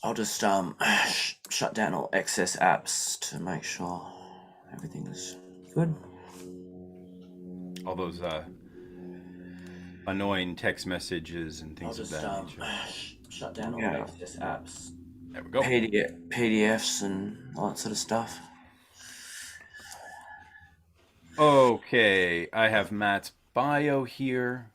I'll just shut down all excess apps to make sure everything's good. All those annoying text messages and I'll things of just that nature. shut down all Yeah, excess apps, there we go. PDFs and all that sort of stuff. Okay, I have Matt's bio here.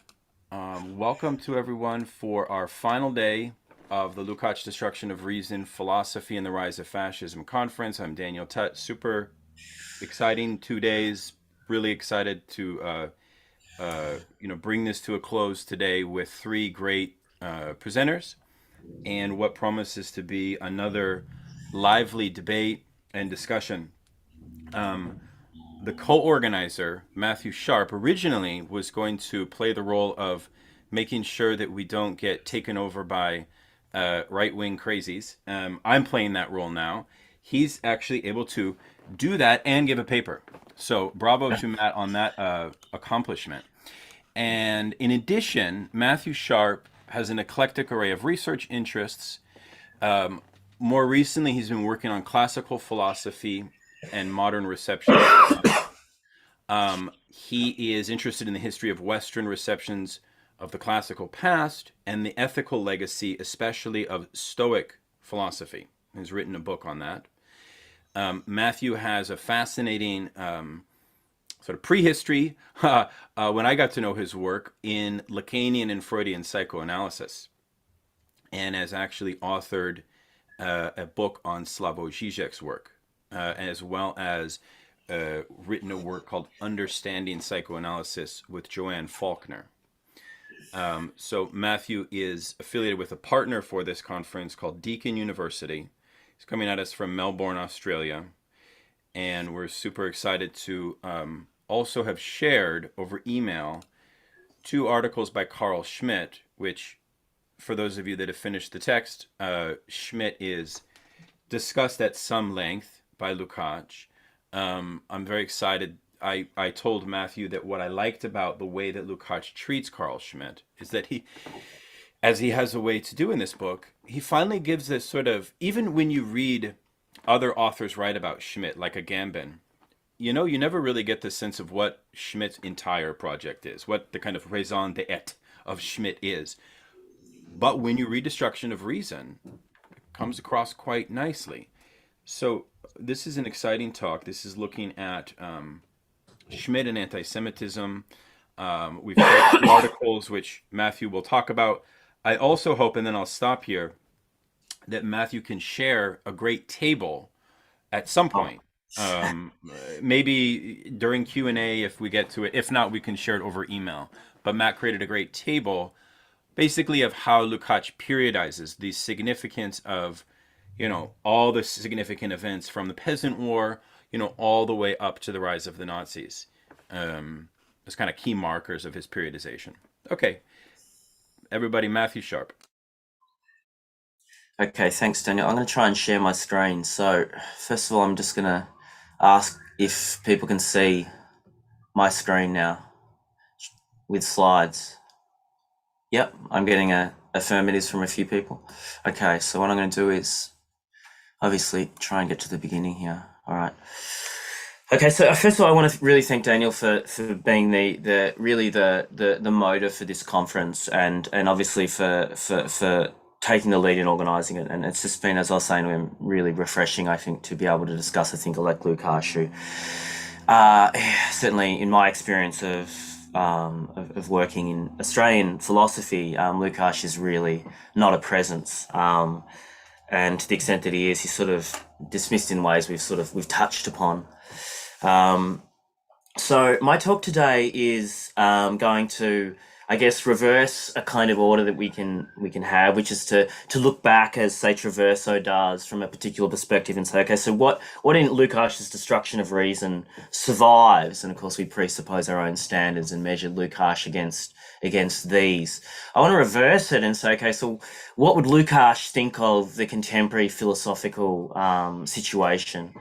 Welcome to everyone for our final day of the Lukács Destruction of Reason, Philosophy, and the Rise of Fascism conference. I'm Daniel Tutt. Super exciting 2 days. Really excited to bring this to a close today with three great presenters and what promises to be another lively debate and discussion. Um, the co-organizer, Matthew Sharpe, originally was going to play the role of making sure that we don't get taken over by right-wing crazies. I'm playing that role now. He's actually able to do that and give a paper. So bravo to Matt on that accomplishment. And in addition, Matthew Sharpe has an eclectic array of research interests. Um, More recently, he's been working on classical philosophy and modern reception studies. He is interested in the history of Western receptions of the classical past and the ethical legacy, especially of Stoic philosophy. He's written a book on that. Matthew has a fascinating sort of prehistory when I got to know his work in Lacanian and Freudian psychoanalysis, and has actually authored a book on Slavoj Žižek's work, as well as written a work called Understanding Psychoanalysis with Joanne Faulkner. So Matthew is affiliated with a partner for this conference called Deakin University. He's coming at us from Melbourne, Australia, and we're super excited to also have shared over email two articles by Carl Schmitt, which, for those of you that have finished the text, Schmitt is discussed at some length by Lukács. I'm very excited. I told Matthew that what I liked about the way that Lukács treats Carl Schmitt is that he, as he has a way to do in this book, he finally gives this sort of, even when you read other authors write about Schmitt, like a Gambin, you never really get the sense of what Schmitt's entire project is, what the kind of raison d'etre of Schmitt is. But when you read Destruction of Reason, it comes across quite nicely. So this is an exciting talk. This is looking at Schmitt and anti-Semitism. We've got two articles which Matthew will talk about. I also hope, and then I'll stop here, that Matthew can share a great table at some Oh, point. Maybe during Q&A if we get to it. If not, we can share it over email. But Matt created a great table basically of how Lukács periodizes the significance of, all the significant events from the Peasant War, all the way up to the rise of the Nazis. As kind of key markers of his periodization. Okay, everybody, Matthew Sharpe. okay, thanks, Daniel. I'm going to try and share my screen. So, first of all, I'm just going to ask if people can see my screen now with slides. Yep, I'm getting affirmatives from a few people. Okay, so what I'm going to do is obviously try and get to the beginning here. All right. Okay, so first of all, I want to really thank Daniel for being the really the motive for this conference, and obviously for taking the lead in organising it. And it's just been, as I was saying to him, really refreshing, I think, to be able to discuss a thinker like Lukács, who certainly in my experience of working in Australian philosophy, Lukács is really not a presence. And to the extent that he is, he's sort of dismissed in ways we've touched upon. So my talk today is going to, I guess, reverse a kind of order that we can have, which is to look back, as say Verso does, from a particular perspective and say, okay, so what in Lukács' destruction of reason survives? And of course, we presuppose our own standards and measure Lukács against these. I want to reverse it and say, okay, so what would Lukács think of the contemporary philosophical situation?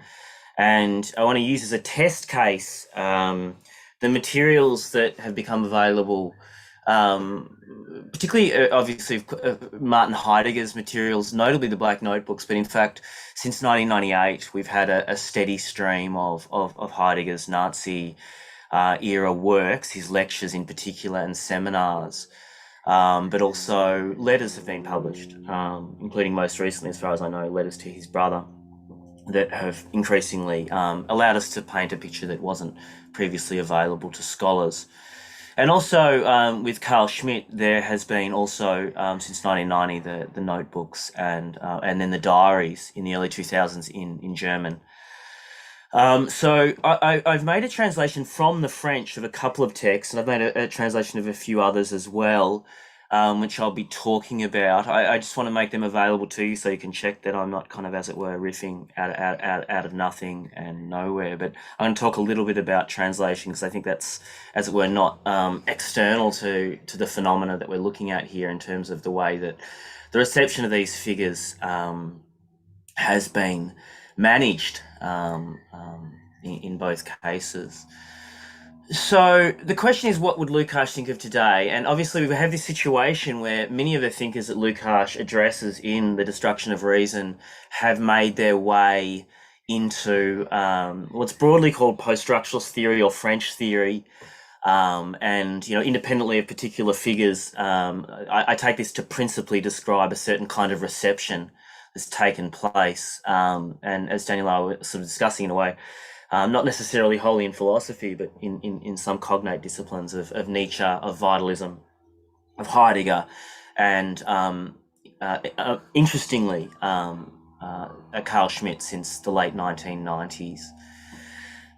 And I want to use as a test case the materials that have become available particularly obviously Martin Heidegger's materials, notably the Black Notebooks, but in fact, since 1998, we've had a steady stream of Heidegger's Nazi era works, his lectures in particular, and seminars. But also letters have been published, including most recently, as far as I know, letters to his brother that have increasingly allowed us to paint a picture that wasn't previously available to scholars. And also with Carl Schmitt, there has been also since 1990 the notebooks and then the diaries in the early 2000s in German. So I've made a translation from the French of a couple of texts, and I've made a translation of a few others as well, which I'll be talking about. I just want to make them available to you so you can check that I'm not kind of, as it were, riffing out of nothing and nowhere. But I'm going to talk a little bit about translation because I think that's, as it were, not external to the phenomena that we're looking at here in terms of the way that the reception of these figures has been managed in both cases. So the question is, what would Lukács think of today? And obviously we have this situation where many of the thinkers that Lukács addresses in The Destruction of Reason have made their way into what's broadly called post-structuralist theory or French theory. And, you know, independently of particular figures, I take this to principally describe a certain kind of reception that's taken place. And as Daniel and I were sort of discussing in a way, not necessarily wholly in philosophy, but in some cognate disciplines of Nietzsche, of vitalism, of Heidegger, and interestingly, Carl Schmitt since the late 1990s.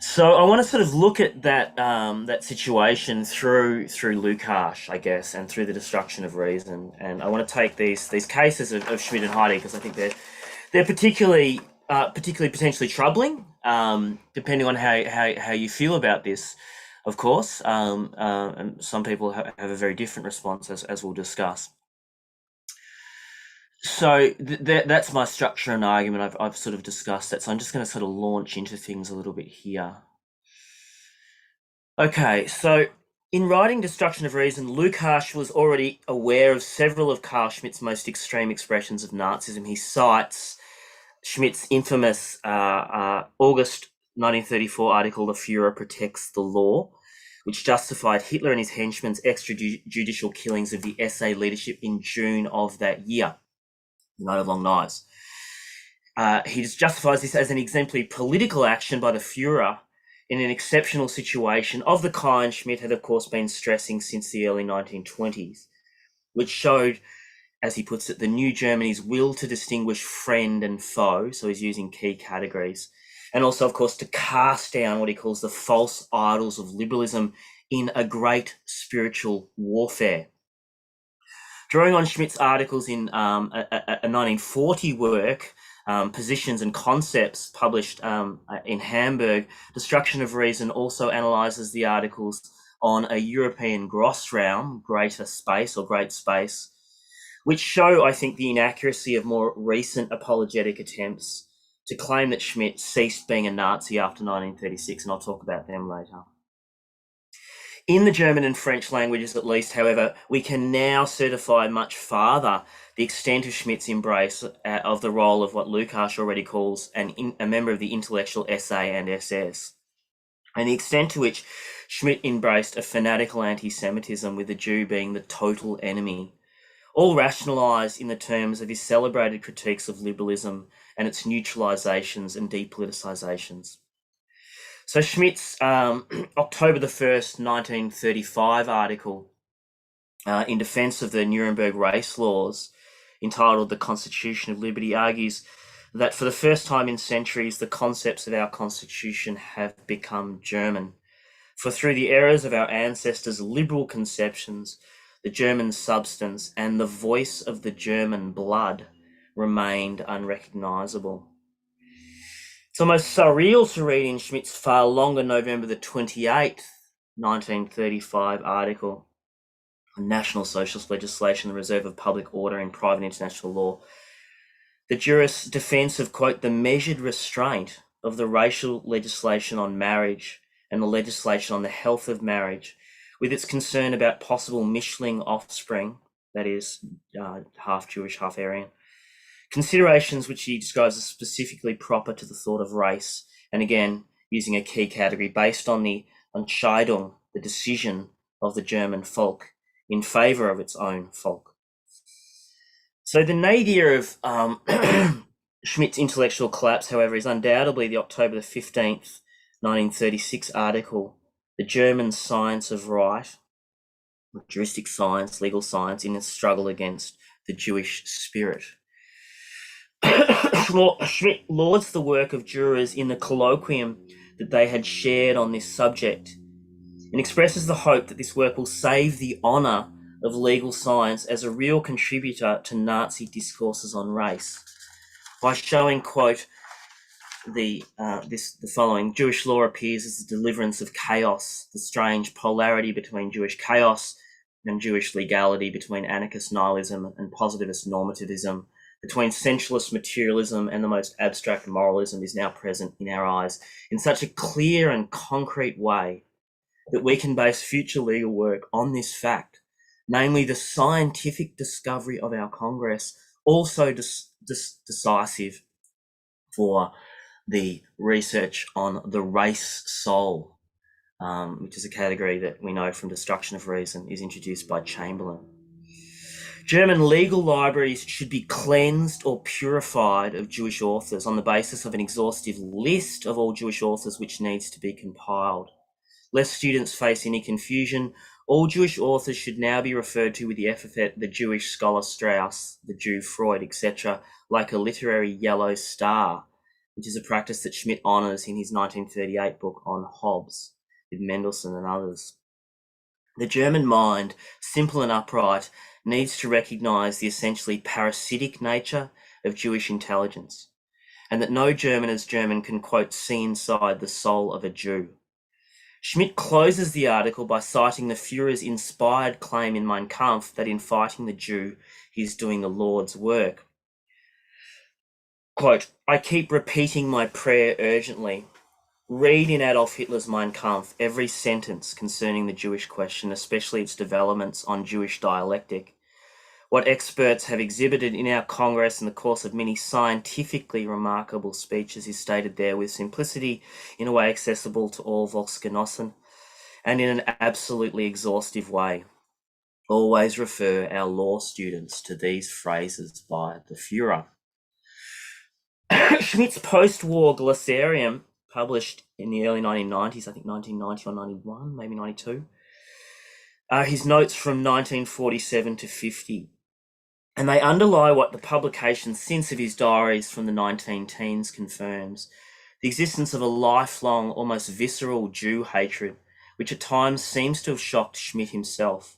So I want to sort of look at that that situation through Lukács, I guess, and through The Destruction of Reason. And I want to take these cases of Schmitt and Heidegger because I think they're particularly potentially troubling, depending on how you feel about this, of course. And some people have a very different response, as we'll discuss. So that's my structure and argument. I've sort of discussed that. So I'm just going to sort of launch into things a little bit here. Okay, so in writing Destruction of Reason, Lukács was already aware of several of Carl Schmitt's most extreme expressions of Nazism. He cites Schmitt's infamous August 1934 article, "The Führer Protects the Law," which justified Hitler and his henchmen's extrajudicial killings of the SA leadership in June of that year. The Night of Long Knives. He justifies this as an exemplary political action by the Führer in an exceptional situation of the kind Schmitt had, of course, been stressing since the early 1920s, which showed, as he puts it, the new Germany's will to distinguish friend and foe, so he's using key categories, and also, of course, to cast down what he calls the false idols of liberalism in a great spiritual warfare. Drawing on Schmitt's articles in a 1940 work, Positions and Concepts, published in Hamburg, Destruction of Reason also analyses the articles on a European Grossraum, greater space or great space, which show, I think, the inaccuracy of more recent apologetic attempts to claim that Schmitt ceased being a Nazi after 1936, and I'll talk about them later. In the German and French languages, at least, however, we can now certify much farther the extent of Schmitt's embrace of the role of what Lukács already calls a member of the intellectual SA and SS, and the extent to which Schmitt embraced a fanatical anti-Semitism, with the Jew being the total enemy, all rationalised in the terms of his celebrated critiques of liberalism and its neutralisations and depoliticisations. So Schmitt's October the 1st, 1935 article in defence of the Nuremberg race laws, entitled "The Constitution of Liberty," argues that for the first time in centuries, the concepts of our constitution have become German. For through the errors of our ancestors' liberal conceptions, the German substance and the voice of the German blood remained unrecognisable. It's almost surreal to read in Schmitt's far longer November the 28th, 1935 article on National Socialist Legislation, the Reserve of Public Order in Private International Law, the jurist's defence of, quote, "the measured restraint of the racial legislation on marriage and the legislation on the health of marriage, with its concern about possible Mischling offspring, that is, half Jewish, half Aryan, considerations which he describes as specifically proper to the thought of race, and again, using a key category based on the Entscheidung, the decision of the German folk in favour of its own folk. So the nadir of Schmitt's intellectual collapse, however, is undoubtedly the October the 15th, 1936 article, The German Science of Right, juristic science, legal science, in its struggle against the Jewish spirit. Schmitt lauds the work of jurors in the colloquium that they had shared on this subject and expresses the hope that this work will save the honour of legal science as a real contributor to Nazi discourses on race by showing, quote, the following: Jewish law appears as the deliverance of chaos, the strange polarity between Jewish chaos and Jewish legality, between anarchist nihilism and positivist normativism, between sensualist materialism and the most abstract moralism, is now present in our eyes in such a clear and concrete way that we can base future legal work on this fact, namely the scientific discovery of our Congress, also decisive for the research on the race soul, which is a category that we know from Destruction of Reason is introduced by Chamberlain. German legal libraries should be cleansed or purified of Jewish authors on the basis of an exhaustive list of all Jewish authors which needs to be compiled. Lest students face any confusion, all Jewish authors should now be referred to with the epithet the Jewish scholar Strauss, the Jew Freud, etc., like a literary yellow star, which is a practice that Schmitt honours in his 1938 book on Hobbes, with Mendelssohn and others. The German mind, simple and upright, needs to recognise the essentially parasitic nature of Jewish intelligence, and that no German as German can, quote, see inside the soul of a Jew. Schmitt closes the article by citing the Führer's inspired claim in Mein Kampf that in fighting the Jew, he is doing the Lord's work. Quote, I keep repeating my prayer urgently. Read in Adolf Hitler's Mein Kampf every sentence concerning the Jewish question, especially its developments on Jewish dialectic. What experts have exhibited in our Congress in the course of many scientifically remarkable speeches is stated there with simplicity, in a way accessible to all Volksgenossen, and in an absolutely exhaustive way. Always refer our law students to these phrases by the Führer. Schmitt's post-war glossarium, published in the early 1990s, I think 1990 or 91, maybe 92, are his notes from 1947 to 50. And they underlie what the publication since of his diaries from the 19-teens confirms: the existence of a lifelong, almost visceral Jew hatred, which at times seems to have shocked Schmitt himself.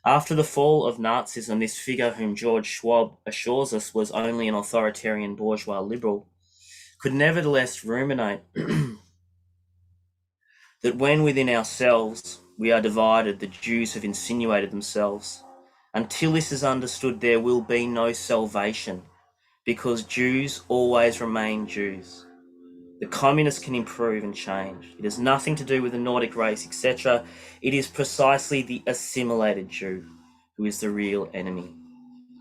After the fall of Nazism, this figure, whom George Schwab assures us was only an authoritarian bourgeois liberal, could nevertheless ruminate that when within ourselves we are divided, the Jews have insinuated themselves. Until this is understood, there will be no salvation, because Jews always remain Jews. The communists can improve and change. It has nothing to do with the Nordic race, etc. It is precisely the assimilated Jew who is the real enemy.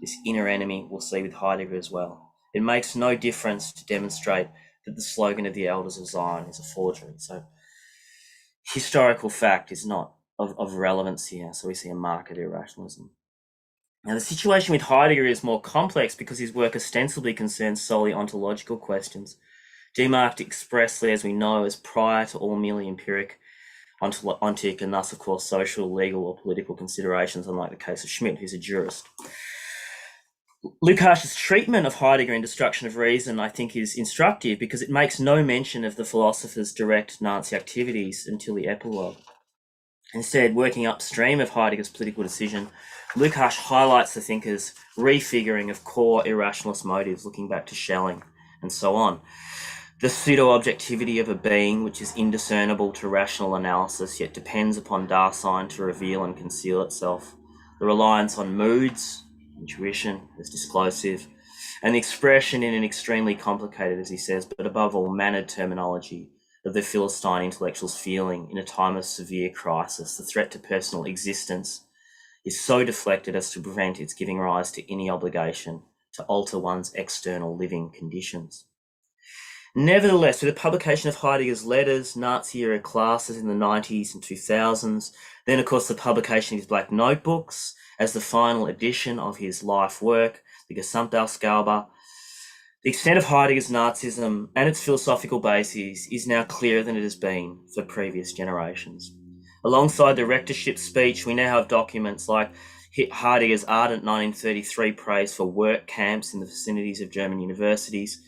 This inner enemy we'll see with Heidegger as well. It makes no difference to demonstrate that the slogan of the Elders of Zion is a forgery. So historical fact is not of relevance here. So we see a marked irrationalism. Now, the situation with Heidegger is more complex because his work ostensibly concerns solely ontological questions, demarked expressly, as we know, as prior to all merely empiric, ontic, and thus, of course, social, legal, or political considerations, unlike the case of Schmitt, who's a jurist. Lukács's treatment of Heidegger in Destruction of Reason, I think, is instructive because it makes no mention of the philosopher's direct Nazi activities until the epilogue. Instead, working upstream of Heidegger's political decision, Lukács highlights the thinker's refiguring of core irrationalist motives, looking back to Schelling and so on. The pseudo-objectivity of a being which is indiscernible to rational analysis, yet depends upon Dasein to reveal and conceal itself. The reliance on moods, intuition as disclosive, and the expression in an extremely complicated, as he says, but above all, mannered terminology of the Philistine intellectual's feeling in a time of severe crisis. The threat to personal existence is so deflected as to prevent its giving rise to any obligation to alter one's external living conditions. Nevertheless, with the publication of Heidegger's letters, Nazi-era classes in the 90s and 2000s, then of course the publication of his Black Notebooks as the final edition of his life work, the Gesamtausgabe, the extent of Heidegger's Nazism and its philosophical bases is now clearer than it has been for previous generations. Alongside the rectorship speech, we now have documents like Heidegger's ardent 1933 praise for work camps in the vicinities of German universities,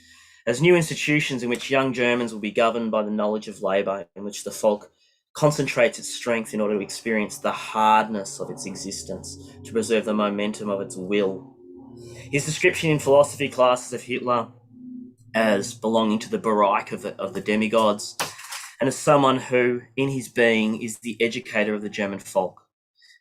as new institutions in which young Germans will be governed by the knowledge of labour, in which the folk concentrates its strength in order to experience the hardness of its existence, to preserve the momentum of its will. His description in philosophy classes of Hitler as belonging to the Bereich of the demigods, and as someone who, in his being, is the educator of the German folk.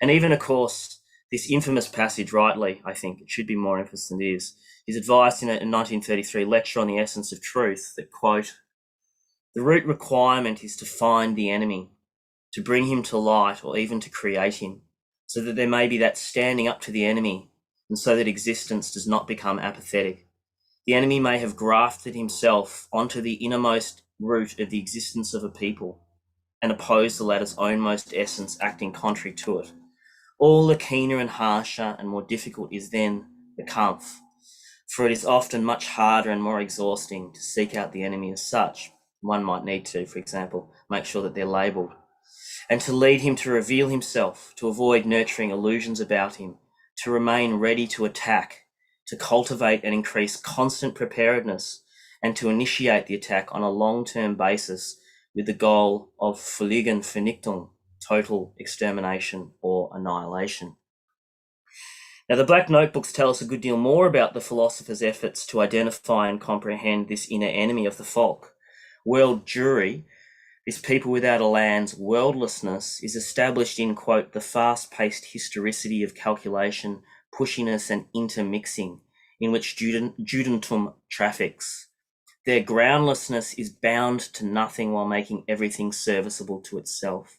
And even, of course, this infamous passage, rightly, I think, it should be more emphasis than it is, his advice in a 1933 lecture on the essence of truth that, quote, "The root requirement is to find the enemy, to bring him to light or even to create him, so that there may be that standing up to the enemy and so that existence does not become apathetic. The enemy may have grafted himself onto the innermost root of the existence of a people and oppose the latter's own most essence, acting contrary to it. All the keener and harsher and more difficult is then the Kampf, for it is often much harder and more exhausting to seek out the enemy as such. One might need to, for example, make sure that they're labelled, and to lead him to reveal himself, to avoid nurturing illusions about him, to remain ready to attack, to cultivate and increase constant preparedness, and to initiate the attack on a long-term basis with the goal of völlige Vernichtung, total extermination or annihilation." Now, the Black Notebooks tell us a good deal more about the philosopher's efforts to identify and comprehend this inner enemy of the folk. World Jewry, this people without a land's worldlessness, is established in, quote, "the fast-paced historicity of calculation, pushiness and intermixing, in which Judentum traffics. Their groundlessness is bound to nothing while making everything serviceable to itself."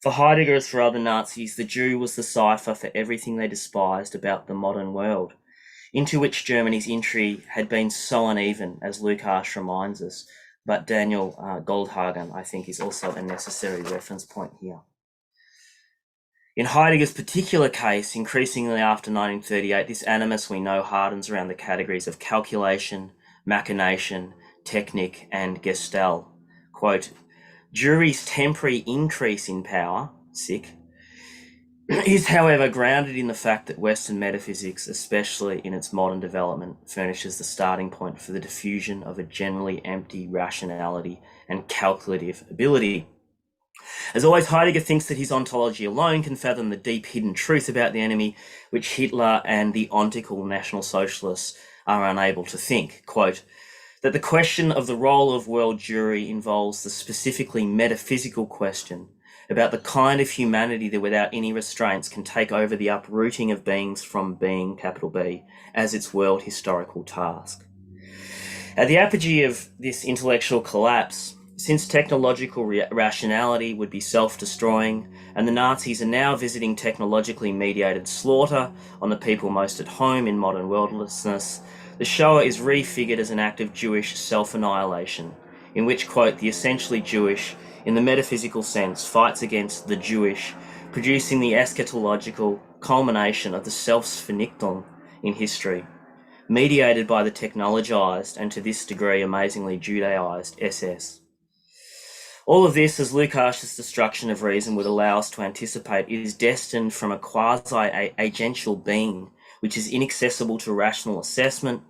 For Heidegger, as for other Nazis, the Jew was the cipher for everything they despised about the modern world, into which Germany's entry had been so uneven, as Lukács reminds us. But Daniel Goldhagen, I think, is also a necessary reference point here. In Heidegger's particular case, increasingly after 1938, this animus we know hardens around the categories of calculation, machination, technique, and Gestalt. Quote, "Jury's temporary increase in power, is, however, grounded in the fact that Western metaphysics, especially in its modern development, furnishes the starting point for the diffusion of a generally empty rationality and calculative ability. As always, Heidegger thinks that his ontology alone can fathom the deep hidden truth about the enemy, which Hitler and the ontical National Socialists are unable to think. Quote, that the question of the role of world Jewry involves the specifically metaphysical question about the kind of humanity that without any restraints can take over the uprooting of beings from being, capital B, as its world historical task. At the apogee of this intellectual collapse, since technological rationality would be self-destroying, and the Nazis are now visiting technologically mediated slaughter on the people most at home in modern worldlessness, the Shoah is refigured as an act of Jewish self-annihilation, in which, quote, the essentially Jewish, in the metaphysical sense, fights against the Jewish, producing the eschatological culmination of the Selbstvernichtung in history, mediated by the technologized and to this degree amazingly Judaized SS. All of this, as Lukács' destruction of reason would allow us to anticipate, is destined from a quasi-agential being, which is inaccessible to rational assessment,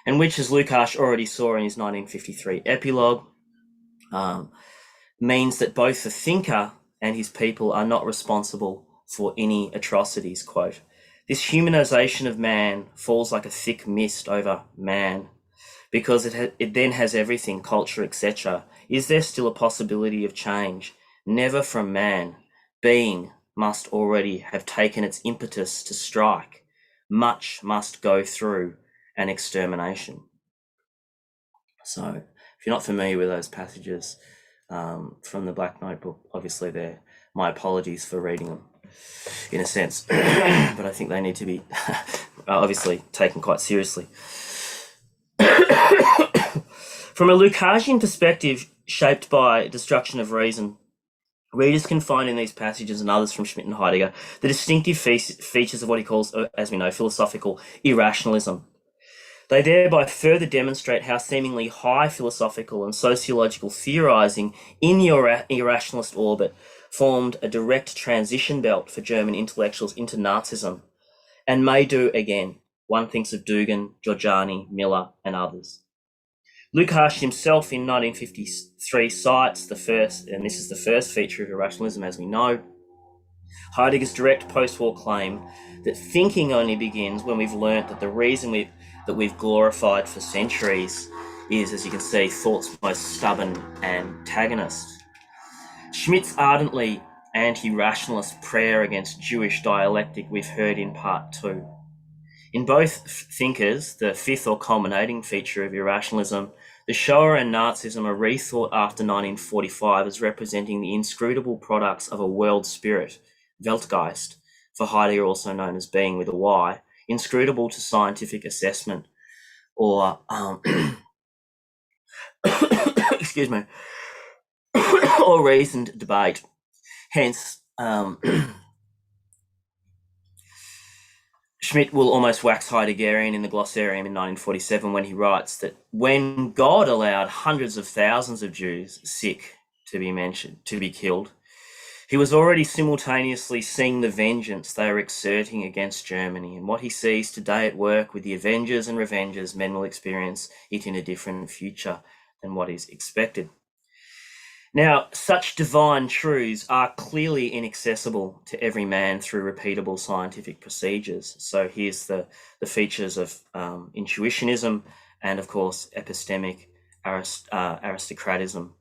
and which, as Lukács already saw in his 1953 epilogue, means that both the thinker and his people are not responsible for any atrocities, quote. This humanization of man falls like a thick mist over man, because it then has everything, culture, etc. Is there still a possibility of change? Never from man. Being must already have taken its impetus to strike. Much must go through an extermination. So If you're not familiar with those passages from the Black Notebook, obviously they're my apologies for reading them in a sense, but I think they need to be obviously taken quite seriously. From a Lukácsian perspective shaped by destruction of reason, readers can find in these passages and others from Schmitt and Heidegger the distinctive features of what he calls, as we know, philosophical irrationalism. They thereby further demonstrate how seemingly high philosophical and sociological theorising in the irrationalist orbit formed a direct transition belt for German intellectuals into Nazism, and may do again. One thinks of Dugin, Giorgiani, Miller, and others. Lukács himself in 1953 cites the first, and this is the first feature of irrationalism as we know, Heidegger's direct post-war claim that thinking only begins when we've learnt that the reason that we've glorified for centuries is, as you can see, thought's most stubborn antagonist. Schmitt's ardently anti-rationalist prayer against Jewish dialectic we've heard in part 2. In both thinkers, the fifth or culminating feature of irrationalism, the Shoah and Nazism are rethought after 1945 as representing the inscrutable products of a world spirit, Weltgeist, for Heidegger also known as being with a Y, inscrutable to scientific assessment or, excuse me, or reasoned debate. Hence, Schmitt will almost wax Heideggerian in the Glossarium in 1947 when he writes that when God allowed hundreds of thousands of Jews, sick to be killed, he was already simultaneously seeing the vengeance they are exerting against Germany, and what he sees today at work with the Avengers and Revengers, men will experience it in a different future than what is expected. Now, such divine truths are clearly inaccessible to every man through repeatable scientific procedures. So here's the features of intuitionism and, of course, epistemic aristocratism.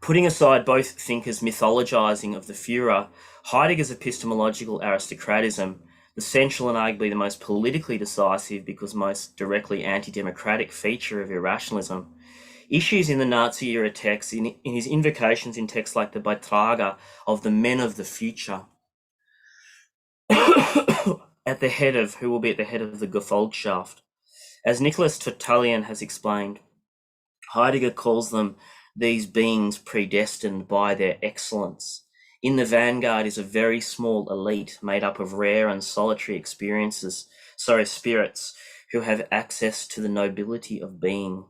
Putting aside both thinkers' mythologizing of the Führer, Heidegger's epistemological aristocratism, the central and arguably the most politically decisive because most directly anti-democratic feature of irrationalism, issues in the Nazi-era texts, in his invocations in texts like the Beitrage of the men of the future, at the head of, who will be at the head of the Gefolgschaft. As Nicholas Tertullian has explained, Heidegger calls them these beings predestined by their excellence. In the vanguard is a very small elite made up of rare and solitary spirits who have access to the nobility of being.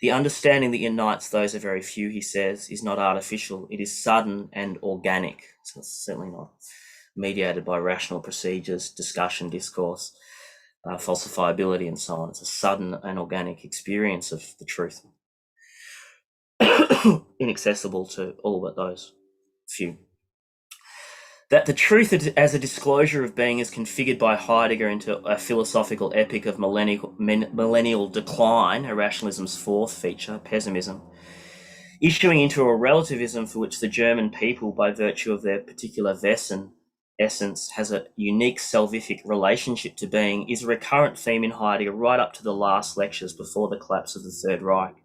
The understanding that unites those a very few, he says, is not artificial. It is sudden and organic. So it's certainly not mediated by rational procedures, discussion, discourse, falsifiability, and so on. It's a sudden and organic experience of the truth, inaccessible to all but those few. That the truth as a disclosure of being is configured by Heidegger into a philosophical epic of millennial decline, irrationalism's fourth feature, pessimism, issuing into a relativism for which the German people, by virtue of their particular essence, has a unique salvific relationship to being, is a recurrent theme in Heidegger right up to the last lectures before the collapse of the Third Reich.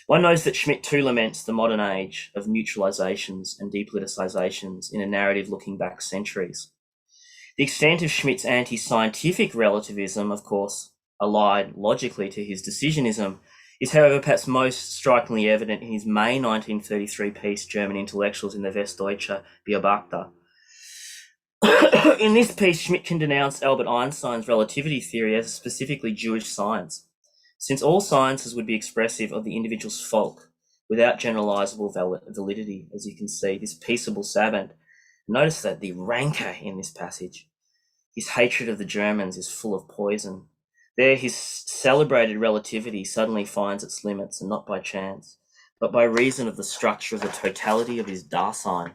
One knows that Schmitt too laments the modern age of neutralizations and depoliticizations in a narrative looking back centuries. The extent of Schmitt's anti-scientific relativism, of course, allied logically to his decisionism, is however perhaps most strikingly evident in his May 1933 piece, German Intellectuals in the Westdeutsche Beobachter. In this piece, Schmitt can denounce Albert Einstein's relativity theory as a specifically Jewish science, since all sciences would be expressive of the individual's folk without generalizable validity, as you can see, this peaceable savant. Notice that the rancor in this passage, his hatred of the Germans is full of poison. There, his celebrated relativity suddenly finds its limits, and not by chance, but by reason of the structure of the totality of his Dasein.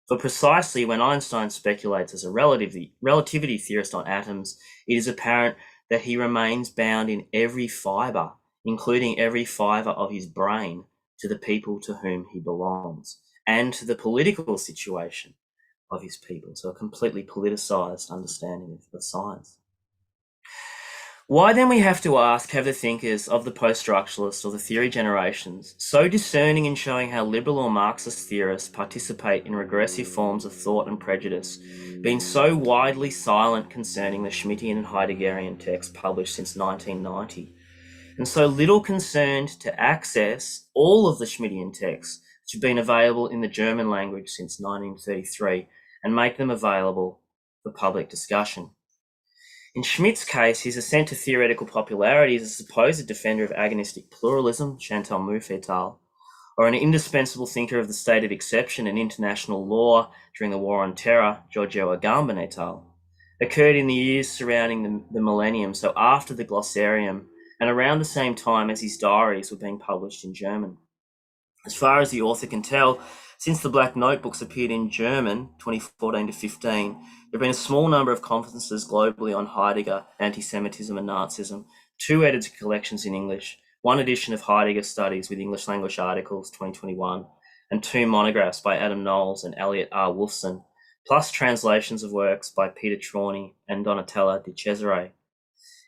For precisely when Einstein speculates as a relativity theorist on atoms, it is apparent that he remains bound in every fibre, including every fibre of his brain, to the people to whom he belongs, and to the political situation of his people. So a completely politicised understanding of science. Why then, we have to ask, have the thinkers of the post-structuralist or the theory generations, so discerning in showing how liberal or Marxist theorists participate in regressive forms of thought and prejudice, been so widely silent concerning the Schmittian and Heideggerian texts published since 1990, and so little concerned to access all of the Schmittian texts which have been available in the German language since 1933 and make them available for public discussion? In Schmitt's case, his ascent to theoretical popularity as a supposed defender of agonistic pluralism, Chantal Mouffe et al., or an indispensable thinker of the state of exception and international law during the War on Terror, Giorgio Agamben et al., occurred in the years surrounding the millennium, so after the Glossarium, and around the same time as his diaries were being published in German. As far as the author can tell, since the Black Notebooks appeared in German, 2014 to 15, there have been a small number of conferences globally on Heidegger, anti-Semitism and Nazism, 2 edited collections in English, 1 edition of Heidegger Studies with English language articles, 2021, and 2 monographs by Adam Knowles and Elliot R. Wolfson, plus translations of works by Peter Trauny and Donatella Di Cesare.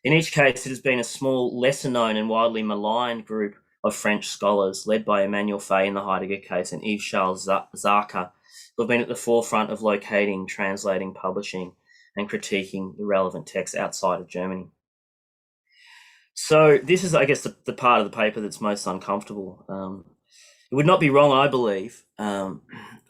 In each case, it has been a small, lesser-known and widely maligned group of French scholars, led by Emmanuel Fay in the Heidegger case and Yves-Charles Zarka, who have been at the forefront of locating, translating, publishing, and critiquing the relevant texts outside of Germany. So this is, I guess, the part of the paper that's most uncomfortable. It would not be wrong, I believe. I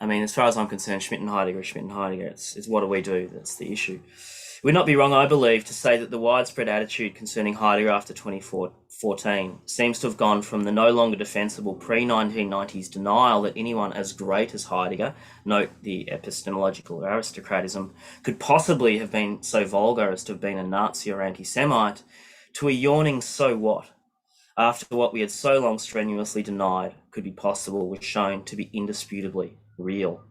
mean, as far as I'm concerned, Schmitt and Heidegger, it's what do we do? That's the issue. It would not be wrong, I believe, to say that the widespread attitude concerning Heidegger after 2014 seems to have gone from the no longer defensible pre-1990s denial that anyone as great as Heidegger, note the epistemological aristocratism, could possibly have been so vulgar as to have been a Nazi or anti-Semite, to a yawning so what, after what we had so long strenuously denied could be possible was shown to be indisputably real.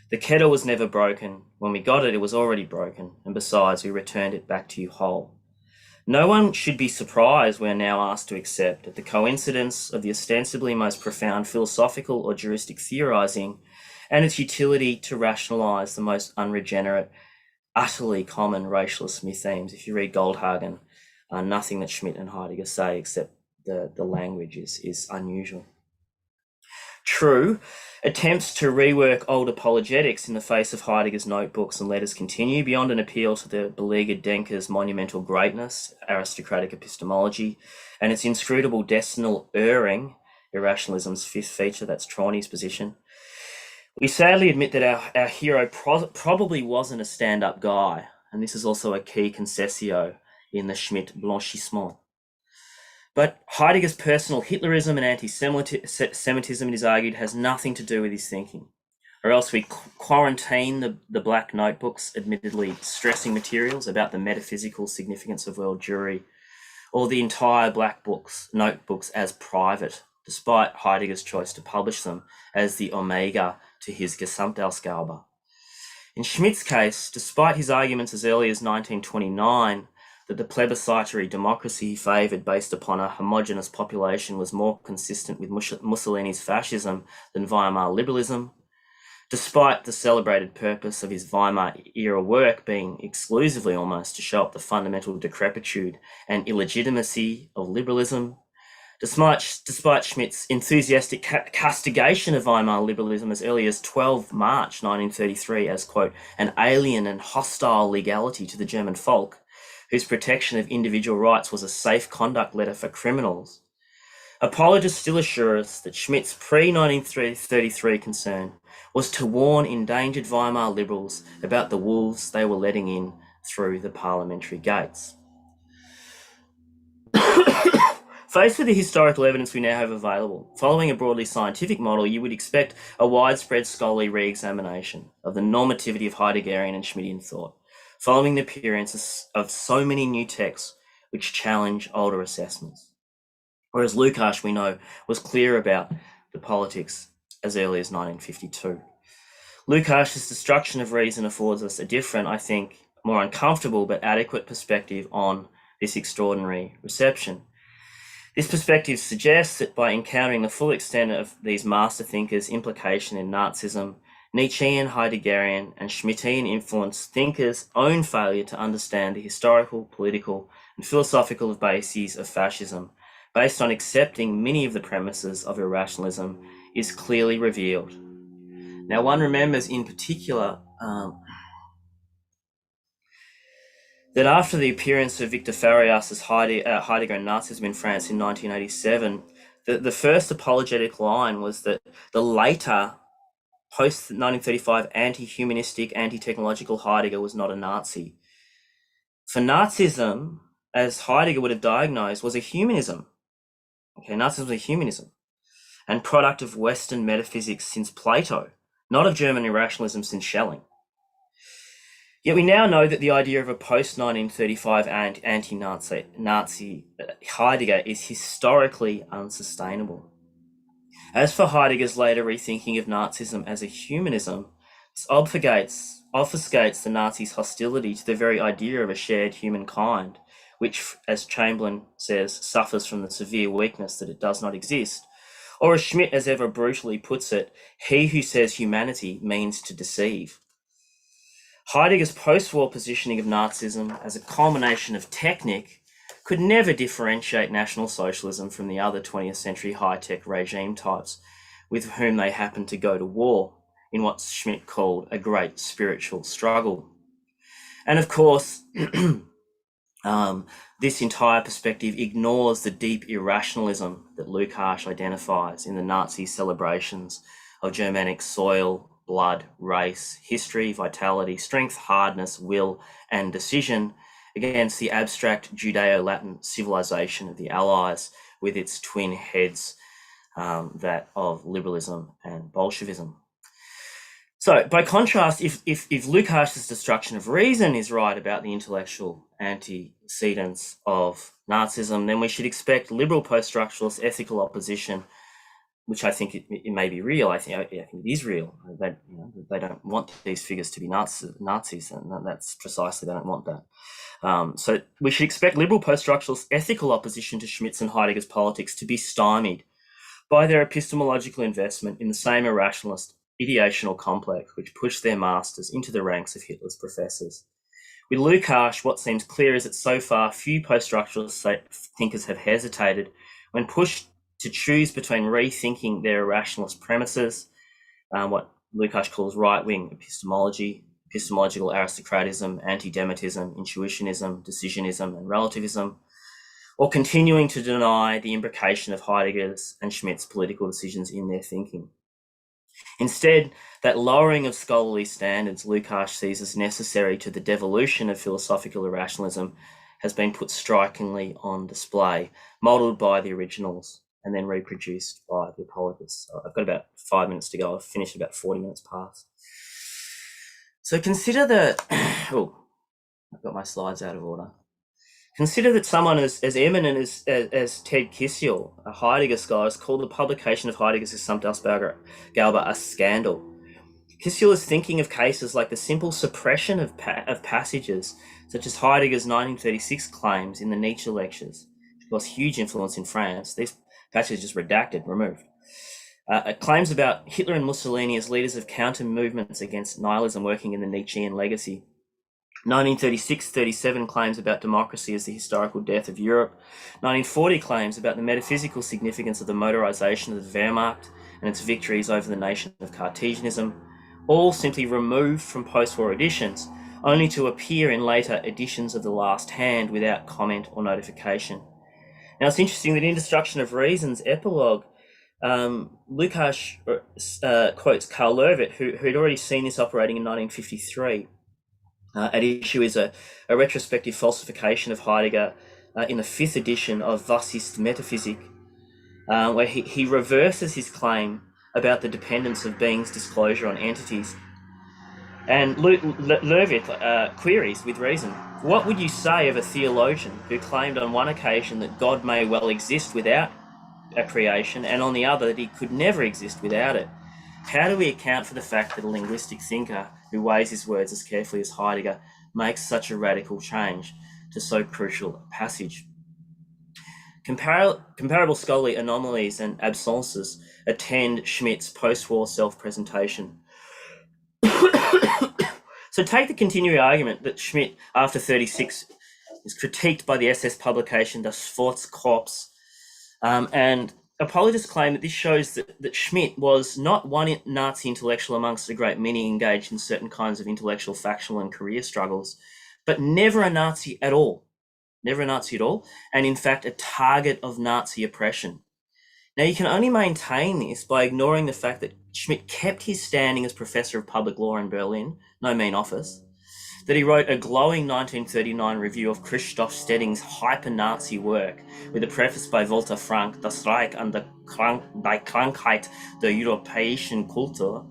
The kettle was never broken. When we got it, it was already broken, and besides, we returned it back to you whole. No one should be surprised we are now asked to accept that the coincidence of the ostensibly most profound philosophical or juristic theorizing and its utility to rationalize the most unregenerate, utterly common racialist mythemes. If you read Goldhagen, nothing that Schmitt and Heidegger say except the language is unusual. True, attempts to rework old apologetics in the face of Heidegger's notebooks and letters continue beyond an appeal to the beleaguered Denker's monumental greatness, aristocratic epistemology, and its inscrutable decinal erring, Irrationalism's 5th feature, that's Trauny's position. We sadly admit that our hero probably wasn't a stand-up guy, and this is also a key concessio in the Schmitt blanchissement. But Heidegger's personal Hitlerism and anti-Semitism, it is argued, has nothing to do with his thinking. Or else we quarantine the Black Notebooks, admittedly stressing materials about the metaphysical significance of world Jewry, or the entire Black Notebooks as private, despite Heidegger's choice to publish them as the Omega to his Gesamtausgabe. In Schmitt's case, despite his arguments as early as 1929, that the plebiscitary democracy he favoured based upon a homogeneous population was more consistent with Mussolini's fascism than Weimar liberalism, despite the celebrated purpose of his Weimar-era work being exclusively almost to show up the fundamental decrepitude and illegitimacy of liberalism, despite Schmitt's enthusiastic castigation of Weimar liberalism as early as 12 March 1933 as, quote, an alien and hostile legality to the German folk, whose protection of individual rights was a safe conduct letter for criminals. Apologists still assure us that Schmitt's pre-1933 concern was to warn endangered Weimar liberals about the wolves they were letting in through the parliamentary gates. Faced with the historical evidence we now have available, following a broadly scientific model, you would expect a widespread scholarly re-examination of the normativity of Heideggerian and Schmittian thought, following the appearance of so many new texts which challenge older assessments. Whereas Lukács, we know, was clear about the politics as early as 1952. Lukács' destruction of reason affords us a different, I think, more uncomfortable but adequate perspective on this extraordinary reception. This perspective suggests that by encountering the full extent of these master thinkers' implication in Nazism, Nietzschean, Heideggerian, and Schmittian influenced thinkers' own failure to understand the historical, political, and philosophical bases of fascism, based on accepting many of the premises of irrationalism, is clearly revealed. Now, one remembers in particular that after the appearance of Victor Farias's Heidegger and Nazism in France in 1987, the first apologetic line was that the later, post-1935, anti-humanistic, anti-technological Heidegger was not a Nazi. For Nazism, as Heidegger would have diagnosed, was a humanism. Okay, Nazism was a humanism, and product of Western metaphysics since Plato, not of German irrationalism since Schelling. Yet we now know that the idea of a post-1935 anti-Nazi Heidegger is historically unsustainable. As for Heidegger's later rethinking of Nazism as a humanism, this obfuscates the Nazis' hostility to the very idea of a shared humankind, which, as Chamberlain says, suffers from the severe weakness that it does not exist. Or as Schmitt as ever brutally puts it, he who says humanity means to deceive. Heidegger's post-war positioning of Nazism as a culmination of technique could never differentiate National Socialism from the other 20th century high-tech regime types with whom they happened to go to war in what Schmitt called a great spiritual struggle. And of course, this entire perspective ignores the deep irrationalism that Lukács identifies in the Nazi celebrations of Germanic soil, blood, race, history, vitality, strength, hardness, will, and decision against the abstract Judeo-Latin civilization of the Allies with its twin heads, that of liberalism and Bolshevism. So, by contrast, if Lukács' destruction of reason is right about the intellectual antecedents of Nazism, then we should expect liberal post-structuralist ethical opposition, which I think it may be real. I think it is real. They don't want these figures to be Nazis, and that's precisely, they don't want that. So we should expect liberal post-structuralist ethical opposition to Schmitt's and Heidegger's politics to be stymied by their epistemological investment in the same irrationalist ideational complex which pushed their masters into the ranks of Hitler's professors. With Lukács, what seems clear is that so far few post-structuralist thinkers have hesitated when pushed to choose between rethinking their irrationalist premises, what Lukács calls right-wing epistemology, epistemological aristocratism, anti-Demitism, intuitionism, decisionism, and relativism, or continuing to deny the imbrication of Heidegger's and Schmitt's political decisions in their thinking. Instead, that lowering of scholarly standards Lukács sees as necessary to the devolution of philosophical irrationalism has been put strikingly on display, modelled by the originals and then reproduced by the apologists. So I've got about 5 minutes to go. I've finished about 40 minutes past. So consider that, I've got my slides out of order. Consider that someone as eminent as Ted Kisiel, a Heidegger scholar, has called the publication of Heidegger's Gesamtausgabe a scandal. Kisiel is thinking of cases like the simple suppression of passages, such as Heidegger's 1936 claims in the Nietzsche lectures, which caused huge influence in France. These passages redacted, removed. Claims about Hitler and Mussolini as leaders of counter movements against nihilism working in the Nietzschean legacy. 1936-37 claims about democracy as the historical death of Europe. 1940 claims about the metaphysical significance of the motorization of the Wehrmacht and its victories over the nation of Cartesianism, all simply removed from post-war editions, only to appear in later editions of The Last Hand without comment or notification. Now, it's interesting that in Destruction of Reason's epilogue, Lukács quotes Karl Löwit, who'd already seen this operating in 1953. At issue is a retrospective falsification of Heidegger in the 5th edition of Was ist Metaphysik, where he reverses his claim about the dependence of beings' disclosure on entities. And Löwit queries with reason, what would you say of a theologian who claimed on one occasion that God may well exist without a creation, and on the other that he could never exist without it? How do we account for the fact that a linguistic thinker who weighs his words as carefully as Heidegger makes such a radical change to so crucial a passage? Comparable scholarly anomalies and absences attend Schmitt's post-war self-presentation. So take the continuing argument that Schmitt, after 36, is critiqued by the SS publication Das Schwarzkorps, and apologists claim that this shows that Schmitt was not one Nazi intellectual amongst a great many engaged in certain kinds of intellectual, factional, and career struggles, but never a Nazi at all. Never a Nazi at all, and in fact a target of Nazi oppression. Now, you can only maintain this by ignoring the fact that Schmitt kept his standing as professor of public law in Berlin, no mean office, that he wrote a glowing 1939 review of Christoph Stedding's hyper-Nazi work with a preface by Walter Frank, Das Reich und die Krankheit der Europäischen Kultur,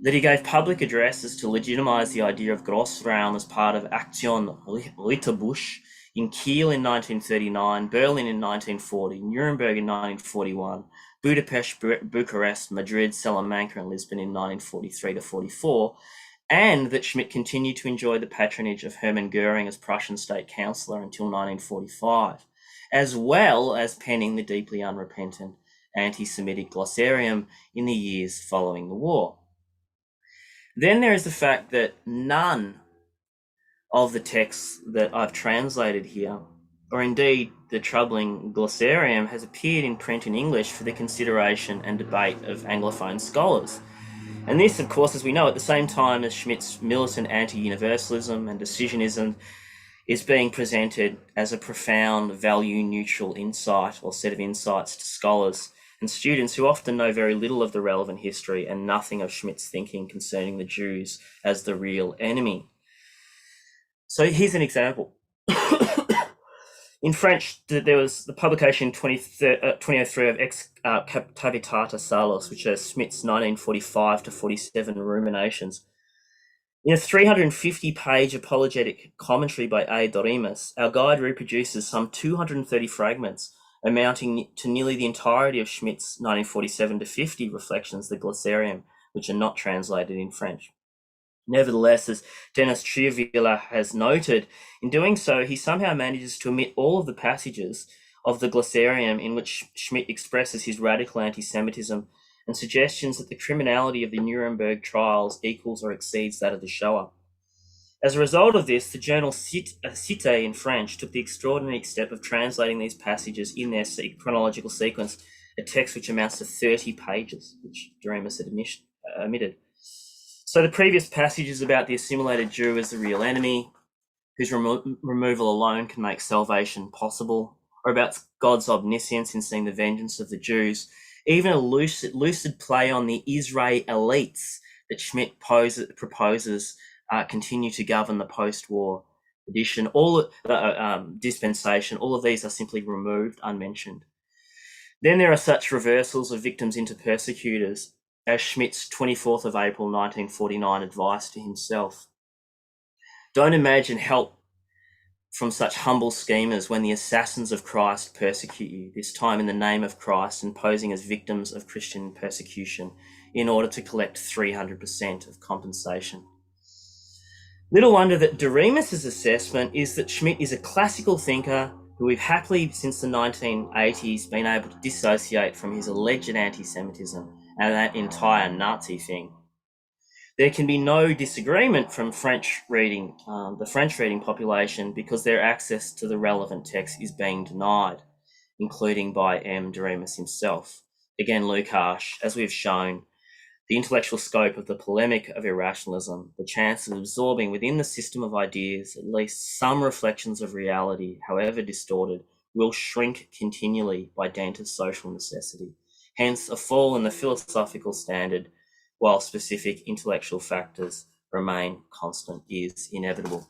that he gave public addresses to legitimize the idea of Grossraum as part of Aktion Ritterbusch in Kiel in 1939, Berlin in 1940, Nuremberg in 1941, Budapest, Bucharest, Madrid, Salamanca, and Lisbon in 1943 to 44, and that Schmitt continued to enjoy the patronage of Hermann Goering as Prussian state councillor until 1945, as well as penning the deeply unrepentant anti-Semitic glossarium in the years following the war. Then there is the fact that none of the texts that I've translated here, or indeed the troubling glossarium, has appeared in print in English for the consideration and debate of Anglophone scholars. And this, of course, as we know, at the same time as Schmitt's militant anti-universalism and decisionism is being presented as a profound value-neutral insight or set of insights to scholars and students who often know very little of the relevant history and nothing of Schmitt's thinking concerning the Jews as the real enemy. So here's an example. In French, there was the publication 2003 of Ex Capitata Salos, which is Schmitt's 1945 to 47 ruminations. In a 350-page apologetic commentary by A. Dorimas, our guide reproduces some 230 fragments, amounting to nearly the entirety of Schmitt's 1947 to 50 reflections, the glossarium, which are not translated in French. Nevertheless, as Dennis Trierweiler has noted, in doing so, he somehow manages to omit all of the passages of the glossarium in which Schmitt expresses his radical anti-Semitism and suggestions that the criminality of the Nuremberg trials equals or exceeds that of the Shoah. As a result of this, the journal Cité in French took the extraordinary step of translating these passages in their chronological sequence, a text which amounts to 30 pages, which Doremus had omitted. So the previous passages about the assimilated Jew as the real enemy, whose removal alone can make salvation possible, or about God's omniscience in seeing the vengeance of the Jews, even a lucid play on the Israelites that Schmitt proposes continue to govern the post-war edition, dispensation, all of these are simply removed, unmentioned. Then there are such reversals of victims into persecutors, as Schmitt's 24th of April 1949 advice to himself. Don't imagine help from such humble schemers when the assassins of Christ persecute you, this time in the name of Christ and posing as victims of Christian persecution in order to collect 300% of compensation. Little wonder that Doremus's assessment is that Schmitt is a classical thinker who we've happily, since the 1980s, been able to dissociate from his alleged anti-Semitism and that entire Nazi thing. There can be no disagreement from the French reading population, because their access to the relevant text is being denied, including by M. Doremus himself. Again, Lukács, as we've shown, the intellectual scope of the polemic of irrationalism, the chance of absorbing within the system of ideas at least some reflections of reality, however distorted, will shrink continually by dint of social necessity. Hence, a fall in the philosophical standard, while specific intellectual factors remain constant, is inevitable.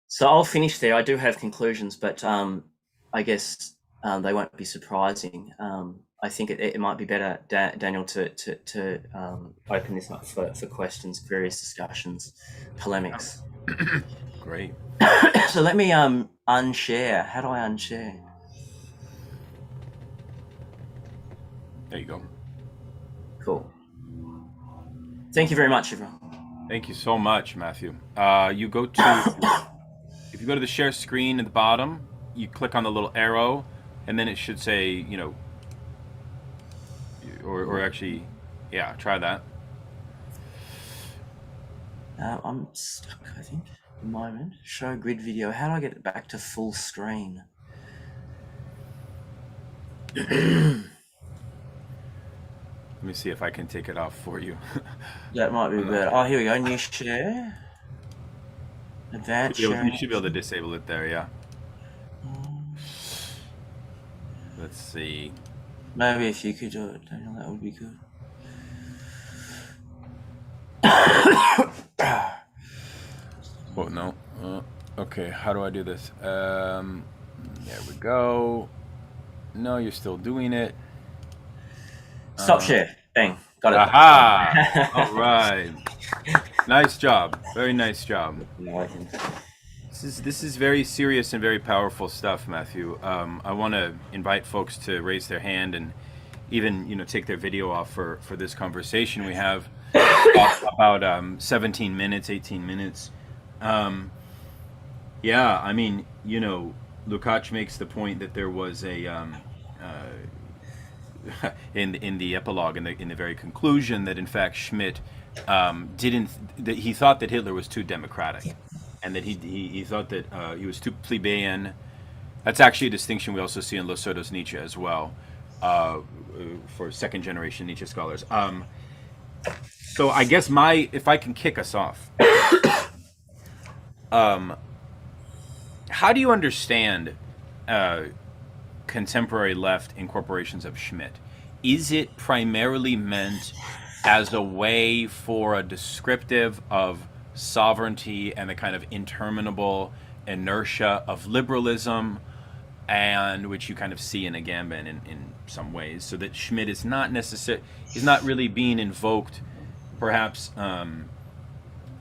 So I'll finish there. I do have conclusions, but I guess they won't be surprising. I think it might be better, Daniel, to open this up for questions, queries, discussions, polemics. Great. So let me unshare. How do I unshare? There you go. Cool. Thank you very much, everyone. Thank you so much, Matthew. If you go to the share screen at the bottom, you click on the little arrow, and then it should say, or actually, yeah, try that. I'm stuck, I think. A moment. Show grid video. How do I get it back to full screen? Let me see if I can take it off for you. That might be better. Oh, here we go. New share. Advanced You sharing. should be able to disable it there, yeah. Let's see. Maybe if you could do it, Daniel, that would be good. Oh, no. Okay, how do I do this? There we go. No, you're still doing it. Stop share. Bang. Got it. Aha! All right. Nice job. Very nice job. This is very serious and very powerful stuff, Matthew. I want to invite folks to raise their hand and even take their video off for this conversation. We have about 17 minutes, 18 minutes. Yeah, I mean, Lukács makes the point that there was a in the epilogue, in the very conclusion, that in fact Schmitt he thought that Hitler was too democratic, and that he thought that he was too plebeian. That's actually a distinction we also see in Losoto's Nietzsche as well, for second generation Nietzsche scholars. So I guess if I can kick us off, how do you understand contemporary left incorporations of Schmitt? Is it primarily meant as a way for a descriptive of sovereignty and the kind of interminable inertia of liberalism, and which you kind of see in Agamben in some ways, so that Schmitt is not really being invoked, perhaps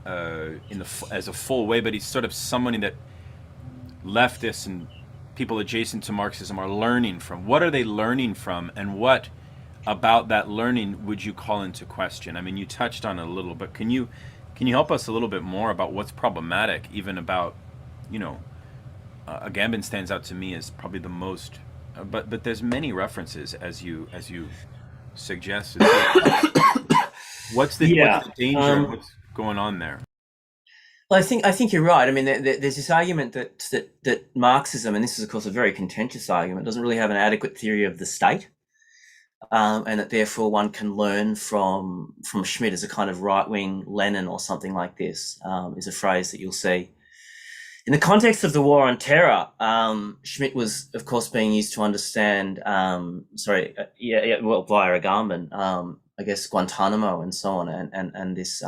as a full way, but he's sort of somebody that leftists and people adjacent to Marxism are learning from. What are they learning from, and what about that learning would you call into question? I mean, you touched on it a little, but can you help us a little bit more about what's problematic, even about, Agamben stands out to me as probably the most, but there's many references as you suggested. What's the danger of what's going on there? Well, I think you're right. I mean, there's this argument that Marxism, and this is of course a very contentious argument, doesn't really have an adequate theory of the state, and that therefore one can learn from Schmitt as a kind of right-wing Lenin or something like this. Is a phrase that you'll see in the context of the war on terror. Schmitt was, of course, being used to understand. Via Agamben, I guess Guantanamo and so on, and this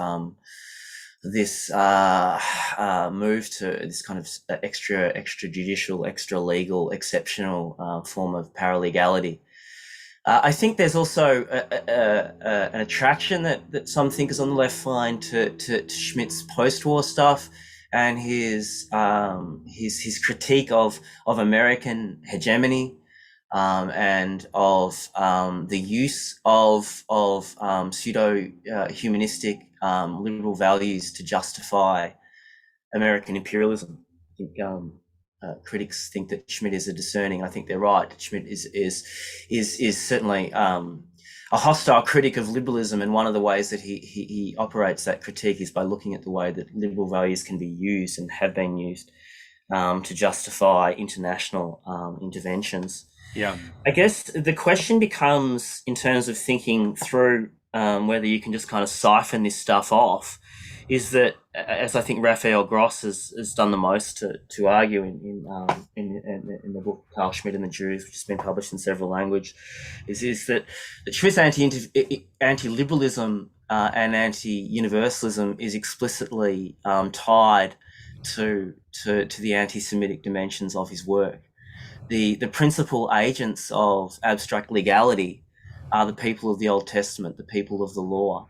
move to this kind of extrajudicial, extra-legal, exceptional form of paralegality. I think there's also an attraction that some thinkers on the left find to Schmitt's post-war stuff and his critique of American hegemony, and of the use of pseudo-humanistic liberal values to justify American imperialism. I think critics think that Schmitt is a discerning. I think they're right. Schmitt is certainly a hostile critic of liberalism, and one of the ways that he operates that critique is by looking at the way that liberal values can be used and have been used to justify international interventions. Yeah, I guess the question becomes, in terms of thinking through whether you can just kind of siphon this stuff off, is that, as I think Raphael Gross has done the most to argue in the book Carl Schmitt and the Jews, which has been published in several languages, is that Schmitt's anti-liberalism and anti-universalism is explicitly tied to the anti-Semitic dimensions of his work. The principal agents of abstract legality are the people of the Old Testament, the people of the law,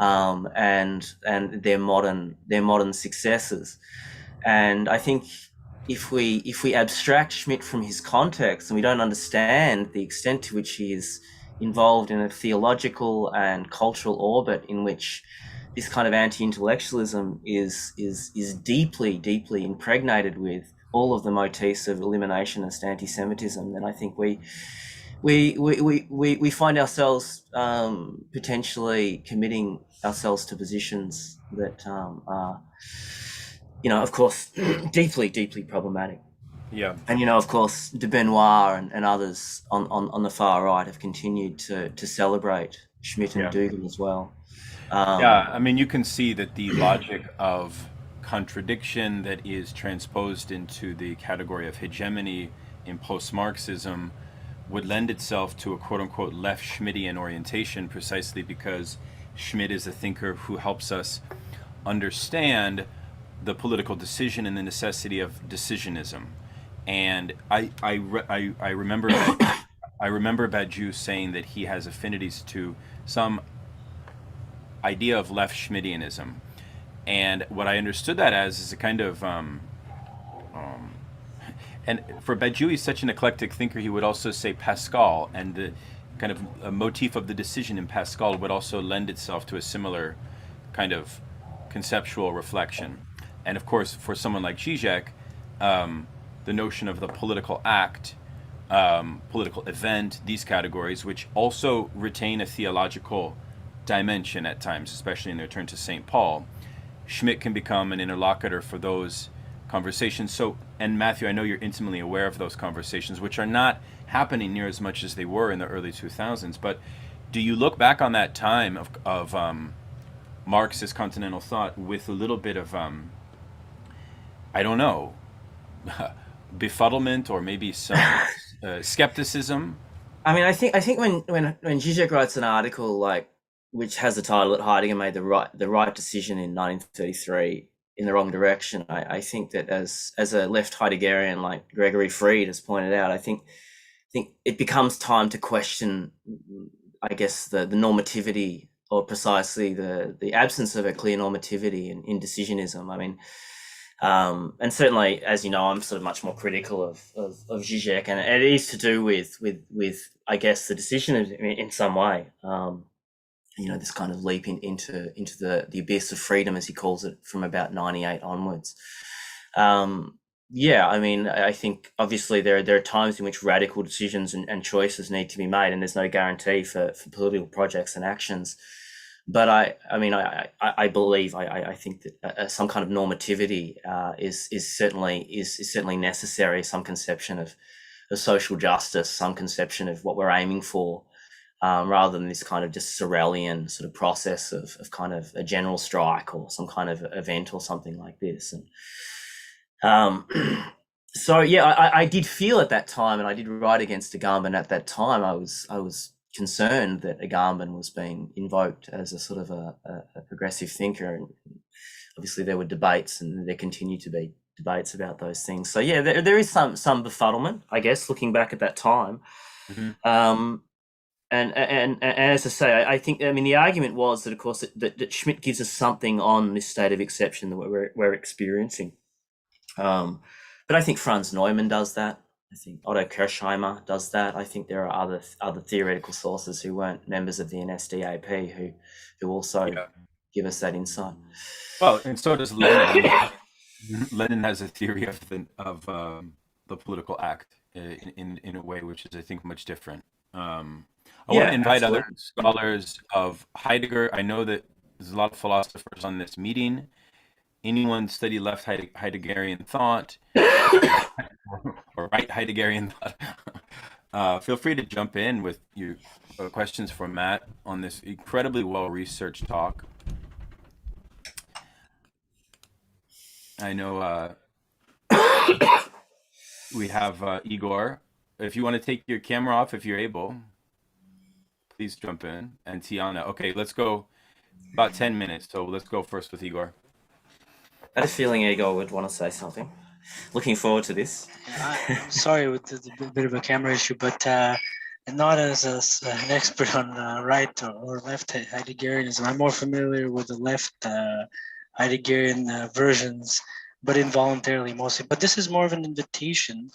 and their modern successors. And I think if we abstract Schmitt from his context and we don't understand the extent to which he is involved in a theological and cultural orbit in which this kind of anti-intellectualism is deeply impregnated with all of the motifs of eliminationist anti-Semitism, then I think we find ourselves potentially committing ourselves to positions that are of course, deeply, deeply problematic. Yeah. And of course, de Benoit and others on the far right have continued to celebrate Schmitt and Yeah. Dougal as well. Yeah, Um, I mean, you can see that the logic of contradiction that is transposed into the category of hegemony in post-Marxism would lend itself to a quote-unquote left Schmittian orientation, precisely because Schmitt is a thinker who helps us understand the political decision and the necessity of decisionism. And I remember I remember Badiou saying that he has affinities to some idea of left Schmittianism. And what I understood that as is a kind of, and for Badiou, he's such an eclectic thinker, he would also say Pascal, and the kind of a motif of the decision in Pascal would also lend itself to a similar kind of conceptual reflection. And of course, for someone like Zizek, the notion of the political act, political event, these categories, which also retain a theological dimension at times, especially in their turn to St. Paul, Schmitt can become an interlocutor for those conversations. So, and Matthew, I know you're intimately aware of those conversations, which are not happening near as much as they were in the early 2000s. But do you look back on that time of Marxist continental thought with a little bit of, I don't know, befuddlement or maybe some skepticism? I mean, I think when Zizek writes an article like which has the title that Heidegger made the right decision in 1933 in the wrong direction, I think that as a left Heideggerian like Gregory Fried has pointed out, I think it becomes time to question, I guess, the normativity or precisely the absence of a clear normativity in indecisionism. I mean, and certainly, as you know, I'm sort of much more critical of Zizek, and it is to do with I guess the decision in some way. This kind of leap into the abyss of freedom, as he calls it, from about '98 onwards. Yeah, I mean, I think obviously there are times in which radical decisions and choices need to be made, and there's no guarantee for political projects and actions. But I mean, I believe, I think that some kind of normativity is certainly necessary. Some conception of social justice, some conception of what we're aiming for, rather than this kind of just Sorelian sort of process of kind of a general strike or some kind of event or something like this. And um, so yeah, I did feel at that time, and I did write against Agamben at that time. I was concerned that Agamben was being invoked as a sort of a progressive thinker, and obviously there were debates, and there continue to be debates about those things. So yeah, there is some befuddlement, I guess, looking back at that time. Mm-hmm. Um, and as I say, I think, I mean, the argument was that, of course, that Schmitt gives us something on this state of exception that we're experiencing. But I think Franz Neumann does that. I think Otto Kirchheimer does that. I think there are other theoretical sources who weren't members of the NSDAP who also Yeah. give us that insight. Well, and so does Lenin. Lenin has a theory the political act in a way which is, I think, much different. I want to Yeah, invite other absolutely. scholars of Heidegger. I know that there's a lot of philosophers on this meeting. Anyone study left Heideggerian thought or right Heideggerian thought? Feel free to jump in with your questions for Matt on this incredibly well-researched talk. I know we have Igor. If you want to take your camera off, if you're able, please jump in. And Tijana. Okay, let's go about 10 minutes. So let's go first with Igor. I had a feeling Igor would want to say something. Looking forward to this. I'm sorry with the bit of a camera issue, but not as an expert on right or left Heideggerianism. I'm more familiar with the left Heideggerian versions, but involuntarily mostly. But this is more of an invitation.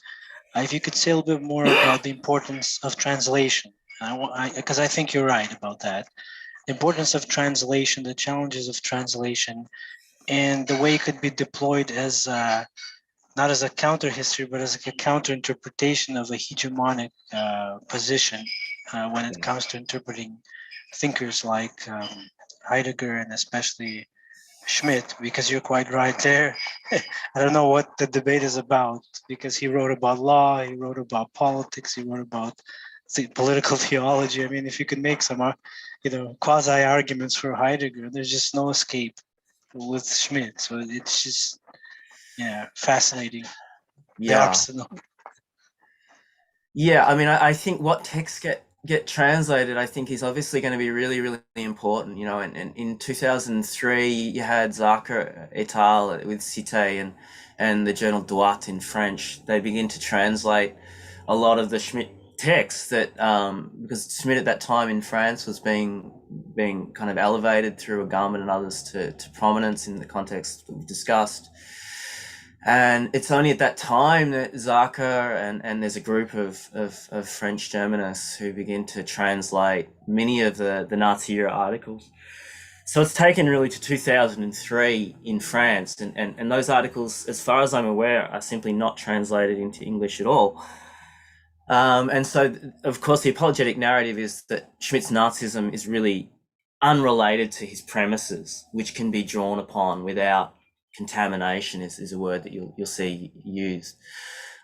If you could say a little bit more about the importance of translation, because I think you're right about that. The importance of translation, the challenges of translation, and the way it could be deployed as not as a counter history, but as a counter interpretation of a hegemonic position when it comes to interpreting thinkers like Heidegger and especially Schmitt, because you're quite right there. I don't know what the debate is about, because he wrote about law, he wrote about politics, he wrote about political theology. I mean, if you could make some, quasi arguments for Heidegger, there's just no escape with Schmitt. So it's just, fascinating. The Yeah. arsenal. Yeah, I mean, I think what texts get translated, I think, is obviously going to be really, really important. And in 2003, you had Zarka et al. With Cité and the journal Droit in French. They begin to translate a lot of the Schmitt texts that because Schmitt at that time in France was being kind of elevated through Agamben and others to prominence in the context that we've discussed. And it's only at that time that Zarka and there's a group of French Germanists who begin to translate many of the Nazi era articles. So it's taken really to 2003 in France, and those articles, as far as I'm aware, are simply not translated into English at all. And so, of course, the apologetic narrative is that Schmitt's Nazism is really unrelated to his premises, which can be drawn upon without contamination is a word that you'll see used.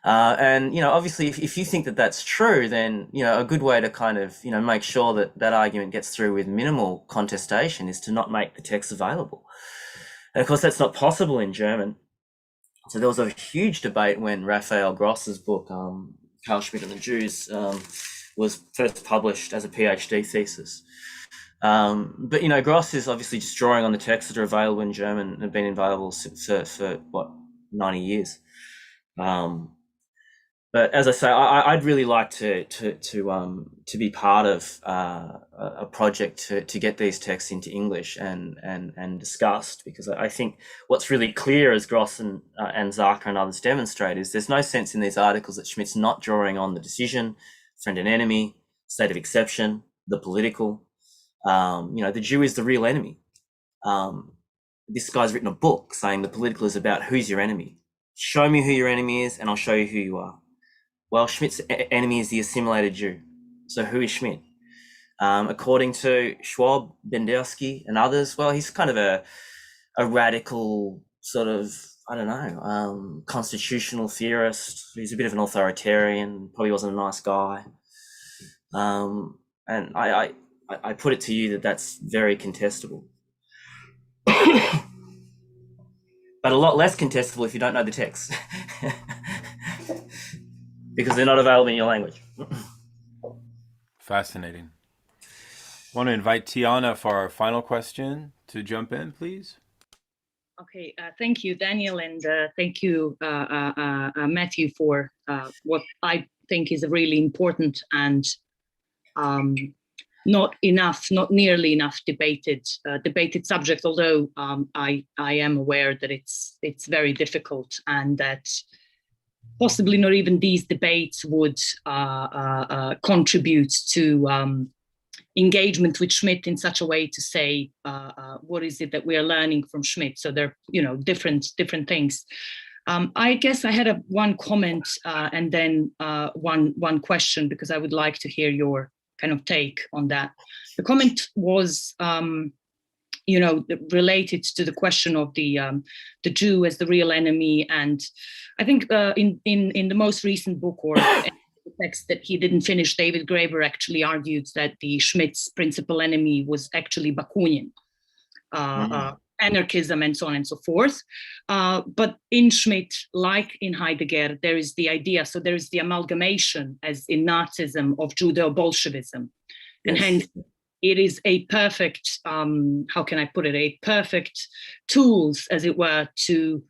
And, obviously, if you think that that's true, then, a good way to kind of, make sure that that argument gets through with minimal contestation is to not make the text available. And, of course, that's not possible in German. So there was a huge debate when Raphael Gross's book, Carl Schmitt and the Jews, was first published as a PhD thesis. But Gross is obviously just drawing on the texts that are available in German and have been available for 90 years. But as I say, I'd really like to be part of a project to get these texts into English and discussed, because I think what's really clear, as Gross and Zarka and others demonstrate, is there's no sense in these articles that Schmitt's not drawing on the decision, friend and enemy, state of exception, the political. The Jew is the real enemy. This guy's written a book saying the political is about who's your enemy. Show me who your enemy is and I'll show you who you are. Well, Schmitt's enemy is the assimilated Jew. So who is Schmitt? According to Schwab, Bendersky and others, well, he's kind of a radical sort of, constitutional theorist. He's a bit of an authoritarian, probably wasn't a nice guy. And I put it to you that that's very contestable. But a lot less contestable if you don't know the text. Because they're not available in your language. Fascinating. Want to invite Tijana for our final question to jump in, please. Okay, thank you, Daniel, and thank you, Matthew, for what I think is a really important and not nearly enough debated subject. Although I am aware that it's very difficult, and that possibly not even these debates would contribute to engagement with Schmitt in such a way to say what is it that we are learning from Schmitt. So they're different things. I guess I had one comment and then one question, because I would like to hear your kind of take on that. The comment was related to the question of the Jew as the real enemy, and I think in the most recent book, or the text that he didn't finish, David Graeber actually argued that the Schmitt's principal enemy was actually Bakunin, anarchism, and so on and so forth. But in Schmitt, like in Heidegger, there is the idea. So there is the amalgamation, as in Nazism, of Judeo-Bolshevism, and hence it is a perfect, how can I put it, a perfect tools, as it were, to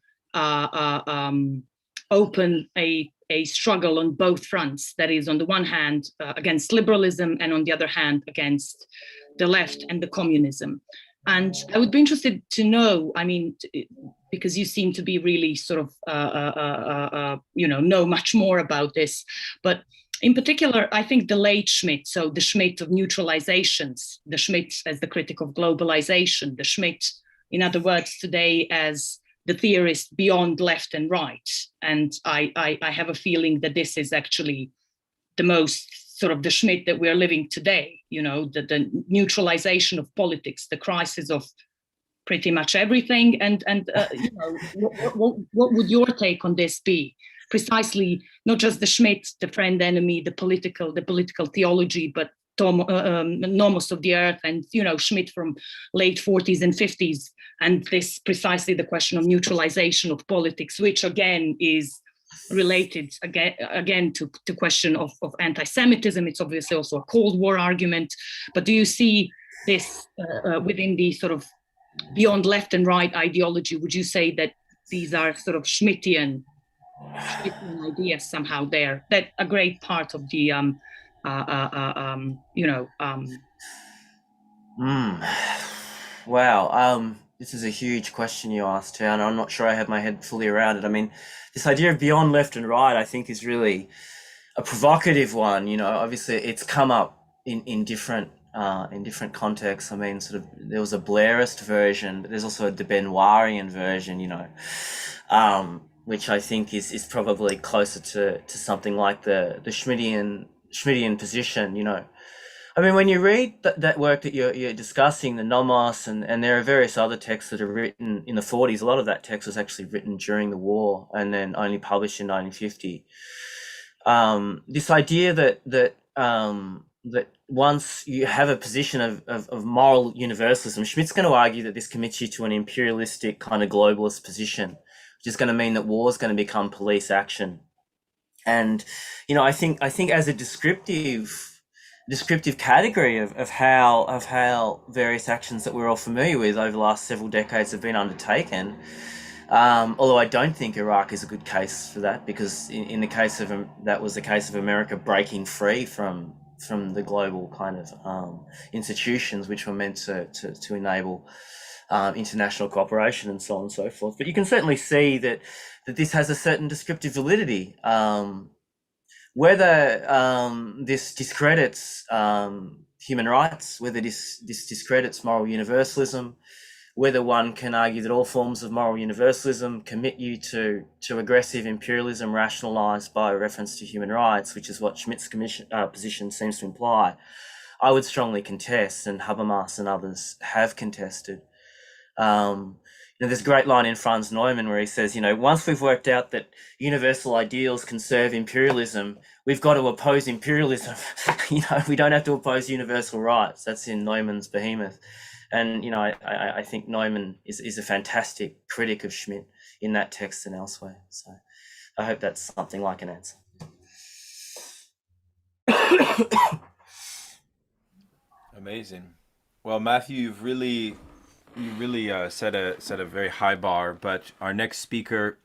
open a struggle on both fronts. That is, on the one hand, against liberalism, and on the other hand, against the left and the communism. And I would be interested to know, I mean, because you seem to be really sort of, know much more about this, but in particular, I think the late Schmitt, so the Schmitt of neutralizations, the Schmitt as the critic of globalization, the Schmitt, in other words, today as the theorist beyond left and right. And I have a feeling that this is actually the most sort of the Schmitt that we are living today, the neutralization of politics, the crisis of pretty much everything. And you know, what would your take on this be? Precisely, not just the Schmitt, the friend enemy, the political theology, but Nomos of the Earth, and you know, Schmitt from late 40s and 50s, and this precisely the question of neutralization of politics, which again is related again to question of anti-Semitism. It's obviously also a Cold War argument, but do you see this within the sort of beyond left and right ideology? Would you say that these are sort of Schmittian ideas somehow there, that a great part of the Wow, this is a huge question you asked, Tijana. I'm not sure I have my head fully around it. I mean, this idea of beyond left and right, I think, is really a provocative one. You know, obviously it's come up in different contexts. I mean, sort of, there was a Blairist version, but there's also a de Benoirian version, you know, which I think is probably closer to something like the Schmittian position, you know. I mean, when you read that work that you're discussing, the Nomos, and there are various other texts that are written in the 40s. A lot of that text was actually written during the war and then only published in 1950. This idea that once you have a position of moral universalism, Schmitt's going to argue that this commits you to an imperialistic kind of globalist position, which is going to mean that war is going to become police action. And, you know, I think as a descriptive category of how various actions that we're all familiar with over the last several decades have been undertaken, although I don't think Iraq is a good case for that, because in the case of that was the case of America breaking free from the global kind of institutions which were meant to enable international cooperation and so on and so forth. But you can certainly see that this has a certain descriptive validity. Whether this discredits human rights, whether this discredits moral universalism, whether one can argue that all forms of moral universalism commit you to aggressive imperialism rationalized by reference to human rights, which is what Schmitt's position seems to imply, I would strongly contest, and Habermas and others have contested. You know, there's a great line in Franz Neumann where he says, you know, once we've worked out that universal ideals can serve imperialism, we've got to oppose imperialism. You know, we don't have to oppose universal rights. That's in Neumann's Behemoth. And, you know, I think Neumann is a fantastic critic of Schmitt in that text and elsewhere. So I hope that's something like an answer. Amazing. Well, Matthew, you really set a very high bar, but our next speaker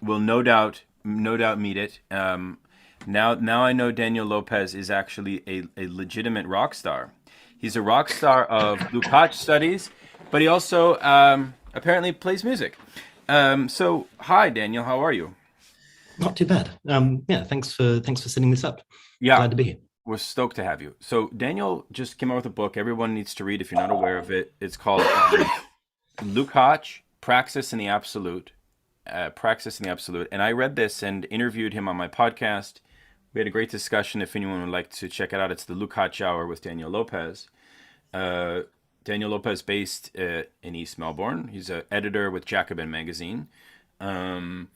will no doubt meet it. Now I know Daniel Lopez is actually a legitimate rock star. He's a rock star of Lukács studies, but he also apparently plays music. So hi, Daniel, how are you? Not too bad. Yeah, thanks for setting this up. Yeah, glad to be here. We're stoked to have you. So Daniel just came out with a book everyone needs to read if you're not aware of it. It's called Lukács, Praxis and the Absolute. And I read this and interviewed him on my podcast. We had a great discussion. If anyone would like to check it out, it's the Lukács Hour with Daniel Lopez. Daniel Lopez based in East Melbourne. He's an editor with Jacobin magazine, and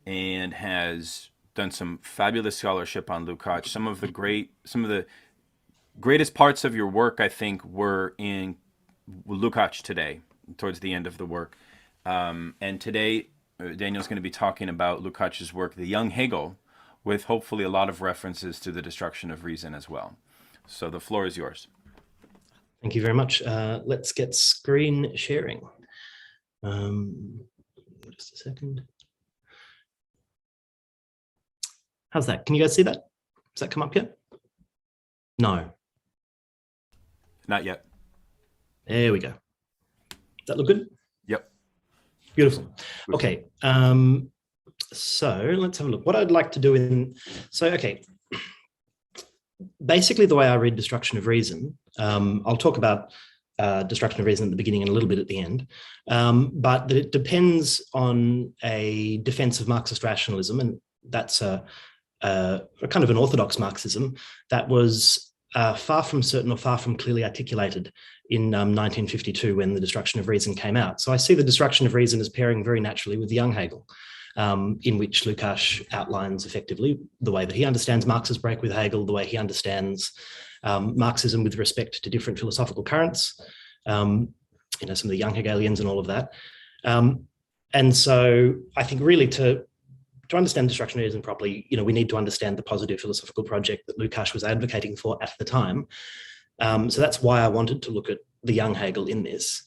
has done some fabulous scholarship on Lukács. Some of the greatest parts of your work, I think, were in Lukács today, towards the end of the work. And today, Daniel's going to be talking about Lukács' work, The Young Hegel, with hopefully a lot of references to the destruction of reason as well. So the floor is yours. Thank you very much. Let's get screen sharing. Just a second. How's that? Can you guys see that? Does that come up yet? No. Not yet. There we go. Does that look good? Yep. Beautiful. Okay. So let's have a look. What I'd like to do okay. Basically, the way I read Destruction of Reason, I'll talk about Destruction of Reason at the beginning and a little bit at the end, but that it depends on a defense of Marxist rationalism, and that's a kind of an orthodox Marxism that was far from certain or far from clearly articulated in 1952 when The Destruction of Reason came out. So I see The Destruction of Reason as pairing very naturally with the young Hegel, in which Lukács outlines effectively the way that he understands Marx's break with Hegel, the way he understands Marxism with respect to different philosophical currents, some of the young Hegelians and all of that. And so I think really to understand Destruction of Reason properly, we need to understand the positive philosophical project that Lukács was advocating for at the time. So that's why I wanted to look at the young Hegel in this.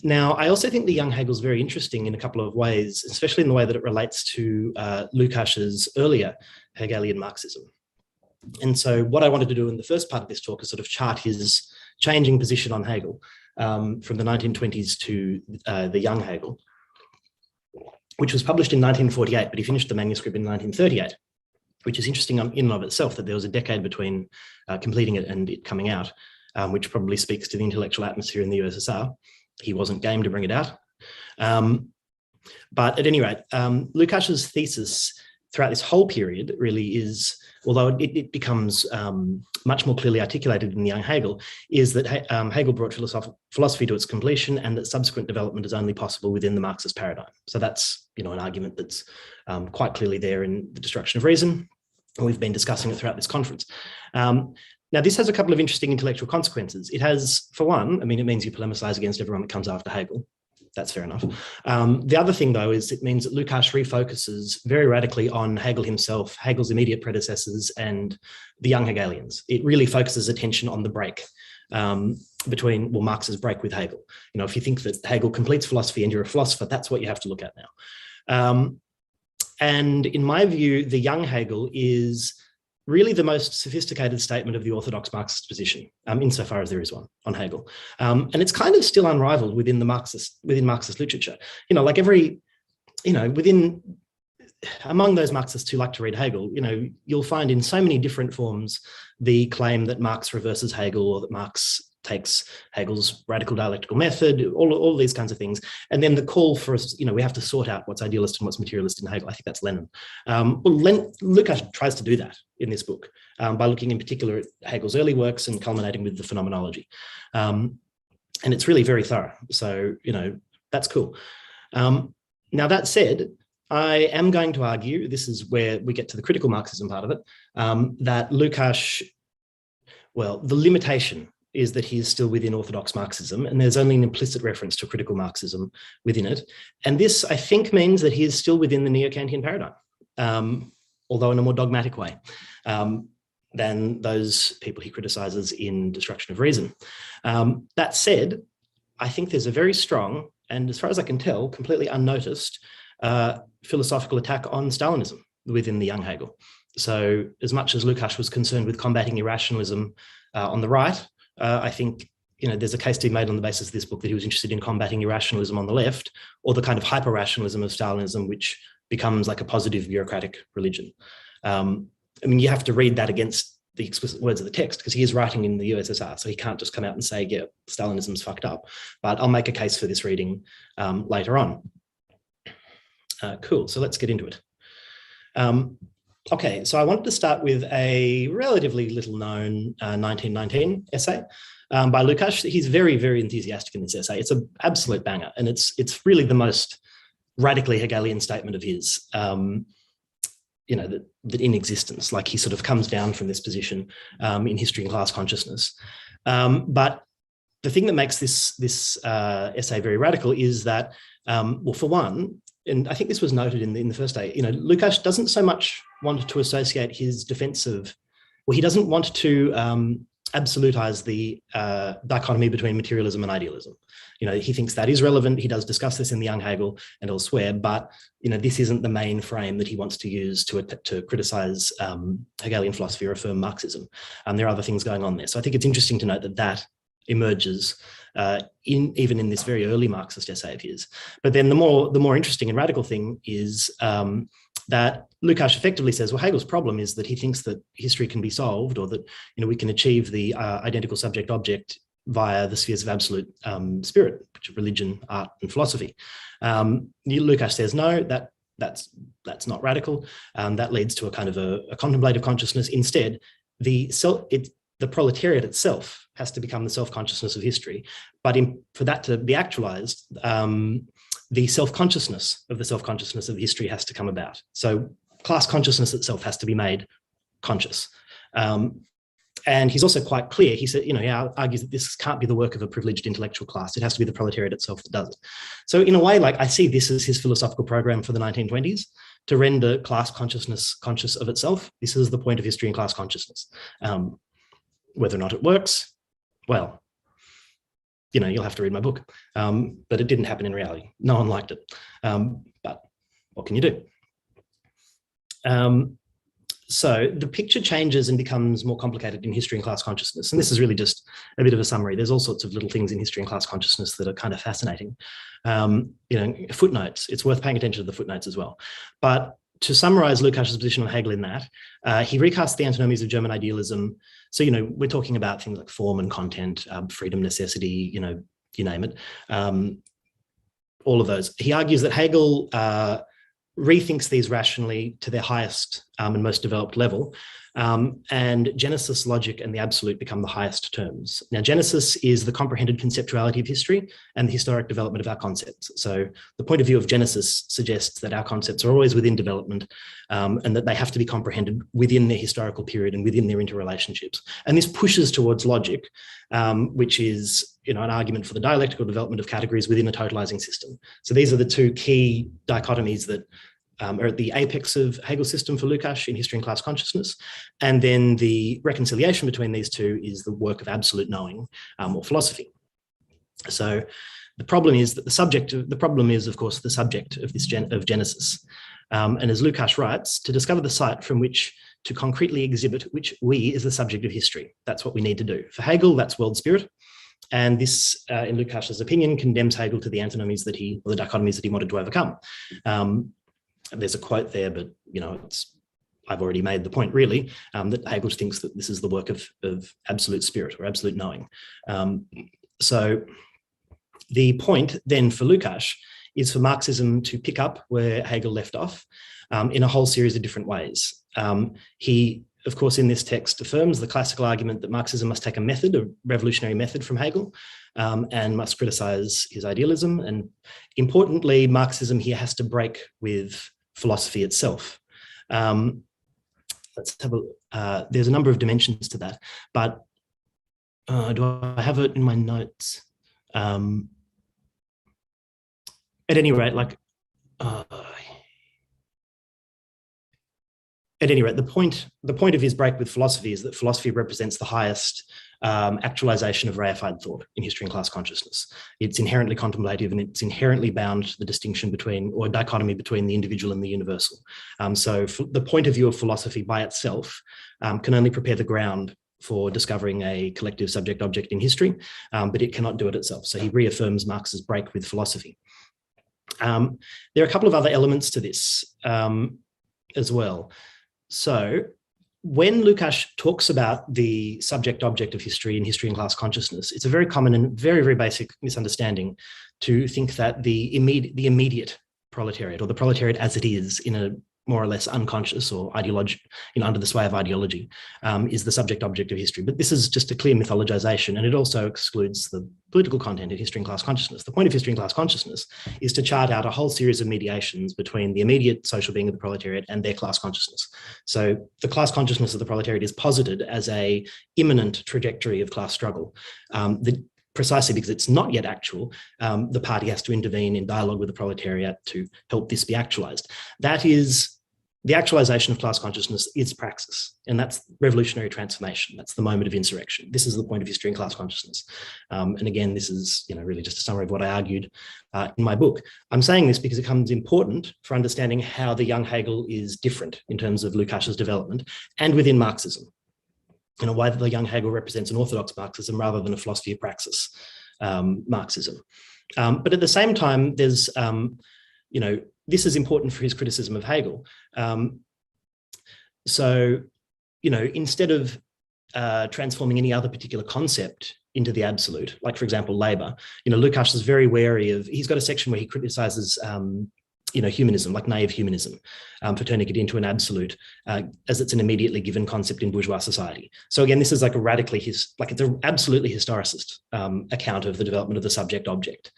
Now, I also think the young Hegel is very interesting in a couple of ways, especially in the way that it relates to Lukács's earlier Hegelian Marxism. And so what I wanted to do in the first part of this talk is sort of chart his changing position on Hegel from the 1920s to the young Hegel, which was published in 1948, but he finished the manuscript in 1938, which is interesting in and of itself that there was a decade between completing it and it coming out, which probably speaks to the intellectual atmosphere in the USSR. He wasn't game to bring it out. But at any rate, Lukács's thesis throughout this whole period really is, although it becomes much more clearly articulated in the young Hegel, is that Hegel brought philosophy to its completion and that subsequent development is only possible within the Marxist paradigm. So that's an argument that's quite clearly there in The Destruction of Reason. And we've been discussing it throughout this conference. Now, this has a couple of interesting intellectual consequences. It has, for one, it means you polemicize against everyone that comes after Hegel. That's fair enough. The other thing, though, is it means that Lukács refocuses very radically on Hegel himself, Hegel's immediate predecessors, and the young Hegelians. It really focuses attention on the break between, Marx's break with Hegel. If you think that Hegel completes philosophy and you're a philosopher, that's what you have to look at now. And in my view, the young Hegel is really the most sophisticated statement of the Orthodox Marxist position, insofar as there is one on Hegel. And it's kind of still unrivaled within Marxist literature. Among those Marxists who like to read Hegel, you'll find in so many different forms the claim that Marx reverses Hegel or that Marx takes Hegel's radical dialectical method, all these kinds of things. And then the call for us, we have to sort out what's idealist and what's materialist in Hegel. I think that's Lenin. Lukács tries to do that in this book by looking in particular at Hegel's early works and culminating with the phenomenology. And it's really very thorough. So, that's cool. Now, that said, I am going to argue, this is where we get to the critical Marxism part of it, that Lukács, the limitation is that he is still within Orthodox Marxism, and there's only an implicit reference to critical Marxism within it. And this, I think, means that he is still within the neo-Kantian paradigm, although in a more dogmatic way than those people he criticizes in Destruction of Reason. That said, I think there's a very strong, and as far as I can tell, completely unnoticed philosophical attack on Stalinism within the young Hegel. So as much as Lukács was concerned with combating irrationalism on the right, I think there's a case to be made on the basis of this book that he was interested in combating irrationalism on the left, or the kind of hyper-rationalism of Stalinism, which becomes like a positive bureaucratic religion. You have to read that against the explicit words of the text, because he is writing in the USSR, so he can't just come out and say, yeah, Stalinism's fucked up. But I'll make a case for this reading later on. Cool, so let's get into it. Okay, so I wanted to start with a relatively little-known 1919 essay by Lukács. He's very, very enthusiastic in this essay. It's an absolute banger, and it's really the most radically Hegelian statement of his, that in existence. Like, he sort of comes down from this position in History and Class Consciousness. But the thing that makes this essay very radical is that, for one, and I think this was noted in the first day, Lukács doesn't so much want to associate his defense of, he doesn't want to absolutize the dichotomy between materialism and idealism. He thinks that is relevant. He does discuss this in the young Hegel and elsewhere, but this isn't the main frame that he wants to use to criticize Hegelian philosophy or affirm Marxism. There are other things going on there. So I think it's interesting to note that emerges even in this very early Marxist essay of his. But then the more interesting and radical thing is that Lukács effectively says, Hegel's problem is that he thinks that history can be solved, or that we can achieve the identical subject-object via the spheres of absolute spirit, which are religion, art, and philosophy. Lukács says, no, that's not radical. That leads to a kind of a contemplative consciousness. Instead, the proletariat itself has to become the self-consciousness of history. But for that to be actualized, the self-consciousness of history has to come about. So class consciousness itself has to be made conscious. And he's also quite clear. He said, he argues that this can't be the work of a privileged intellectual class. It has to be the proletariat itself that does it. So in a way, like, I see this as his philosophical program for the 1920s, to render class consciousness conscious of itself. This is the point of history and class consciousness. Whether or not it works, well, you'll have to read my book. But it didn't happen in reality. No one liked it. But what can you do? So the picture changes and becomes more complicated in history and class consciousness. And this is really just a bit of a summary. There's all sorts of little things in history and class consciousness that are kind of fascinating. Footnotes, it's worth paying attention to the footnotes as well. But to summarize Lukács's position on Hegel in that, he recasts the antinomies of German idealism. So, we're talking about things like form and content, freedom, necessity, you name it, all of those. He argues that Hegel rethinks these rationally to their highest and most developed level, and Genesis, logic, and the absolute become the highest terms. Now, Genesis is the comprehended conceptuality of history and the historic development of our concepts. So the point of view of Genesis suggests that our concepts are always within development, and that they have to be comprehended within their historical period and within their interrelationships. And this pushes towards logic, which is an argument for the dialectical development of categories within a totalizing system. So these are the two key dichotomies that are at the apex of Hegel's system for Lukács in history and class consciousness. And then the reconciliation between these two is the work of absolute knowing, or philosophy. So the problem is that the problem is, of course, the subject of this of Genesis. And as Lukács writes, to discover the site from which to concretely exhibit which we is the subject of history. That's what we need to do. For Hegel, that's world spirit. And this, in Lukács's opinion, condemns Hegel to the antinomies or the dichotomies that he wanted to overcome. There's a quote there, but I've already made the point, really, that Hegel thinks that this is the work of absolute spirit or absolute knowing. So the point then for Lukács is for Marxism to pick up where Hegel left off in a whole series of different ways. He, of course, in this text affirms the classical argument that Marxism must take a revolutionary method from Hegel, and must criticize his idealism. And importantly, Marxism here has to break with philosophy itself. Let's have there's a number of dimensions to that, but do I have it in my notes? At any rate, the point of his break with philosophy is that philosophy represents the highest actualization of reified thought in history and class consciousness. It's inherently contemplative, and it's inherently bound to the distinction between, or dichotomy between, the individual and the universal. So the point of view of philosophy by itself can only prepare the ground for discovering a collective subject-object in history, but it cannot do it itself. So he reaffirms Marx's break with philosophy. There are a couple of other elements to this as well. So when Lukács talks about the subject-object of history in history and class consciousness, it's a very common and very, very basic misunderstanding to think that the immediate proletariat, or the proletariat as it is in a more or less unconscious or ideology, under the sway of ideology, is the subject-object of history. But this is just a clear mythologization, and it also excludes the political content of history and class consciousness. The point of history and class consciousness is to chart out a whole series of mediations between the immediate social being of the proletariat and their class consciousness. So the class consciousness of the proletariat is posited as a imminent trajectory of class struggle. Precisely because it's not yet actual, the party has to intervene in dialogue with the proletariat to help this be actualized. That is, the actualization of class consciousness is praxis, and that's revolutionary transformation. That's the moment of insurrection. This is the point of history and class consciousness. And again, this is really just a summary of what I argued in my book. I'm saying this because it becomes important for understanding how the young Hegel is different in terms of Lukács's development and within Marxism, in a way that the young Hegel represents an orthodox Marxism rather than a philosophy of praxis Marxism. But at the same time, there's, this is important for his criticism of Hegel. So, instead of transforming any other particular concept into the absolute, like, for example, labor, Lukács is very wary of, he's got a section where he criticizes humanism, like naive humanism, for turning it into an absolute, as it's an immediately given concept in bourgeois society. So again, this is like it's an absolutely historicist account of the development of the subject-object.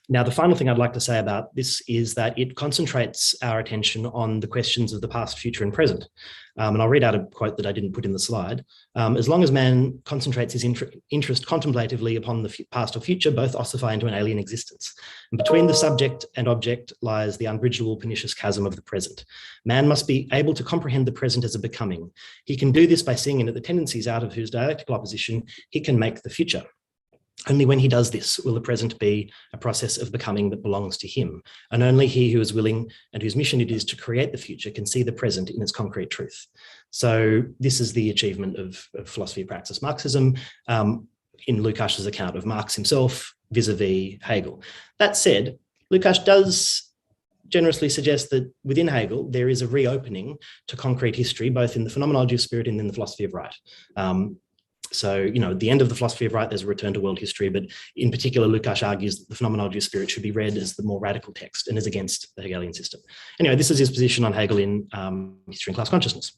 Now, the final thing I'd like to say about this is that it concentrates our attention on the questions of the past, future, and present. And I'll read out a quote that I didn't put in the slide. As long as man concentrates his interest contemplatively upon the past or future, both ossify into an alien existence. And between the subject and object lies the unbridgeable pernicious chasm of the present. Man must be able to comprehend the present as a becoming. He can do this by seeing in it the tendencies out of whose dialectical opposition he can make the future. Only when he does this will the present be a process of becoming that belongs to him. And only he who is willing and whose mission it is to create the future can see the present in its concrete truth. So this is the achievement of philosophy of praxis Marxism in Lukács's account of Marx himself vis-a-vis Hegel. That said, Lukács does generously suggest that within Hegel, there is a reopening to concrete history, both in the phenomenology of spirit and in the philosophy of right. So, at the end of the philosophy of right, there's a return to world history, but in particular, Lukács argues that the phenomenology of spirit should be read as the more radical text and is against the Hegelian system. Anyway, this is his position on Hegel in History and Class Consciousness.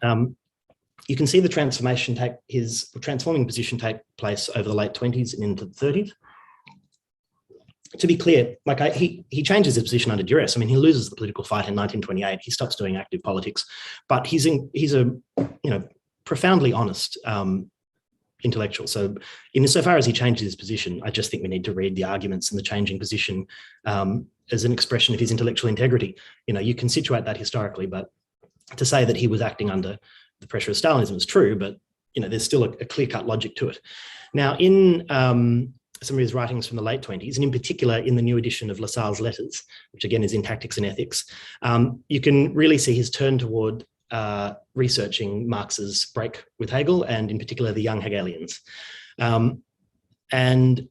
You can see the transforming position take place over the late 20s and into the 30s. To be clear, he changes his position under duress. I mean, he loses the political fight in 1928. He stops doing active politics, but he's a profoundly honest intellectual. So insofar as he changes his position, I just think we need to read the arguments and the changing position as an expression of his intellectual integrity. You can situate that historically, but to say that he was acting under the pressure of Stalinism is true, but there's still a clear-cut logic to it. Now, in some of his writings from the late 20s, and in particular in the new edition of Lassalle's Letters, which again is in Tactics and Ethics, you can really see his turn toward researching Marx's break with Hegel, and in particular the young Hegelians. And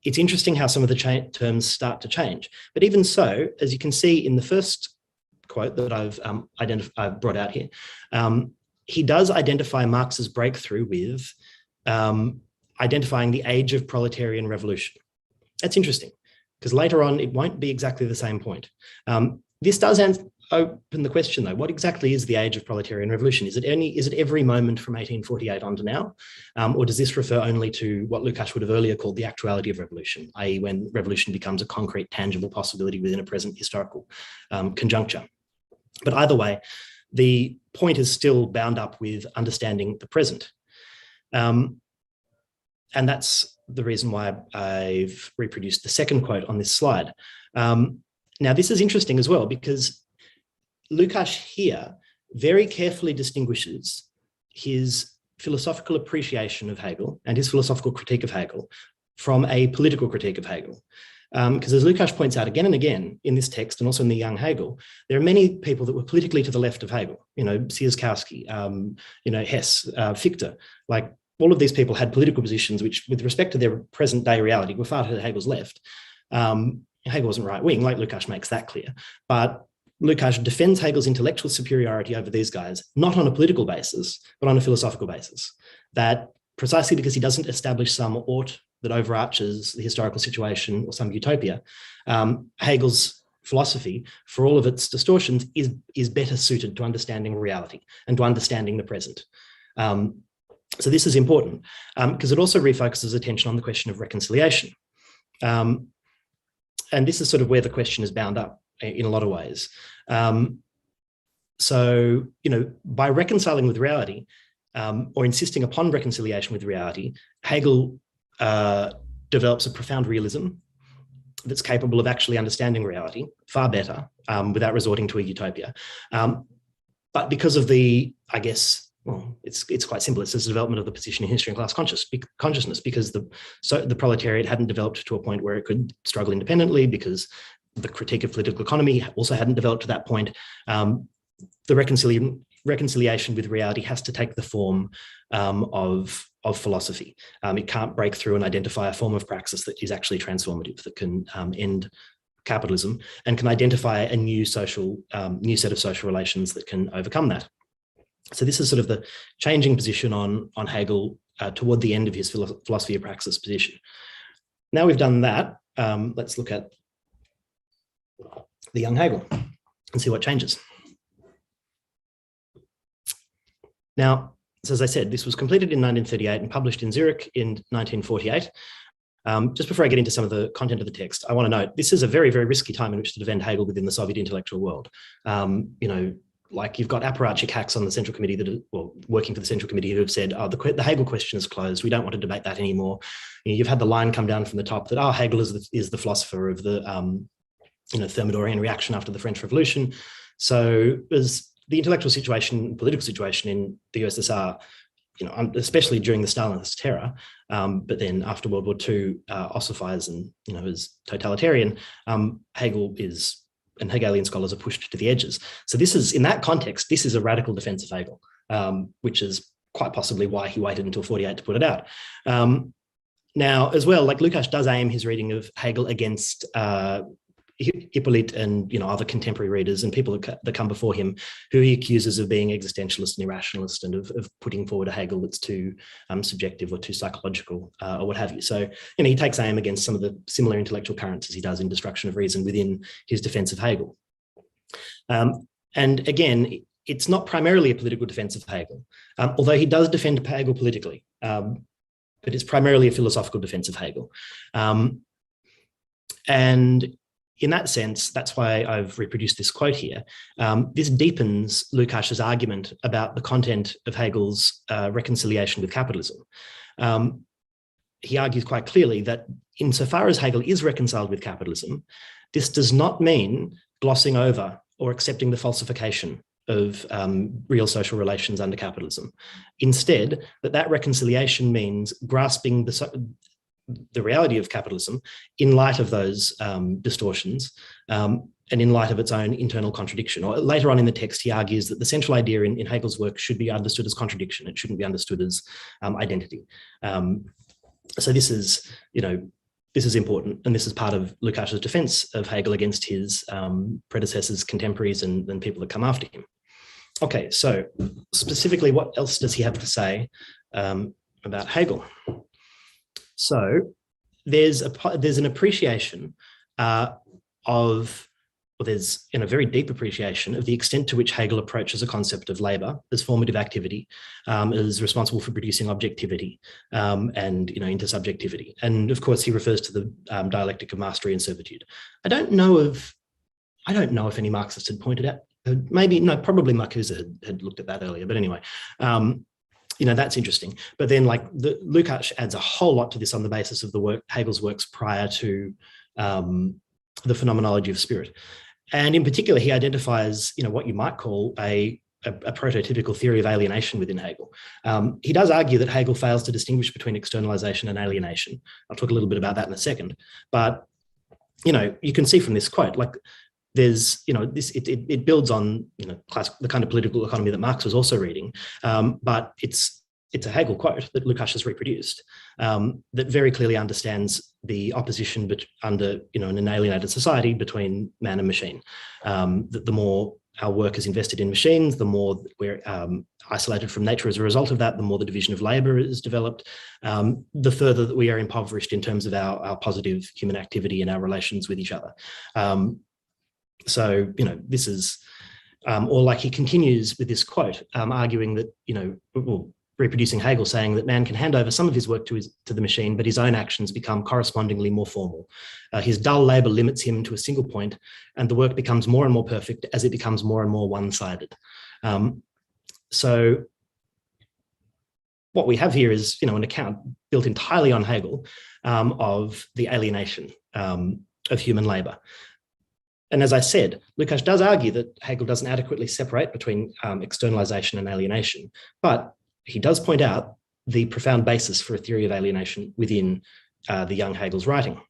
it's interesting how some of the terms start to change. But even so, as you can see in the first quote that I've brought out here, he does identify Marx's breakthrough with identifying the age of proletarian revolution. That's interesting, because later on it won't be exactly the same point. This does open the question, though: what exactly is the age of proletarian revolution? Is it every moment from 1848 on to now, or does this refer only to what Lukács would have earlier called the actuality of revolution, i.e., when revolution becomes a concrete, tangible possibility within a present historical conjuncture? But either way, the point is still bound up with understanding the present, and that's the reason why I've reproduced the second quote on this slide. Now, this is interesting as well, because Lukács here very carefully distinguishes his philosophical appreciation of Hegel and his philosophical critique of Hegel from a political critique of Hegel. Because as Lukács points out again and again in this text, and also in the young Hegel, there are many people that were politically to the left of Hegel, Siekierski, Hess, Fichte, like all of these people had political positions which, with respect to their present day reality, were far to Hegel's left. Hegel wasn't right-wing, like Lukács makes that clear, but Lukács defends Hegel's intellectual superiority over these guys, not on a political basis, but on a philosophical basis. That precisely because he doesn't establish some ought that overarches the historical situation or some utopia, Hegel's philosophy, for all of its distortions, is better suited to understanding reality and to understanding the present. So this is important because it also refocuses attention on the question of reconciliation. And this is sort of where the question is bound up in a lot of ways. So, by reconciling with reality or insisting upon reconciliation with reality, Hegel develops a profound realism that's capable of actually understanding reality far better without resorting to a utopia. But because of it's quite simple. It's the development of the position in history and class consciousness, because the proletariat hadn't developed to a point where it could struggle independently, because the critique of political economy also hadn't developed to that point. The reconciliation with reality has to take the form of philosophy. It can't break through and identify a form of praxis that is actually transformative, that can end capitalism and can identify a new set of social relations that can overcome that. So this is sort of the changing position on Hegel toward the end of his philosophy of praxis position. Now we've done that, let's look at the young Hegel, and see what changes. Now, as I said, this was completed in 1938 and published in Zurich in 1948. Just before I get into some of the content of the text, I want to note this is a very, very risky time in which to defend Hegel within the Soviet intellectual world. You know, like you've got apparatchik hacks on the Central Committee that are, well, working for the Central Committee who have said, oh, the Hegel question is closed. We don't want to debate that anymore. You know, you've had the line come down from the top that, oh, Hegel is the philosopher of the, you know, Thermidorian reaction after the French Revolution. So as the intellectual situation, political situation in the USSR, you know, especially during the Stalinist terror, but then after World War II ossifies and, you know, is totalitarian, Hegel is, and Hegelian scholars are pushed to the edges. So this is, in that context, this is a radical defense of Hegel, which is quite possibly why he waited until 48 to put it out. Now, as well, like Lukács does aim his reading of Hegel against Hippolyte and, you know, other contemporary readers and people that come before him who he accuses of being existentialist and irrationalist and of putting forward a Hegel that's too subjective or too psychological or what have you. So, you know, he takes aim against some of the similar intellectual currents as he does in Destruction of Reason within his defense of Hegel. And again, it's not primarily a political defense of Hegel, although he does defend Hegel politically, but it's primarily a philosophical defense of Hegel. And in that sense, that's why I've reproduced this quote here. This deepens Lukács's argument about the content of Hegel's reconciliation with capitalism. He argues quite clearly that insofar as Hegel is reconciled with capitalism, this does not mean glossing over or accepting the falsification of real social relations under capitalism. Instead, that reconciliation means grasping the reality of capitalism in light of those distortions and in light of its own internal contradiction. Or later on in the text, he argues that the central idea in Hegel's work should be understood as contradiction. It shouldn't be understood as identity. So this is, you know, this is important, and this is part of Lukács's defense of Hegel against his predecessors, contemporaries, and people that come after him. Okay, so specifically, what else does he have to say about Hegel? So there's an appreciation there's a very deep appreciation of the extent to which Hegel approaches a concept of labour as formative activity, as responsible for producing objectivity and, you know, intersubjectivity. And of course, he refers to the dialectic of mastery and servitude. I don't know if any Marxists had pointed out. Probably Marcuse had looked at that earlier. But anyway. You know, that's interesting. But then, like, Lukács adds a whole lot to this on the basis of Hegel's works prior to the phenomenology of spirit. And in particular, he identifies, you know, what you might call a prototypical theory of alienation within Hegel. He does argue that Hegel fails to distinguish between externalization and alienation. I'll talk a little bit about that in a second. But, you know, you can see from this quote, like, there's, you know, it builds on, you know, the kind of political economy that Marx was also reading, but it's a Hegel quote that Lukács has reproduced that very clearly understands the opposition under, you know, an alienated society between man and machine. That the more our work is invested in machines, the more we're isolated from nature as a result of that, the more the division of labour is developed, the further that we are impoverished in terms of our positive human activity and our relations with each other. So, you know, this is, or like he continues with this quote, arguing that, you know, well, reproducing Hegel, saying that man can hand over some of his work to the machine, but his own actions become correspondingly more formal. His dull labour limits him to a single point, and the work becomes more and more perfect as it becomes more and more one-sided. So what we have here is, you know, an account built entirely on Hegel of the alienation of human labour. And as I said, Lukács does argue that Hegel doesn't adequately separate between externalization and alienation, but he does point out the profound basis for a theory of alienation within the young Hegel's writing.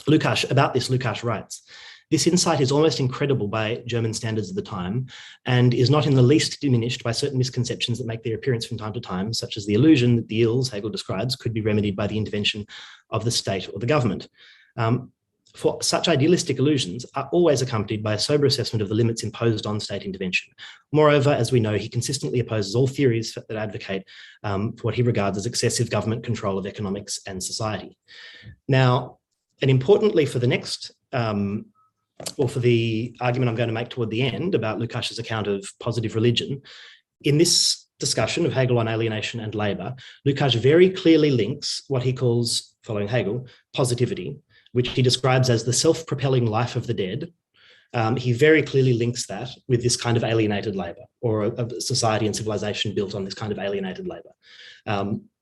About this, Lukács writes, "This insight is almost incredible by German standards of the time, and is not in the least diminished by certain misconceptions that make their appearance from time to time, such as the illusion that the ills Hegel describes could be remedied by the intervention of the state or the government. For such idealistic illusions are always accompanied by a sober assessment of the limits imposed on state intervention. Moreover, as we know, he consistently opposes all theories that advocate for what he regards as excessive government control of economics and society." Now, and importantly for the next or for the argument I'm going to make toward the end about Lukács's account of positive religion, in this discussion of Hegel on alienation and labour, Lukács very clearly links what he calls, following Hegel, positivity, which he describes as the self-propelling life of the dead. He very clearly links that with this kind of alienated labour, or a society and civilization built on this kind of alienated labour.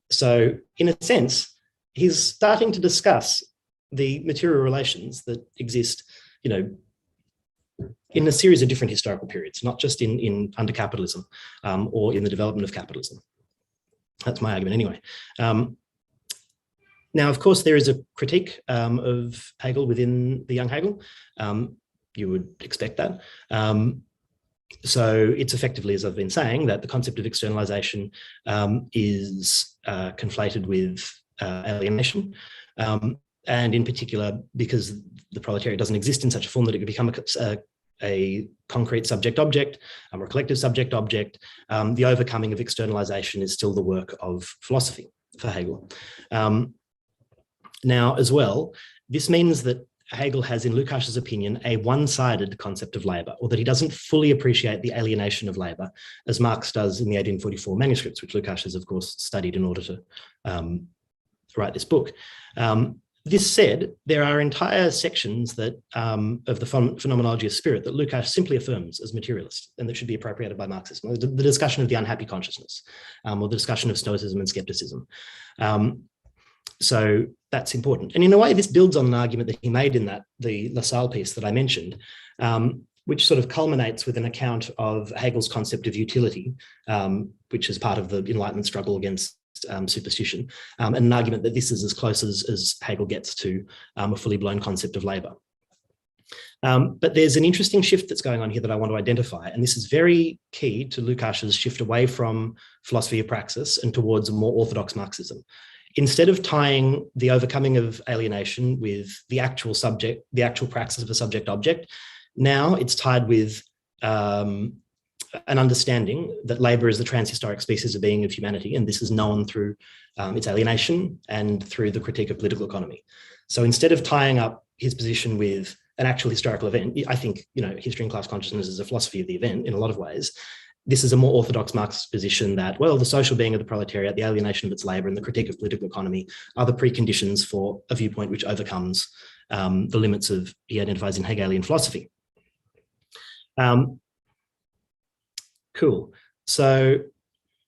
So in a sense, he's starting to discuss the material relations that exist, you know, in a series of different historical periods, not just in under capitalism or in the development of capitalism. That's my argument anyway. Now, of course, there is a critique of Hegel within the young Hegel. You would expect that. So it's effectively, as I've been saying, that the concept of externalization is conflated with alienation. And in particular, because the proletariat doesn't exist in such a form that it could become a concrete subject-object or a collective subject-object, the overcoming of externalization is still the work of philosophy for Hegel. Now, as well, this means that Hegel has, in Lukács's opinion, a one-sided concept of labour, or that he doesn't fully appreciate the alienation of labour, as Marx does in the 1844 manuscripts, which Lukács has, of course, studied in order to write this book. This said, there are entire sections that of the phenomenology of spirit that Lukács simply affirms as materialist and that should be appropriated by Marxism. The discussion of the unhappy consciousness, or the discussion of Stoicism and skepticism. So that's important. And in a way, this builds on an argument that he made in the LaSalle piece that I mentioned, which sort of culminates with an account of Hegel's concept of utility, which is part of the Enlightenment struggle against superstition, and an argument that this is as close as Hegel gets to a fully blown concept of labour. But there's an interesting shift that's going on here that I want to identify, and this is very key to Lukács's shift away from philosophy of praxis and towards a more orthodox Marxism. Instead of tying the overcoming of alienation with the actual subject, the actual praxis of a subject-object, now it's tied with an understanding that labour is the transhistoric species of being of humanity, and this is known through its alienation and through the critique of political economy. So instead of tying up his position with an actual historical event, I think, you know, history and class consciousness is a philosophy of the event in a lot of ways. This is a more orthodox Marxist position that, well, the social being of the proletariat, the alienation of its labour, and the critique of political economy are the preconditions for a viewpoint which overcomes the limits of, he identifies in Hegelian philosophy. Cool. So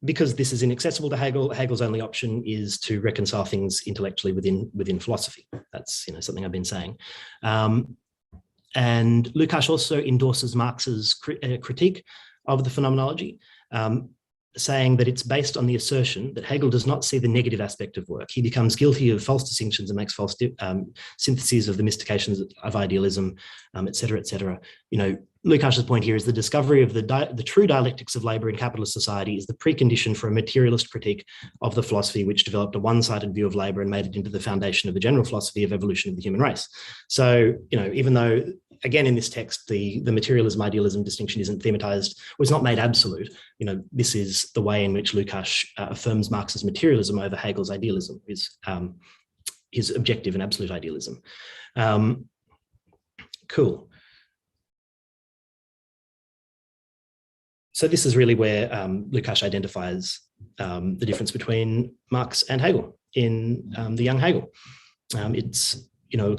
because this is inaccessible to Hegel, Hegel's only option is to reconcile things intellectually within philosophy. That's, you know, something I've been saying. And Lukács also endorses Marx's critique of the phenomenology, saying that it's based on the assertion that Hegel does not see the negative aspect of work. He becomes guilty of false distinctions and makes false syntheses of the mystifications of idealism, et cetera, et cetera. You know, Lukács's point here is the discovery of the true dialectics of labour in capitalist society is the precondition for a materialist critique of the philosophy which developed a one-sided view of labour and made it into the foundation of the general philosophy of evolution of the human race. So, you know, even though, again, in this text, the materialism idealism distinction isn't thematized, or it's not made absolute, you know, this is the way in which Lukács affirms Marx's materialism over Hegel's idealism, his objective and absolute idealism. Cool. So this is really where Lukács identifies the difference between Marx and Hegel in the young Hegel. It's, you know,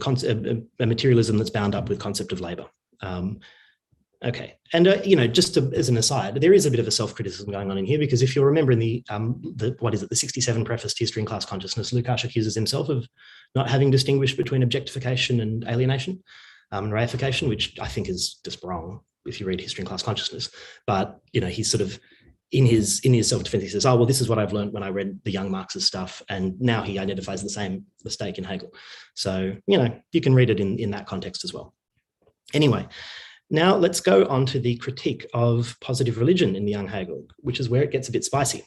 a materialism that's bound up with concept of labour. Okay, and you know, just as an aside, there is a bit of a self-criticism going on in here, because if you'll remember in the 67 preface to History and Class Consciousness, Lukács accuses himself of not having distinguished between objectification and alienation and reification, which I think is just wrong if you read History and Class Consciousness. But you know, he's sort of in his self-defense, he says, oh, well, this is what I've learned when I read the young Marxist stuff. And now he identifies the same mistake in Hegel. So, you know, you can read it in that context as well. Anyway, now let's go on to the critique of positive religion in the young Hegel, which is where it gets a bit spicy.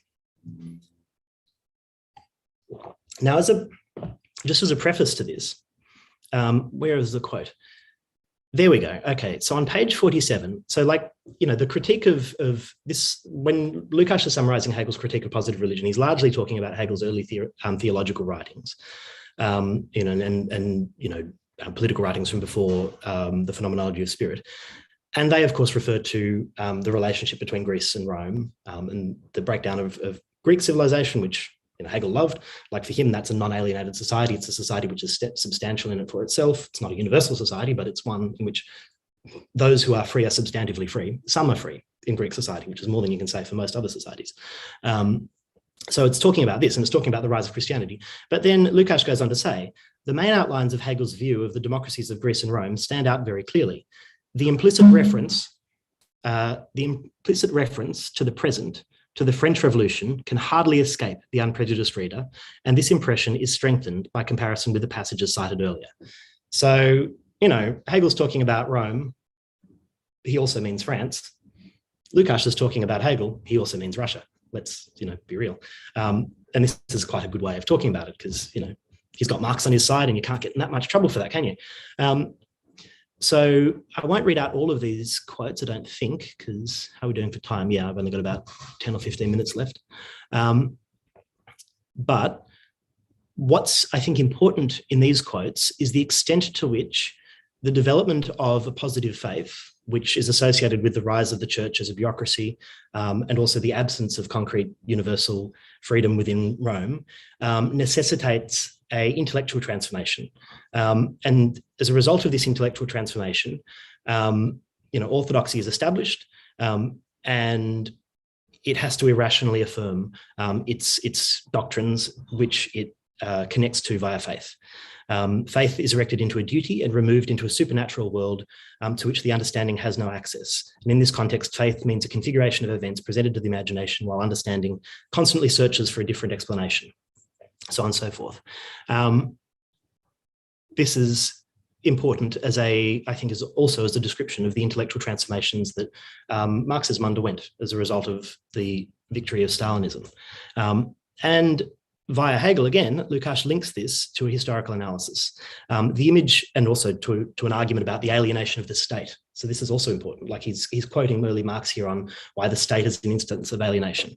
Now, just as a preface to this, where is the quote? There we go. Okay, so on page 47, so like, you know, the critique of this, when Lukács is summarizing Hegel's critique of positive religion, he's largely talking about Hegel's early theological writings, you know, and you know, political writings from before the phenomenology of spirit. And they, of course, refer to the relationship between Greece and Rome and the breakdown of Greek civilization, which Hegel loved. Like for him, that's a non-alienated society. It's a society which is substantial in and for itself. It's not a universal society, but it's one in which those who are free are substantively free. Some are free in Greek society, which is more than you can say for most other societies. So it's talking about this, and it's talking about the rise of Christianity. But then Lukács goes on to say, the main outlines of Hegel's view of the democracies of Greece and Rome stand out very clearly. The implicit reference to the present, to the French Revolution, can hardly escape the unprejudiced reader, and this impression is strengthened by comparison with the passages cited earlier. So, Hegel's talking about Rome. He also means France. Lukács is talking about Hegel. He also means Russia. Let's, be real. And this is quite a good way of talking about it because, he's got Marx on his side and you can't get in that much trouble for that, can you? So I won't read out all of these quotes, I don't think, because how are we doing for time? Yeah, I've only got about 10 or 15 minutes left. But what's, I think, important in these quotes is the extent to which the development of a positive faith, which is associated with the rise of the church as a bureaucracy, and also the absence of concrete universal freedom within Rome, necessitates an intellectual transformation. And as a result of this intellectual transformation, orthodoxy is established, and it has to irrationally affirm its doctrines, which it connects to via faith. Faith is erected into a duty and removed into a supernatural world to which the understanding has no access. And in this context, faith means a configuration of events presented to the imagination while understanding constantly searches for a different explanation, so on and so forth. This is important as I think is also as a description of the intellectual transformations that Marxism underwent as a result of the victory of Stalinism. And via Hegel, again, Lukács links this to a historical analysis. The image, and also to an argument about the alienation of the state. So this is also important. Like he's quoting early Marx here on why the state is an instance of alienation.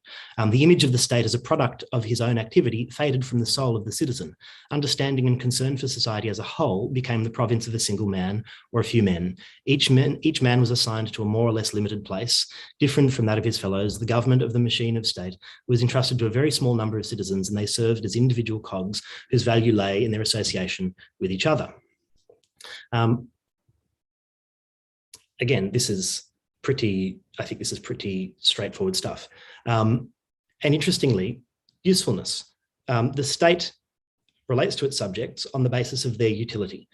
The image of the state as a product of his own activity faded from the soul of the citizen. Understanding and concern for society as a whole became the province of a single man or a few men. Each man was assigned to a more or less limited place, different from that of his fellows. The government of the machine of state was entrusted to a very small number of citizens, and they served as individual cogs whose value lay in their association with each other. Again, this is pretty straightforward stuff. And interestingly, usefulness. The state relates to its subjects on the basis of their utility.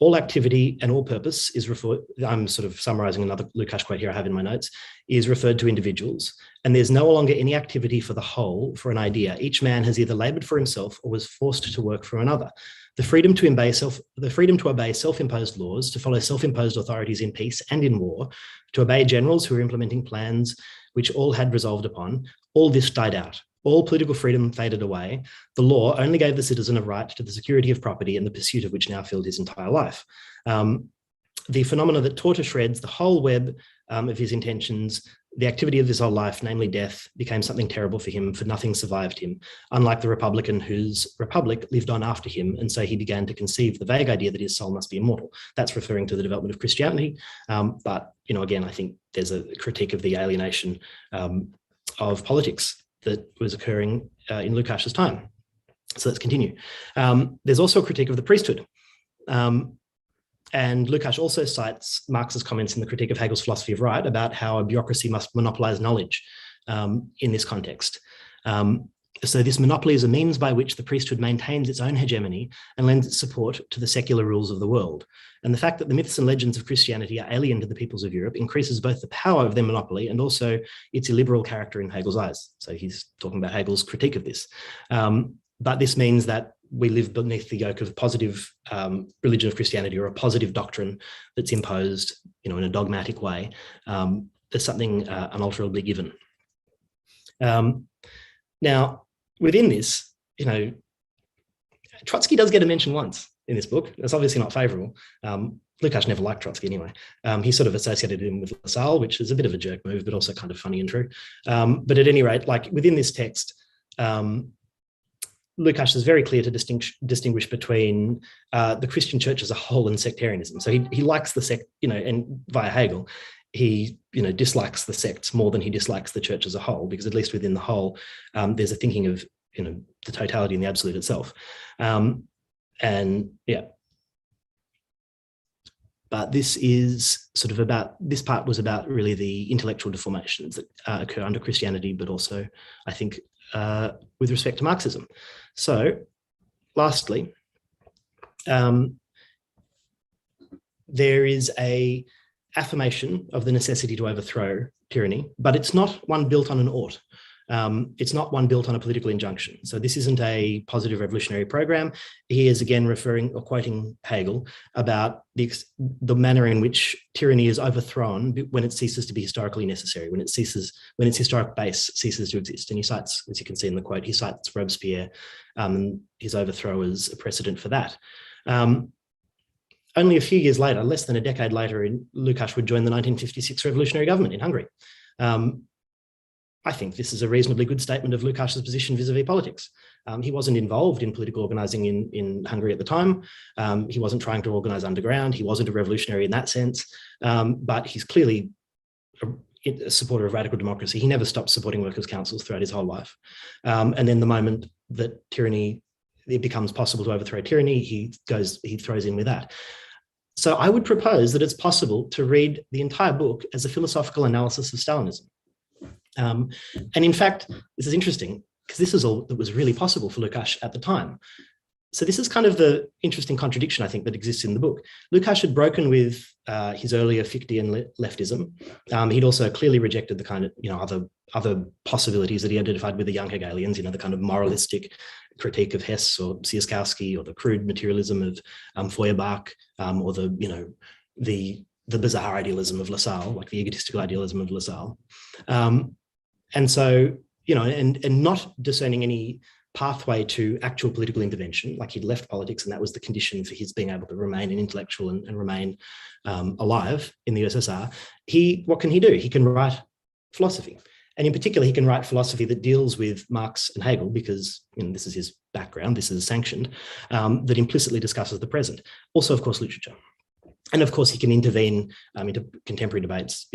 All activity and all purpose is referred, I'm sort of summarizing another Lukács quote here I have in my notes, is referred to individuals. And there's no longer any activity for the whole, for an idea. Each man has either labored for himself or was forced to work for another. The freedom to obey self-imposed laws, to follow self-imposed authorities in peace and in war, to obey generals who were implementing plans which all had resolved upon, all this died out. All political freedom faded away. The law only gave the citizen a right to the security of property and the pursuit of which now filled his entire life. The phenomena that tore to shreds the whole web of his intentions, the activity of his whole life, namely death, became something terrible for him, for nothing survived him, unlike the republican whose republic lived on after him, and so he began to conceive the vague idea that his soul must be immortal. That's referring to the development of Christianity, but again, I think there's a critique of the alienation of politics that was occurring in Lukács' time. So let's continue. There's also a critique of the priesthood. And Lukács also cites Marx's comments in the critique of Hegel's philosophy of right about how a bureaucracy must monopolize knowledge in this context. So this monopoly is a means by which the priesthood maintains its own hegemony and lends its support to the secular rules of the world. And the fact that the myths and legends of Christianity are alien to the peoples of Europe increases both the power of their monopoly and also its illiberal character in Hegel's eyes. So he's talking about Hegel's critique of this. But this means that we live beneath the yoke of a positive religion of Christianity, or a positive doctrine that's imposed, in a dogmatic way. There's something unalterably given. Now, within this, Trotsky does get a mention once in this book. It's obviously not favourable. Lukács never liked Trotsky anyway. He sort of associated him with LaSalle, which is a bit of a jerk move, but also kind of funny and true. But at any rate, like within this text, Lukács is very clear to distinguish between the Christian church as a whole and sectarianism. So he likes the sect, and via Hegel, he dislikes the sects more than he dislikes the church as a whole, because at least within the whole, there's a thinking of the totality and the absolute itself. But this is sort of this part was about really the intellectual deformations that occur under Christianity, but also, I think, with respect to Marxism. So, lastly, there is a affirmation of the necessity to overthrow tyranny, but it's not one built on an ought. It's not one built on a political injunction. So this isn't a positive revolutionary program. He is again referring or quoting Hegel about the manner in which tyranny is overthrown when it ceases to be historically necessary, when its historic base ceases to exist. And he cites, as you can see in the quote, he cites Robespierre, his overthrow as a precedent for that. Only a few years later, less than a decade later, Lukács would join the 1956 revolutionary government in Hungary. I think this is a reasonably good statement of Lukács's position vis-a-vis politics. He wasn't involved in political organising in Hungary at the time. He wasn't trying to organise underground. He wasn't a revolutionary in that sense, but he's clearly a supporter of radical democracy. He never stopped supporting workers' councils throughout his whole life. And then the moment that it becomes possible to overthrow tyranny, he throws in with that. So I would propose that it's possible to read the entire book as a philosophical analysis of Stalinism. And in fact, this is interesting because this is all that was really possible for Lukács at the time. So this is kind of the interesting contradiction, I think, that exists in the book. Lukács had broken with his earlier Fichtean leftism. He'd also clearly rejected the kind of, other possibilities that he identified with the young Hegelians, the kind of moralistic critique of Hess or Siekierski, or the crude materialism of Feuerbach, or the bizarre idealism of Lassalle, like the egotistical idealism of Lassalle. And so, and not discerning any pathway to actual political intervention, like he'd left politics and that was the condition for his being able to remain an intellectual and remain alive in the USSR. What can he do? He can write philosophy. And in particular, he can write philosophy that deals with Marx and Hegel because this is his background, this is sanctioned, that implicitly discusses the present. Also, of course, literature. And of course, he can intervene into contemporary debates,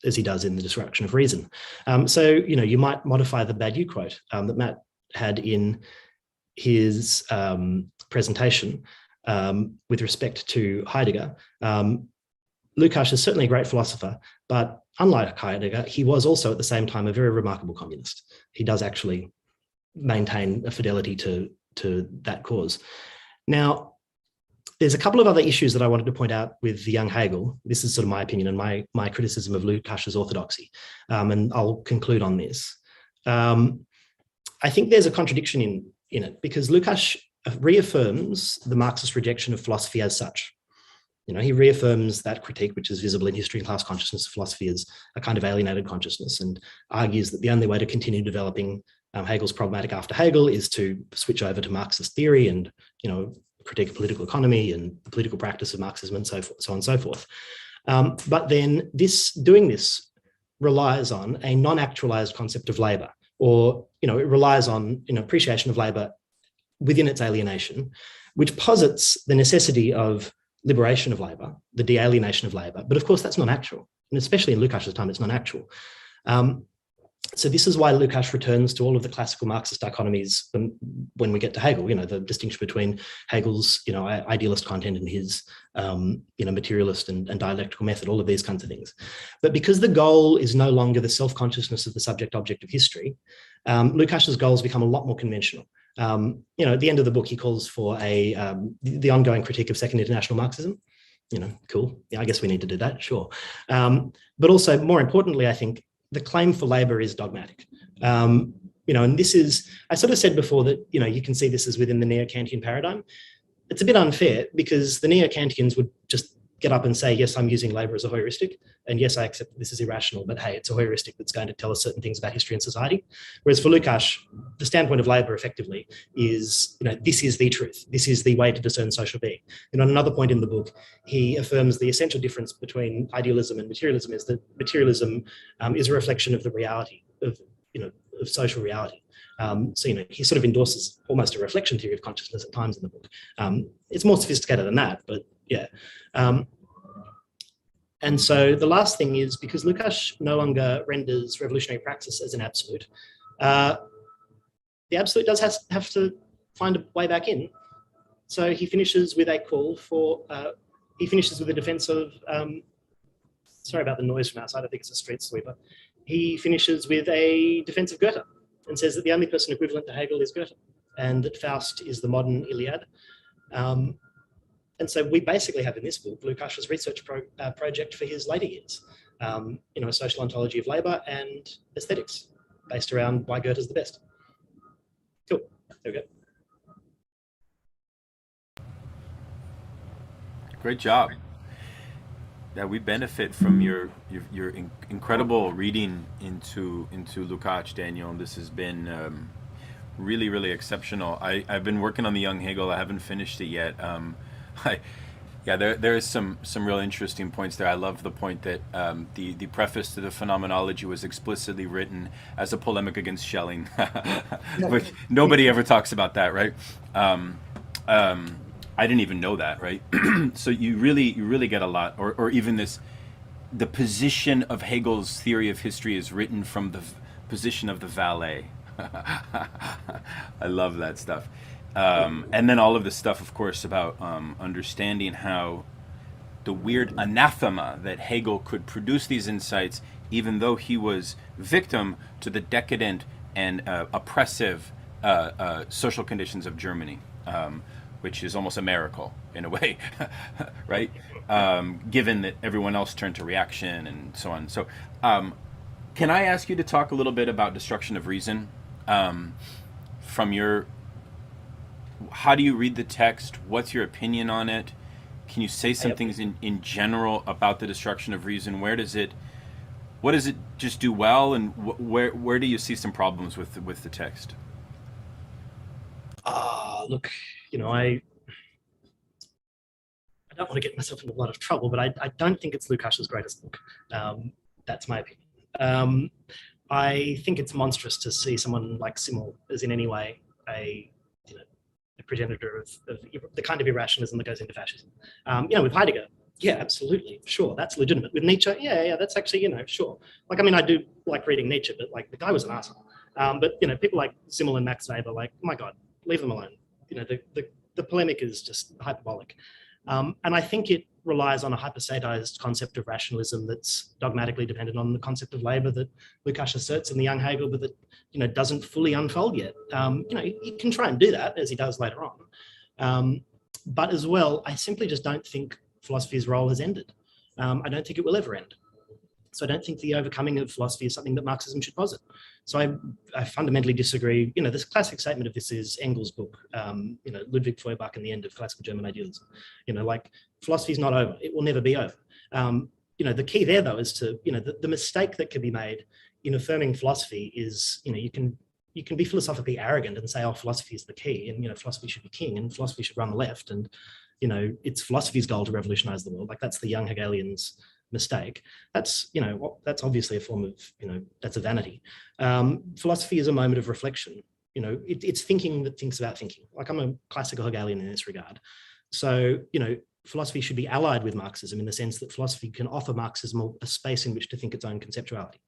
as he does in The Destruction of Reason. So, you might modify the Badiou quote that Matt had in his presentation with respect to Heidegger. Lukács is certainly a great philosopher, but unlike Heidegger, he was also at the same time a very remarkable communist. He does actually maintain a fidelity to that cause. Now, there's a couple of other issues that I wanted to point out with the young Hegel. This is sort of my opinion and my criticism of Lukács's orthodoxy. And I'll conclude on this. I think there's a contradiction in it because Lukács reaffirms the Marxist rejection of philosophy as such. He reaffirms that critique, which is visible in history and class consciousness of philosophy as a kind of alienated consciousness, and argues that the only way to continue developing Hegel's problematic after Hegel is to switch over to Marxist theory and, critique of political economy and the political practice of Marxism and so on and so forth. But then doing this relies on a non-actualized concept of labor, or, it relies on appreciation of labor within its alienation, which posits the necessity of liberation of labor, the de-alienation of labor. But of course, that's not actual. And especially in Lukács's time, it's not actual. So this is why Lukács returns to all of the classical Marxist dichotomies when we get to Hegel, the distinction between Hegel's, idealist content and his, materialist and dialectical method, all of these kinds of things. But because the goal is no longer the self-consciousness of the subject-object of history, Lukács's goals become a lot more conventional. At the end of the book, he calls for the ongoing critique of Second International Marxism. Cool. Yeah, I guess we need to do that, sure. But also, more importantly, I think, the claim for labor is dogmatic. And this is, I sort of said before that, you can see this as within the neo-Kantian paradigm. It's a bit unfair because the neo-Kantians would just get up and say, yes, I'm using labor as a heuristic. And yes, I accept that this is irrational, but hey, it's a heuristic that's going to tell us certain things about history and society. Whereas for Lukács, the standpoint of labor effectively is, this is the truth. This is the way to discern social being. And on another point in the book, he affirms the essential difference between idealism and materialism is that materialism is a reflection of the reality of, social reality. So, he sort of endorses almost a reflection theory of consciousness at times in the book. It's more sophisticated than that, but yeah. And so the last thing is, because Lukács no longer renders revolutionary praxis as an absolute, the absolute does have to find a way back in. So he finishes with a call for, he finishes with a defense of, sorry about the noise from outside, I think it's a street sweeper. He finishes with a defense of Goethe and says that the only person equivalent to Hegel is Goethe, and that Faust is the modern Iliad. And so we basically have in this book Lukács's research project for his later years, a social ontology of labour and aesthetics, based around why Goethe is the best. Cool, there we go. Great job. Yeah, we benefit from your incredible reading into Lukács, Daniel. This has been really, really exceptional. I've been working on the Young Hegel. I haven't finished it yet. There is some real interesting points there. I love the point that the preface to the Phenomenology was explicitly written as a polemic against Schelling, which nobody ever talks about that, right? I didn't even know that, right? So you really get a lot, or even the position of Hegel's theory of history is written from the position of the valet. I love that stuff. And then all of this stuff, of course, about understanding how the weird anathema that Hegel could produce these insights, even though he was victim to the decadent and oppressive social conditions of Germany, which is almost a miracle in a way, right? Given that everyone else turned to reaction and so on. So can I ask you to talk a little bit about destruction of reason from your... How do you read the text? What's your opinion on it? Can you say some things in general about the destruction of reason? What does it just do well, and where do you see some problems with the text? Look, I don't want to get myself in a lot of trouble, but I don't think it's Lukács's greatest book. That's my opinion. I think it's monstrous to see someone like Simmel as in any way a progenitor of the kind of irrationalism that goes into fascism. With Heidegger, yeah, absolutely, sure, that's legitimate. With Nietzsche, yeah, that's actually, sure. Like, I do like reading Nietzsche, but like the guy was an asshole. But people like Simmel and Max Weber, like, oh my God, leave them alone. The polemic is just hyperbolic. And I think it relies on a hyperstatized concept of rationalism that's dogmatically dependent on the concept of labour that Lukács asserts in the Young Hegel, but that doesn't fully unfold yet. He can try and do that, as he does later on. But as well, I simply just don't think philosophy's role has ended. I don't think it will ever end. So I don't think the overcoming of philosophy is something that Marxism should posit. So I fundamentally disagree. This classic statement of this is Engels' book, Ludwig Feuerbach and the End of Classical German Idealism. Like, philosophy is not over. It will never be over. The key there, though, is to, the mistake that can be made in affirming philosophy is, you can be philosophically arrogant and say, oh, philosophy is the key, and, philosophy should be king, and philosophy should run the left, and, it's philosophy's goal to revolutionize the world. Like, that's the young Hegelians' mistake. That's that's obviously a form of that's a vanity. Philosophy is a moment of reflection. It's thinking that thinks about thinking. Like, I'm a classical Hegelian in this regard. So philosophy should be allied with Marxism in the sense that philosophy can offer Marxism a space in which to think its own conceptuality,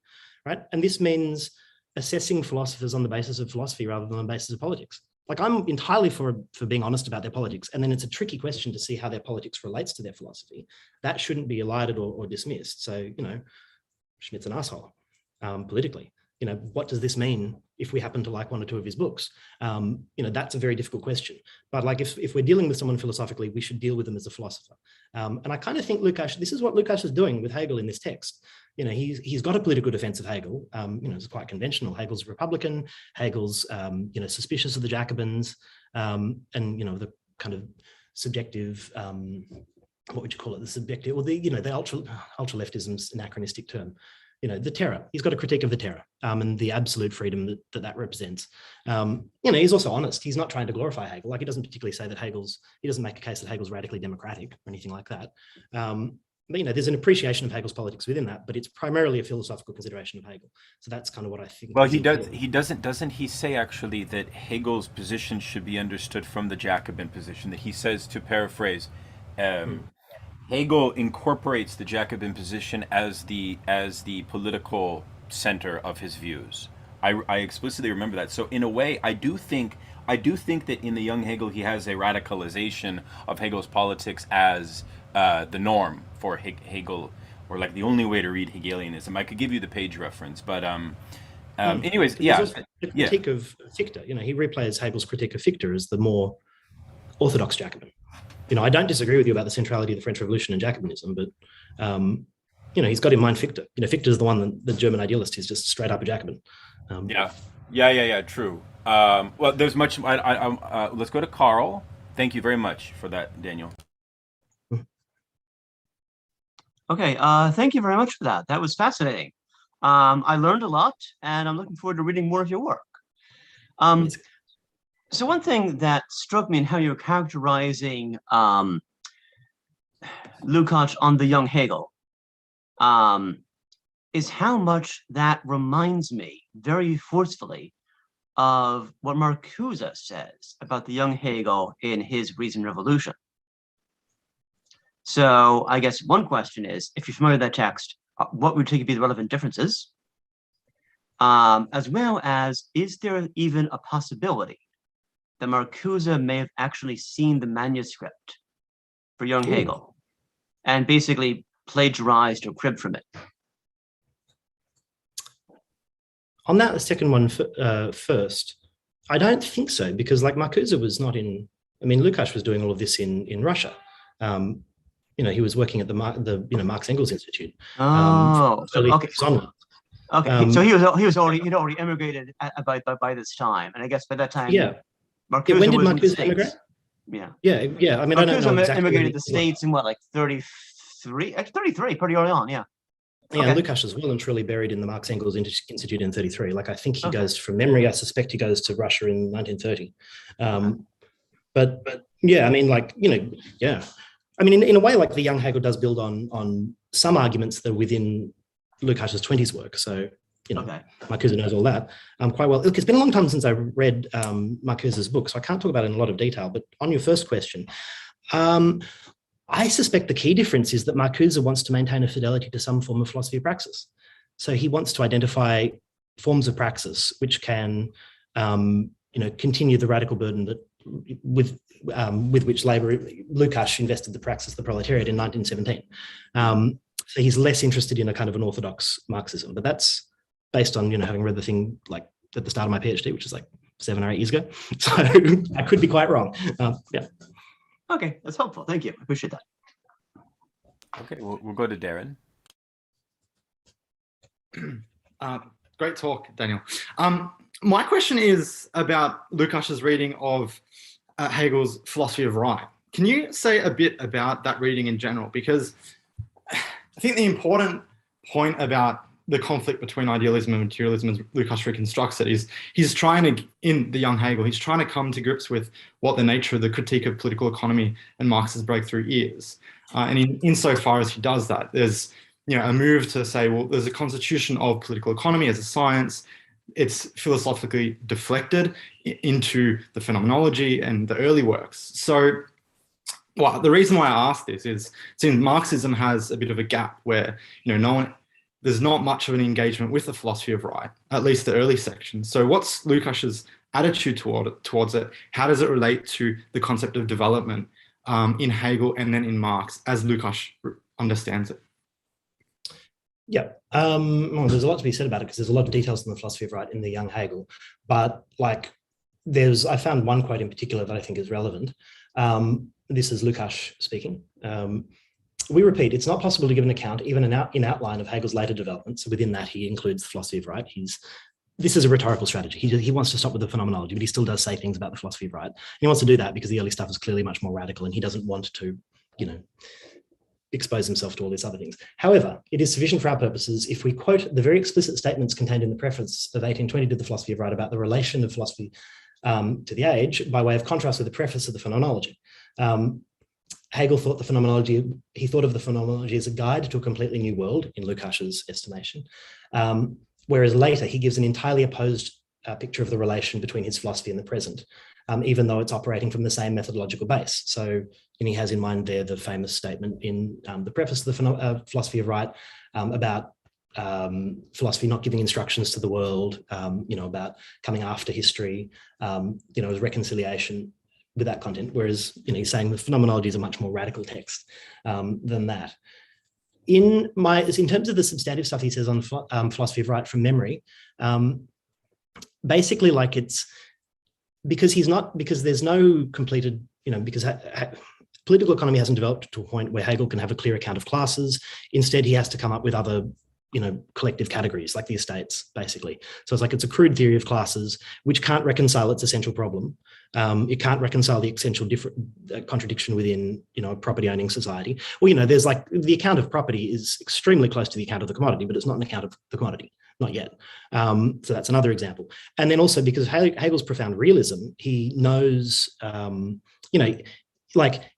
right? And this means assessing philosophers on the basis of philosophy rather than on the basis of politics. Like, I'm entirely for being honest about their politics, and then it's a tricky question to see how their politics relates to their philosophy. That shouldn't be elided or dismissed. So, Schmitt's an asshole politically. What does this mean if we happen to like one or two of his books? That's a very difficult question. But like, if we're dealing with someone philosophically, we should deal with them as a philosopher. And I kind of think this is what Lukács is doing with Hegel in this text. He's got a political defense of Hegel. It's quite conventional. Hegel's a Republican. Hegel's, suspicious of the Jacobins, and the kind of subjective. What would you call it? The subjective, or the ultra leftism's anachronistic term. The terror. He's got a critique of the terror and the absolute freedom that represents. He's also honest. He's not trying to glorify Hegel. Like, he doesn't particularly say that he doesn't make a case that Hegel's radically democratic or anything like that. there's an appreciation of Hegel's politics within that, but it's primarily a philosophical consideration of Hegel. So that's kind of what I think. Well, doesn't he say actually that Hegel's position should be understood from the Jacobin position? That he says, to paraphrase, Hegel incorporates the Jacobin position as the political center of his views. I explicitly remember that. So in a way, I do think that in the young Hegel he has a radicalization of Hegel's politics as the norm for Hegel, or like the only way to read Hegelianism. I could give you the page reference, but anyways, yeah. The critique of Fichte, he replays Hegel's critique of Fichte as the more orthodox Jacobin. I don't disagree with you about the centrality of the French Revolution and Jacobinism, but he's got in mind Fichte. Fichte is the one that the German idealist is just straight up a Jacobin. Yeah. True. Well, there's much. Let's go to Carl. Thank you very much for that, Daniel. Okay, thank you very much for that. That was fascinating. I learned a lot, and I'm looking forward to reading more of your work. So one thing that struck me in how you were characterizing Lukács on the young Hegel is how much that reminds me very forcefully of what Marcuse says about the young Hegel in his Reason Revolution. So I guess one question is, if you're familiar with that text, what would you think would be the relevant differences? As well as, is there even a possibility that Marcuse may have actually seen the manuscript for young Hegel and basically plagiarized or cribbed from it? On that, the second one first, I don't think so, because like Marcuse was not in, Lukács was doing all of this in Russia. He was working at the Marx Engels Institute. Okay. So he'd already emigrated by this time, and I guess by that time, Marcuse when did Marcuse emigrate? Yeah. I don't know exactly. Emigrated to the States in what, like 33? 33, pretty early on, yeah. Yeah, and Lukács is well and truly buried in the Marx Engels Institute in 33. Like, I think he goes, from memory, I suspect he goes to Russia in 1930. But yeah, in a way, like the young Hegel does build on some arguments that are within Lukács's 20s work. So, Marcuse knows all that quite well. Look, it's been a long time since I read Marcuse's book, so I can't talk about it in a lot of detail. But on your first question, I suspect the key difference is that Marcuse wants to maintain a fidelity to some form of philosophy of praxis. So he wants to identify forms of praxis which can, continue the radical burden that with which Lukács invested the praxis, the proletariat, in 1917. So he's less interested in a kind of an orthodox Marxism, but that's based on, having read the thing like at the start of my PhD, which is like 7 or 8 years ago. So I could be quite wrong. Yeah. Okay, that's helpful. Thank you. I appreciate that. Okay, we'll go to Darren. Great talk, Daniel. My question is about Lukács's reading of Hegel's philosophy of right. Can you say a bit about that reading in general? Because I think the important point about the conflict between idealism and materialism, as Lukács reconstructs it, is he's trying to, in the young Hegel, he's trying to come to grips with what the nature of the critique of political economy and Marx's breakthrough is. And insofar as he does that, there's a move to say, well, there's a constitution of political economy as a science. It's philosophically deflected into the phenomenology and the early works. So, well, the reason why I ask this is, since Marxism has a bit of a gap where, there's not much of an engagement with the philosophy of right, at least the early section. So what's Lukács's attitude towards it? How does it relate to the concept of development in Hegel and then in Marx as Lukács understands it? Yeah, well, there's a lot to be said about it because there's a lot of details in the philosophy of right in the young Hegel. But I found one quote in particular that I think is relevant. This is Lukács speaking. We repeat, it's not possible to give an account, even in outline, of Hegel's later developments. So within that, he includes the philosophy of right. This is a rhetorical strategy. He wants to stop with the phenomenology, but he still does say things about the philosophy of right. And he wants to do that because the early stuff is clearly much more radical, and he doesn't want to, expose himself to all these other things. However, it is sufficient for our purposes if we quote the very explicit statements contained in the preface of 1820 to the philosophy of right about the relation of philosophy to the age, by way of contrast with the preface of the phenomenology. Hegel thought the phenomenology, he thought of the phenomenology as a guide to a completely new world in Lukács's estimation. Whereas later he gives an entirely opposed picture of the relation between his philosophy and the present, even though it's operating from the same methodological base. So, and he has in mind there the famous statement in the preface to the Philosophy of Right about philosophy not giving instructions to the world, about coming after history, as reconciliation with that content, whereas he's saying the phenomenology is a much more radical text than that. In terms of the substantive stuff he says on Philosophy of Right from memory, basically like it's because there's no completed, because political economy hasn't developed to a point where Hegel can have a clear account of classes. Instead, he has to come up with other collective categories like the estates, basically. So it's a crude theory of classes, which can't reconcile its essential problem. It can't reconcile the essential contradiction within, a property owning society. Well, there's the account of property is extremely close to the account of the commodity, but it's not an account of the commodity, not yet. So that's another example. And then also because Hegel's profound realism, he knows,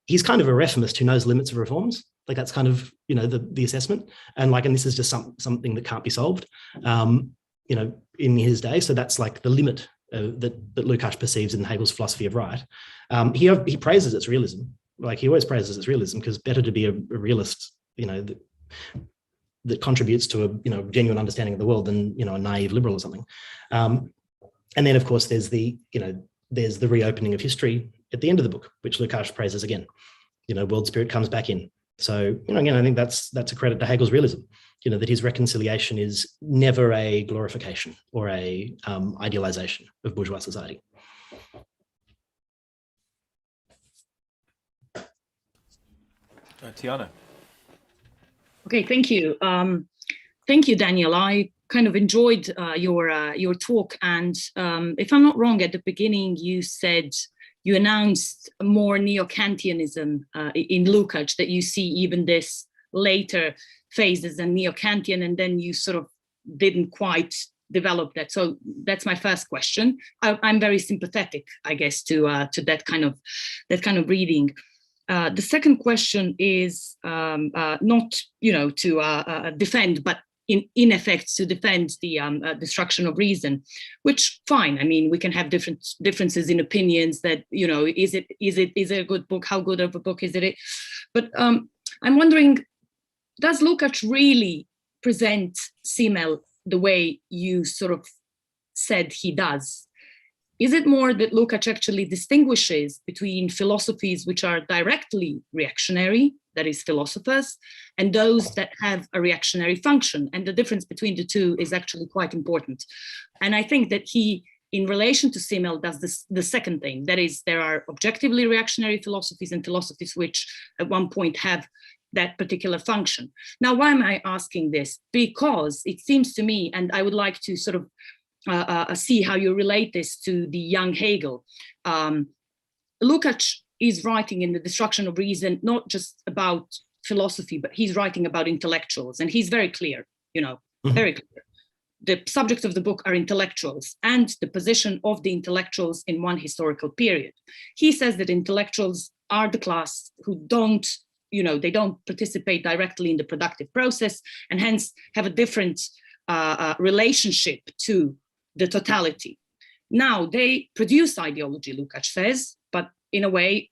he's kind of a reformist who knows limits of reforms. That's kind of, the assessment. And this is just something that can't be solved, in his day. So that's the limit that Lukács perceives in Hegel's Philosophy of Right. He praises its realism. He always praises its realism, because better to be a realist, that contributes to a, genuine understanding of the world than, a naive liberal or something. And then of course there's the reopening of history at the end of the book, which Lukács praises again. World spirit comes back in. So, again, I think that's a credit to Hegel's realism, that his reconciliation is never a glorification or a idealization of bourgeois society. Tijana. Okay, thank you. Thank you, Daniel. I kind of enjoyed your talk. And if I'm not wrong, at the beginning, you announced more neo-Kantianism in Lukács, that you see even this later phase as a neo-Kantian, and then you sort of didn't quite develop that. So that's my first question. I'm very sympathetic, I guess, to that kind of reading. The second question is not, to defend, but in effect to defend the destruction of reason, which fine. I mean, we can have differences in opinions that, is it a good book? How good of a book is it? But I'm wondering, does Lukács really present Simmel the way you sort of said he does? Is it more that Lukács actually distinguishes between philosophies which are directly reactionary, that is philosophers, and those that have a reactionary function? And the difference between the two is actually quite important. And I think that he, in relation to Simmel, does the second thing. That is, there are objectively reactionary philosophies and philosophies which at one point have that particular function. Now, why am I asking this? Because it seems to me, and I would like to sort of see how you relate this to the young Hegel. Lukács is writing in The Destruction of Reason, not just about philosophy, but he's writing about intellectuals. And he's very clear, very clear. The subject of the book are intellectuals and the position of the intellectuals in one historical period. He says that intellectuals are the class who don't, they don't participate directly in the productive process, and hence have a different relationship to the totality. Now, they produce ideology, Lukács says, but in a way,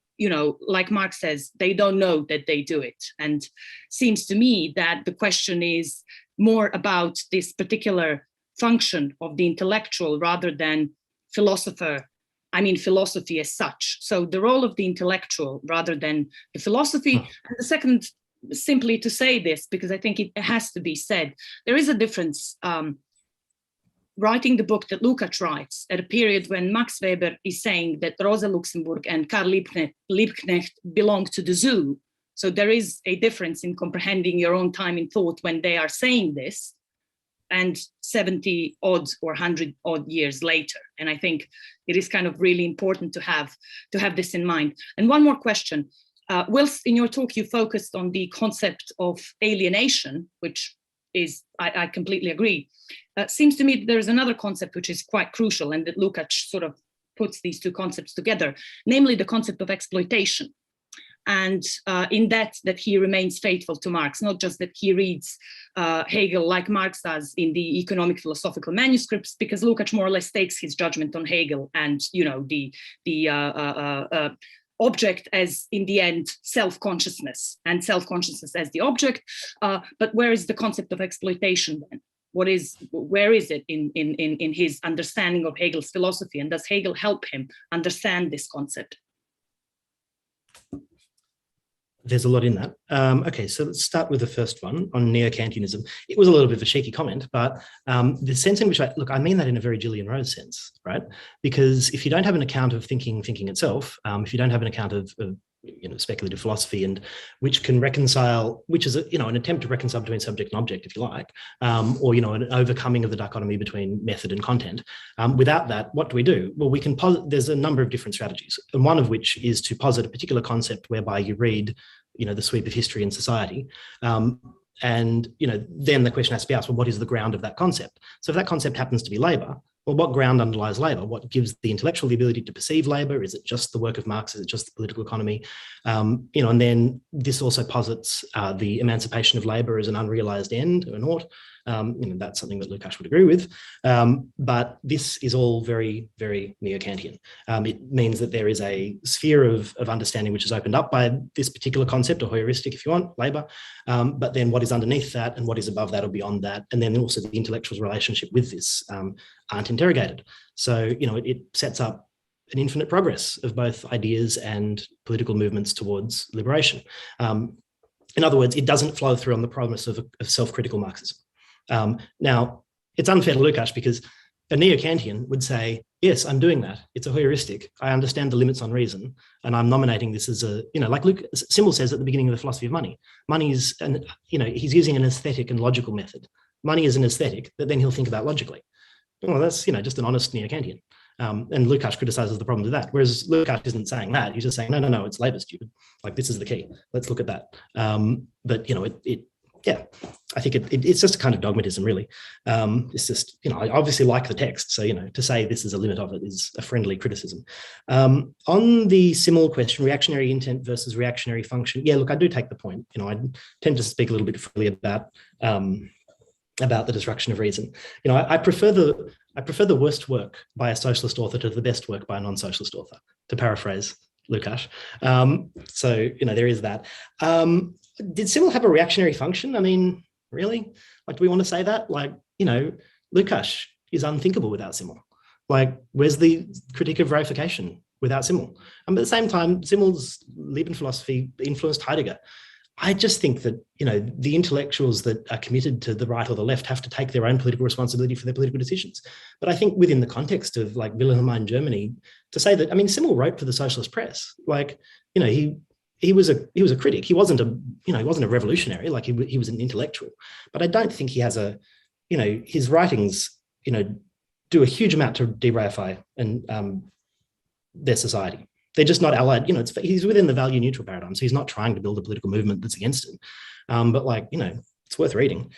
like Marx says, they don't know that they do it. And seems to me that the question is more about this particular function of the intellectual rather than philosophy as such. So the role of the intellectual rather than the philosophy. And the second, simply to say this, because I think it has to be said, there is a difference writing the book that Lukács writes at a period when Max Weber is saying that Rosa Luxemburg and Karl Liebknecht belong to the zoo. So there is a difference in comprehending your own time in thought when they are saying this, and 70 odd or 100 odd years later. And I think it is kind of really important to have this in mind. And one more question. Whilst in your talk you focused on the concept of alienation, which is, I completely agree. Seems to me that there's another concept which is quite crucial, and that Lukács sort of puts these two concepts together, namely the concept of exploitation. and in that he remains faithful to Marx, not just that he reads Hegel like Marx does in the economic philosophical manuscripts, because Lukács more or less takes his judgment on Hegel and, you know, the object as, in the end, self-consciousness, and self-consciousness as the object. But where is the concept of exploitation then? Where is it in his understanding of Hegel's philosophy, and does Hegel help him understand this concept? There's a lot in that. Okay, so let's start with the first one on neo-Kantianism. It was a little bit of a cheeky comment, but the sense in which I mean that in a very Gillian Rose sense, right? Because if you don't have an account of thinking itself, if you don't have an account of speculative philosophy, and which can reconcile, which is an attempt to reconcile between subject and object, if you like, or an overcoming of the dichotomy between method and content. Without that, what do we do? Well, we can posit. There's a number of different strategies, and one of which is to posit a particular concept whereby you read, the sweep of history and society. And then the question has to be asked, well, what is the ground of that concept? So if that concept happens to be labor, well, what ground underlies labor? What gives the intellectual the ability to perceive labor? Is it just the work of Marx? Is it just the political economy? And then this also posits the emancipation of labor as an unrealized end, or an ought. That's something that Lukács would agree with. But this is all very, very neo-Kantian. It means that there is a sphere of understanding which is opened up by this particular concept, or heuristic, if you want, labor. But then what is underneath that and what is above that or beyond that, and then also the intellectual's relationship with this aren't interrogated. So, it sets up an infinite progress of both ideas and political movements towards liberation. In other words, it doesn't flow through on the promise of self-critical Marxism. Now, it's unfair to Lukács because a neo-Kantian would say, yes, I'm doing that. It's a heuristic. I understand the limits on reason, and I'm nominating this as a, like Symbol says at the beginning of the philosophy of money. Money is, he's using an aesthetic and logical method. Money is an aesthetic that then he'll think about logically. Well, that's, just an honest neo-Kantian. And Lukács criticizes the problem with that. Whereas Lukács isn't saying that. He's just saying, no, it's labor, stupid. Like, this is the key. Let's look at that. But, I think it's just a kind of dogmatism, really. It's just, I obviously like the text. So, to say this is a limit of it is a friendly criticism. On the Symbol question, reactionary intent versus reactionary function. Yeah, look, I do take the point. I tend to speak a little bit freely about the destruction of reason. I prefer the worst work by a socialist author to the best work by a non-socialist author, to paraphrase Lukács. So, there is that. Did Symbol have a reactionary function? I mean, really? Like, do we want to say that? Like, Lukács is unthinkable without Symbol. Like, where's the critique of reification without Symbol? At the same time, Symbol's Leben philosophy influenced Heidegger. I just think that, the intellectuals that are committed to the right or the left have to take their own political responsibility for their political decisions. But I think within the context of like Wilhelmine Germany, to say that, Symbol wrote for the socialist press. Like, he was a critic. He wasn't a revolutionary. Like, he was an intellectual. But I don't think he has his writings, do a huge amount to de-reify and their society. They're just not allied, he's within the value neutral paradigm. So he's not trying to build a political movement that's against him. But it's worth reading.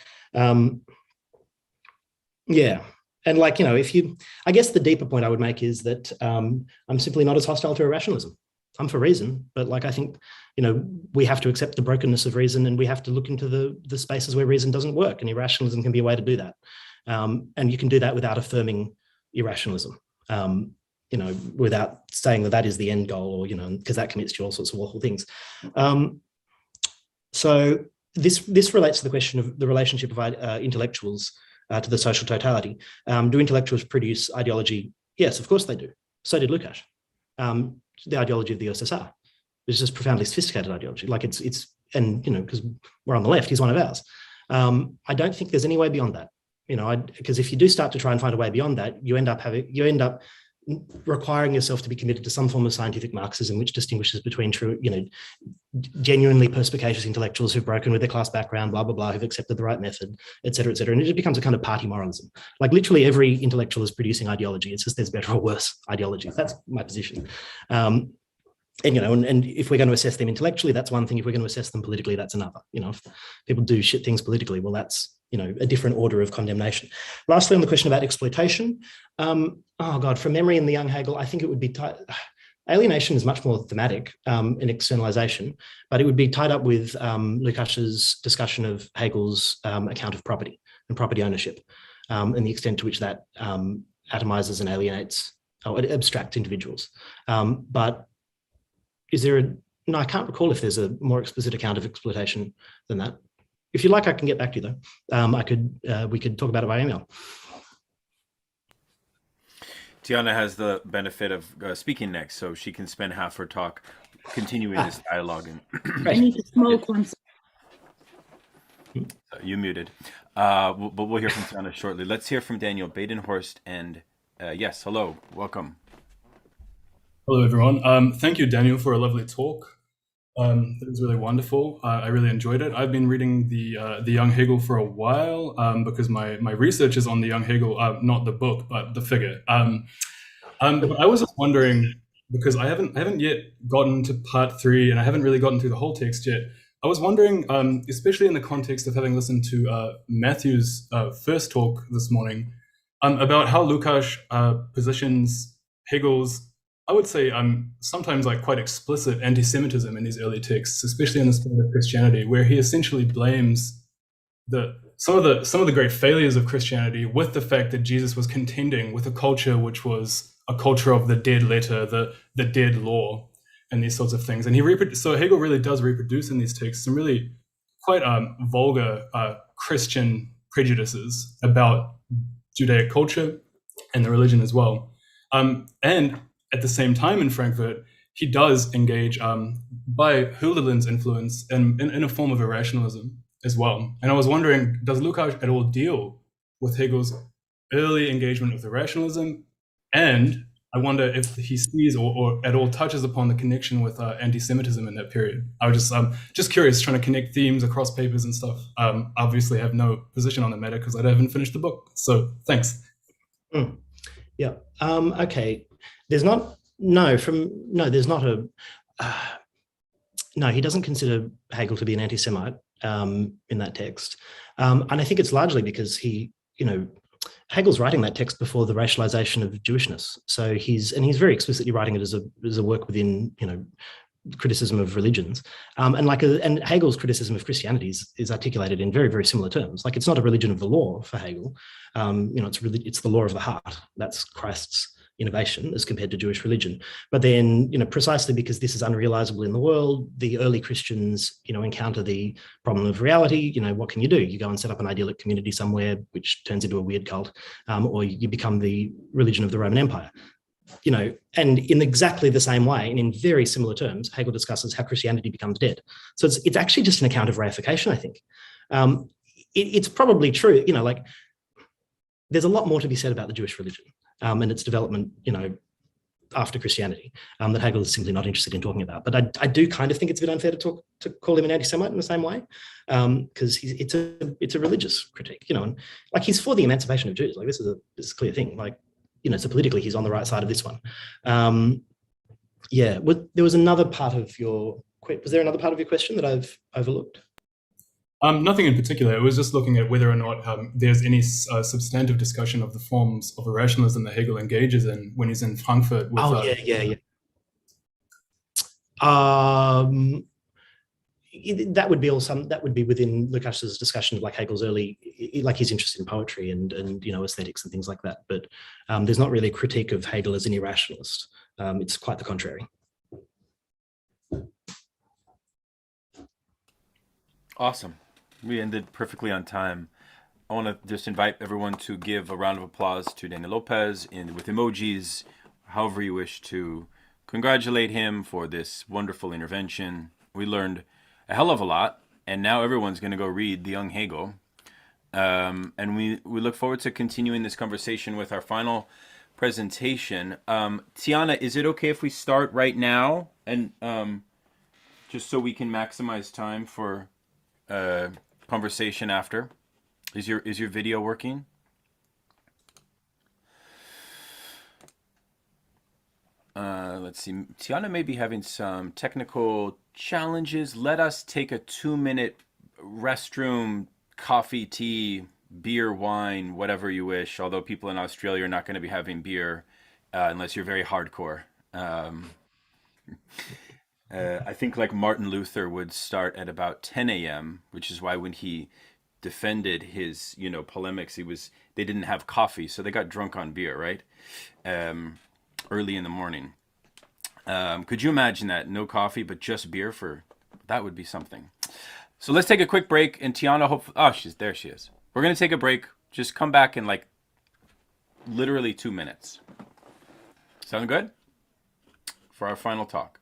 Yeah. And I guess the deeper point I would make is that I'm simply not as hostile to irrationalism. I'm for reason, but I think, we have to accept the brokenness of reason, and we have to look into the spaces where reason doesn't work, and irrationalism can be a way to do that. And you can do that without affirming irrationalism. Without saying that is the end goal, or, because that commits to all sorts of awful things. So this relates to the question of the relationship of intellectuals to the social totality. Do intellectuals produce ideology? Yes, of course they do. So did Lukács. The ideology of the USSR, which is just profoundly sophisticated ideology. Like it's because we're on the left, he's one of ours. I don't think there's any way beyond that. Because if you do start to try and find a way beyond that, you end up requiring yourself to be committed to some form of scientific Marxism, which distinguishes between true, genuinely perspicacious intellectuals who've broken with their class background, blah, blah, blah, who've accepted the right method, et cetera, et cetera. And it just becomes a kind of party moralism. Like, literally every intellectual is producing ideology. It's just there's better or worse ideology. That's my position. And if we're going to assess them intellectually, that's one thing. If we're going to assess them politically, that's another. If people do shit things politically, well, that's, a different order of condemnation. Lastly, on the question about exploitation, from memory in the young Hegel, I think it would be Alienation is much more thematic in externalization, but it would be tied up with Lukács's discussion of Hegel's account of property and property ownership, and the extent to which that atomizes and alienates or abstracts individuals. But is there no, I can't recall if there's a more explicit account of exploitation than that. If you like, I can get back to you though. We could talk about it by email. Tijana has the benefit of speaking next, so she can spend half her talk continuing this dialogue. And I need to smoke once. You muted. But we'll hear from Tijana shortly. Let's hear from Daniel Badenhorst. And yes, hello, welcome. Hello, everyone. Thank you, Daniel, for a lovely talk. It was really wonderful. I really enjoyed it. I've been reading the young Hegel for a while because my research is on the young Hegel, not the book, but the figure. But I was just wondering, because I haven't yet gotten to part 3, and I haven't really gotten through the whole text yet. I was wondering, especially in the context of having listened to Matthew's first talk this morning, about how Lukács positions Hegel's, I would say, sometimes like quite explicit anti-Semitism in these early texts, especially in the spirit of Christianity, where he essentially blames some of the great failures of Christianity with the fact that Jesus was contending with a culture which was a culture of the dead letter, the dead law, and these sorts of things. And so Hegel really does reproduce in these texts some really quite vulgar Christian prejudices about Judaic culture and the religion as well. And at the same time in Frankfurt, he does engage by Hölderlin's influence in a form of irrationalism as well. And I was wondering, does Lukács at all deal with Hegel's early engagement with irrationalism? And I wonder if he sees or at all touches upon the connection with anti-Semitism in that period. I was just curious, trying to connect themes across papers and stuff. Obviously, I have no position on the matter because I haven't finished the book. So thanks. Yeah. Okay. There's not no. There's not a no. He doesn't consider Hegel to be an anti-Semite in that text, and I think it's largely because Hegel's writing that text before the racialization of Jewishness. So he's very explicitly writing it as a work within criticism of religions, and Hegel's criticism of Christianity is articulated in very, very similar terms. Like, it's not a religion of the law for Hegel. It's the law of the heart. That's Christ's innovation as compared to Jewish religion. But then, precisely because this is unrealizable in the world, the early Christians, encounter the problem of reality. What can you do? You go and set up an idyllic community somewhere, which turns into a weird cult, or you become the religion of the Roman Empire. And in exactly the same way, and in very similar terms, Hegel discusses how Christianity becomes dead. So it's actually just an account of reification, I think. It's probably true, there's a lot more to be said about the Jewish religion and its development, after Christianity, that Hegel is simply not interested in talking about. But I do kind of think it's a bit unfair to call him an anti-Semite in the same way, because it's a religious critique, and he's for the emancipation of Jews. This is a clear thing. So politically he's on the right side of this one. There was another part of your question that I've overlooked? Nothing in particular. It was just looking at whether or not there's any substantive discussion of the forms of irrationalism that Hegel engages in when he's in Frankfurt. With, that would be within Lukács's discussion of Hegel's early, he's interested in poetry and aesthetics and things like that. But there's not really a critique of Hegel as an irrationalist. It's quite the contrary. Awesome. We ended perfectly on time. I want to just invite everyone to give a round of applause to Daniel Lopez with emojis, however you wish to congratulate him for this wonderful intervention. We learned a hell of a lot, and now everyone's going to go read the young Hegel. And we look forward to continuing this conversation with our final presentation. Tijana, is it okay if we start right now, and just so we can maximize time for conversation after? Is your video working? Let's see. Tijana may be having some technical challenges. Let us take a 2-minute restroom, coffee, tea, beer, wine, whatever you wish. Although people in Australia are not going to be having beer unless you're very hardcore. I think like Martin Luther would start at about 10 a.m., which is why when he defended his, polemics, they didn't have coffee, so they got drunk on beer, right? Early in the morning. Could you imagine that? No coffee, but just beer that would be something. So let's take a quick break, and Tijana, there she is. We're going to take a break. Just come back in like literally 2 minutes. Sound good? For our final talk.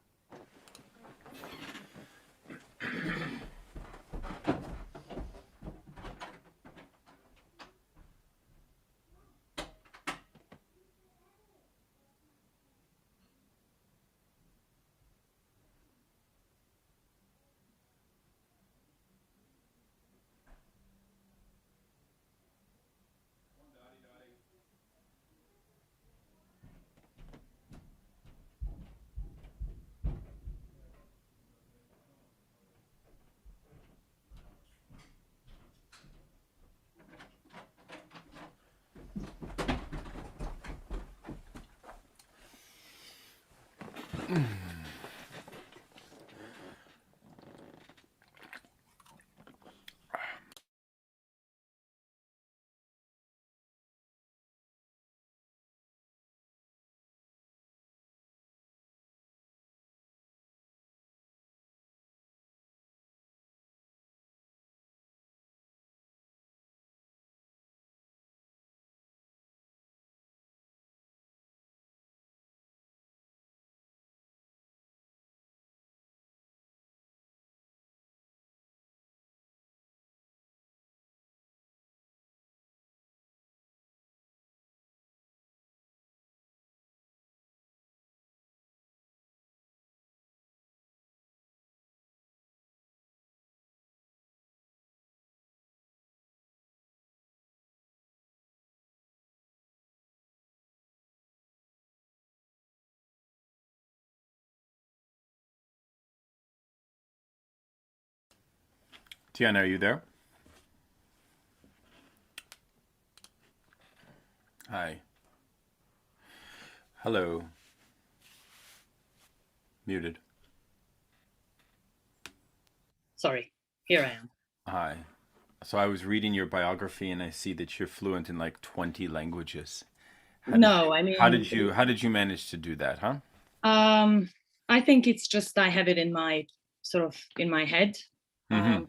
Tijana, are you there? Hi. Hello. Muted. Sorry, here I am. Hi. So I was reading your biography, and I see that you're fluent in like 20 languages. How did you manage to do that, huh? I think it's just I have it in my head. Mm-hmm.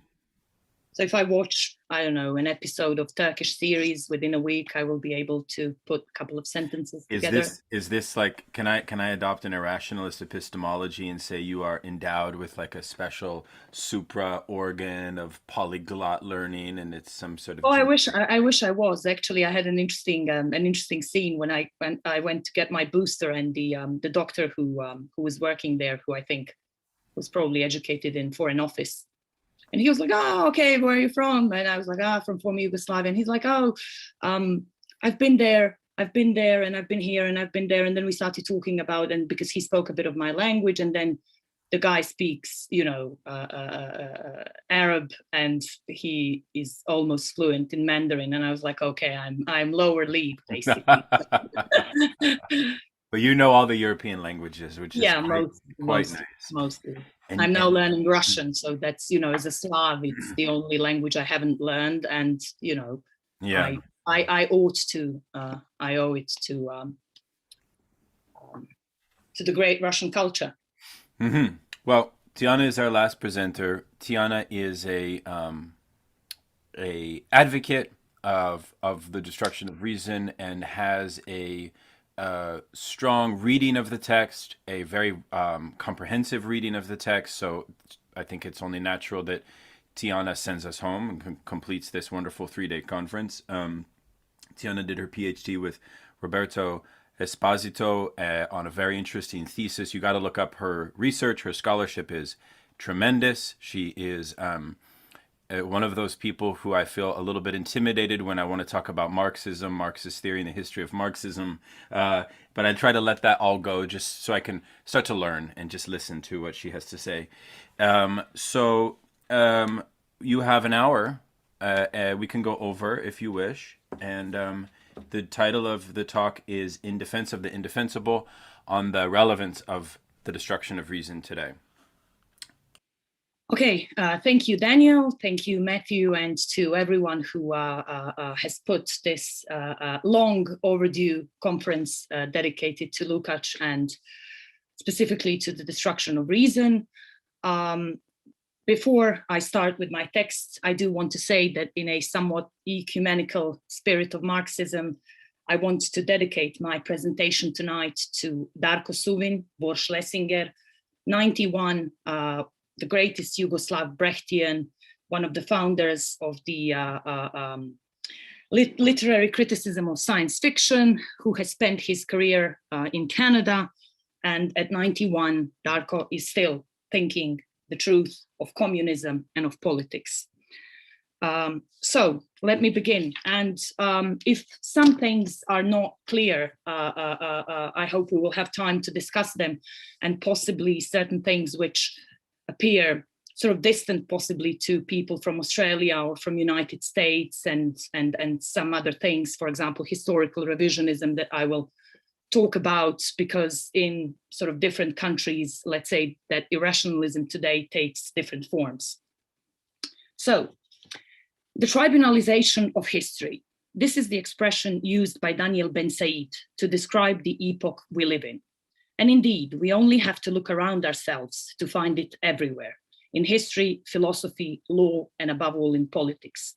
So if I watch, I don't know, an episode of Turkish series within a week, I will be able to put a couple of sentences together. Is this like, can I adopt an irrationalist epistemology and say you are endowed with like a special supra organ of polyglot learning, and it's some sort of... Oh, I wish I was. Actually, I had an interesting scene when I went to get my booster, and the doctor who was working there, who I think was probably educated in Foreign Office. And he was like, "Oh, okay, where are you from?" And I was like, "From former Yugoslavia." And he's like, "Oh, I've been there, and I've been here, and I've been there." And then we started talking about, and because he spoke a bit of my language, and then the guy speaks, Arab, and he is almost fluent in Mandarin. And I was like, "Okay, I'm lower league, basically." But you know all the European languages, which is quite nice. Mostly. I'm now learning Russian, so that's, as a Slav, it's the only language I haven't learned, and yeah, I ought to. I owe it to the great Russian culture. Mm-hmm. Well, Tijana is our last presenter. Tijana is a advocate of the destruction of reason, and has a strong reading of the text, a very comprehensive reading of the text. So I think it's only natural that Tijana sends us home and completes this wonderful 3-day conference. Tijana did her PhD with Roberto Esposito on a very interesting thesis. You got to look up her research. Her scholarship is tremendous. She is one of those people who I feel a little bit intimidated when I want to talk about Marxism, Marxist theory, and the history of Marxism. But I try to let that all go just so I can start to learn and just listen to what she has to say. So you have an hour. We can go over if you wish. And the title of the talk is In Defense of the Indefensible, on the relevance of the destruction of reason today? Okay, thank you, Daniel. Thank you, Matthew, and to everyone who has put this long overdue conference dedicated to Lukács and specifically to the destruction of reason. Before I start with my text, I do want to say that in a somewhat ecumenical spirit of Marxism, I want to dedicate my presentation tonight to Darko Suvin, Bor Schlesinger, 91, the greatest Yugoslav Brechtian, one of the founders of the literary criticism of science fiction, who has spent his career in Canada. And at 91, Darko is still thinking the truth of communism and of politics. So let me begin. And if some things are not clear, I hope we will have time to discuss them, and possibly certain things which appear sort of distant possibly to people from Australia or from United States and some other things, for example, historical revisionism that I will talk about, because in sort of different countries, let's say that irrationalism today takes different forms. So the tribunalization of history. This is the expression used by Daniel Ben Said to describe the epoch we live in. And indeed, we only have to look around ourselves to find it everywhere, in history, philosophy, law, and above all in politics.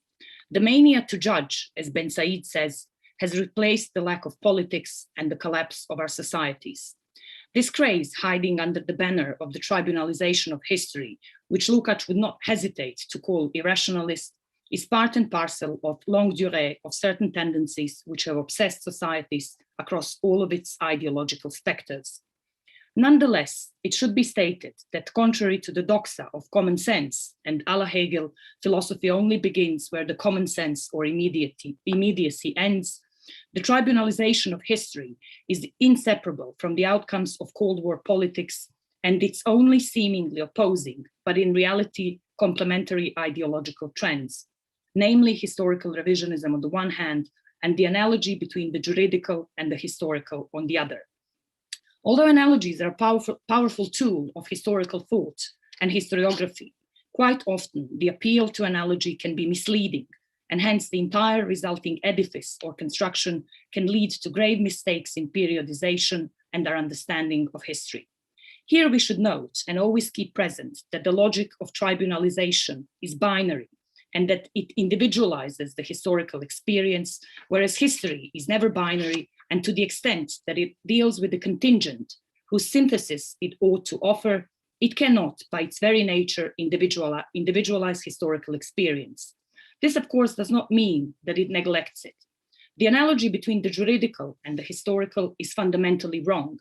The mania to judge, as Ben Said says, has replaced the lack of politics and the collapse of our societies. This craze, hiding under the banner of the tribunalization of history, which Lukács would not hesitate to call irrationalist, is part and parcel of longue durée of certain tendencies which have obsessed societies across all of its ideological specters. Nonetheless, it should be stated that contrary to the doxa of common sense, and a la Hegel, philosophy only begins where the common sense or immediacy ends, the tribunalization of history is inseparable from the outcomes of Cold War politics and its only seemingly opposing, but in reality complementary ideological trends, namely historical revisionism on the one hand, and the analogy between the juridical and the historical on the other. Although analogies are a powerful tool of historical thought and historiography, quite often the appeal to analogy can be misleading, and hence the entire resulting edifice or construction can lead to grave mistakes in periodization and our understanding of history. Here we should note and always keep present that the logic of tribunalization is binary, and that it individualizes the historical experience, whereas history is never binary, and to the extent that it deals with the contingent whose synthesis it ought to offer, it cannot, by its very nature, individualize historical experience. This, of course, does not mean that it neglects it. The analogy between the juridical and the historical is fundamentally wrong.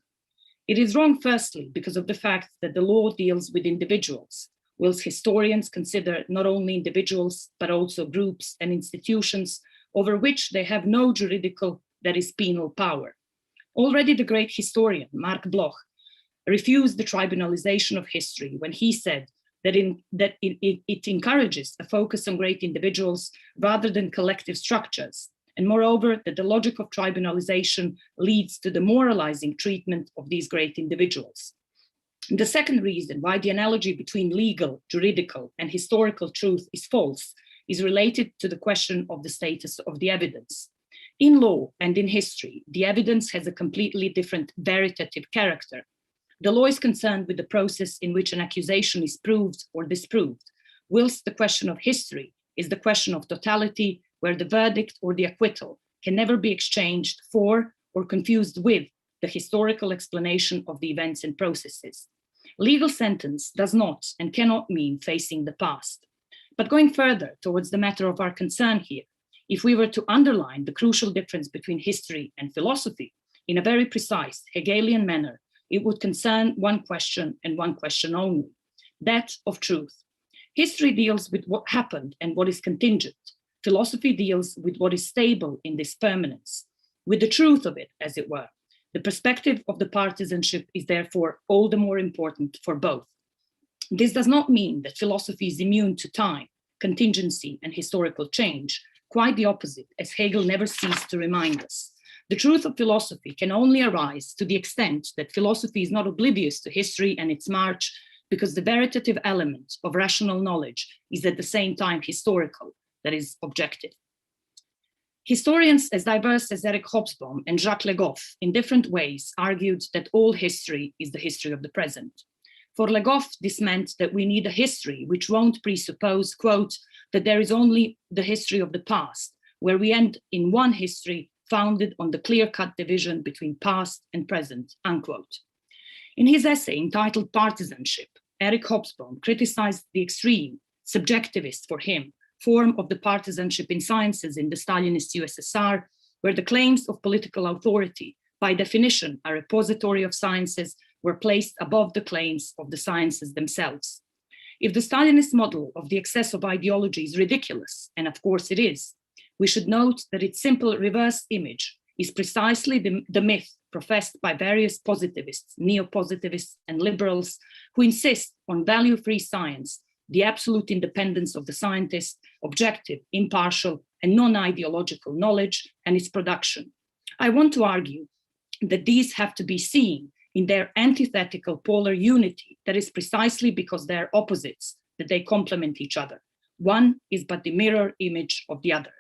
It is wrong, firstly, because of the fact that the law deals with individuals, whilst historians consider not only individuals, but also groups and institutions over which they have no juridical, that is, penal power. Already the great historian, Mark Bloch, refused the tribunalization of history when he said that it encourages a focus on great individuals rather than collective structures, and moreover, that the logic of tribunalization leads to the moralizing treatment of these great individuals. And the second reason why the analogy between legal, juridical, and historical truth is false is related to the question of the status of the evidence. In law and in history, the evidence has a completely different veritative character. The law is concerned with the process in which an accusation is proved or disproved, whilst the question of history is the question of totality, where the verdict or the acquittal can never be exchanged for or confused with the historical explanation of the events and processes. Legal sentence does not and cannot mean facing the past. But going further towards the matter of our concern here, if we were to underline the crucial difference between history and philosophy in a very precise Hegelian manner, it would concern one question and one question only, that of truth. History deals with what happened and what is contingent. Philosophy deals with what is stable in this permanence, with the truth of it, as it were. The perspective of the partisanship is therefore all the more important for both. This does not mean that philosophy is immune to time, contingency, and historical change. Quite the opposite, as Hegel never ceased to remind us. The truth of philosophy can only arise to the extent that philosophy is not oblivious to history and its march, because the veritative element of rational knowledge is at the same time historical, that is, objective. Historians as diverse as Eric Hobsbawm and Jacques Le Goff in different ways argued that all history is the history of the present. For Le Goff, this meant that we need a history which won't presuppose, quote, that there is only the history of the past, where we end in one history founded on the clear-cut division between past and present, unquote. In his essay entitled Partisanship, Eric Hobsbawm criticized the extreme, subjectivist for him, form of the partisanship in sciences in the Stalinist USSR, where the claims of political authority, by definition a repository of sciences, were placed above the claims of the sciences themselves. If the Stalinist model of the excess of ideology is ridiculous, and of course it is, we should note that its simple reverse image is precisely the myth professed by various positivists, neo-positivists, and liberals who insist on value-free science, the absolute independence of the scientist, objective, impartial, and non-ideological knowledge and its production. I want to argue that these have to be seen in their antithetical polar unity, that is precisely because they are opposites, that they complement each other. One is but the mirror image of the other.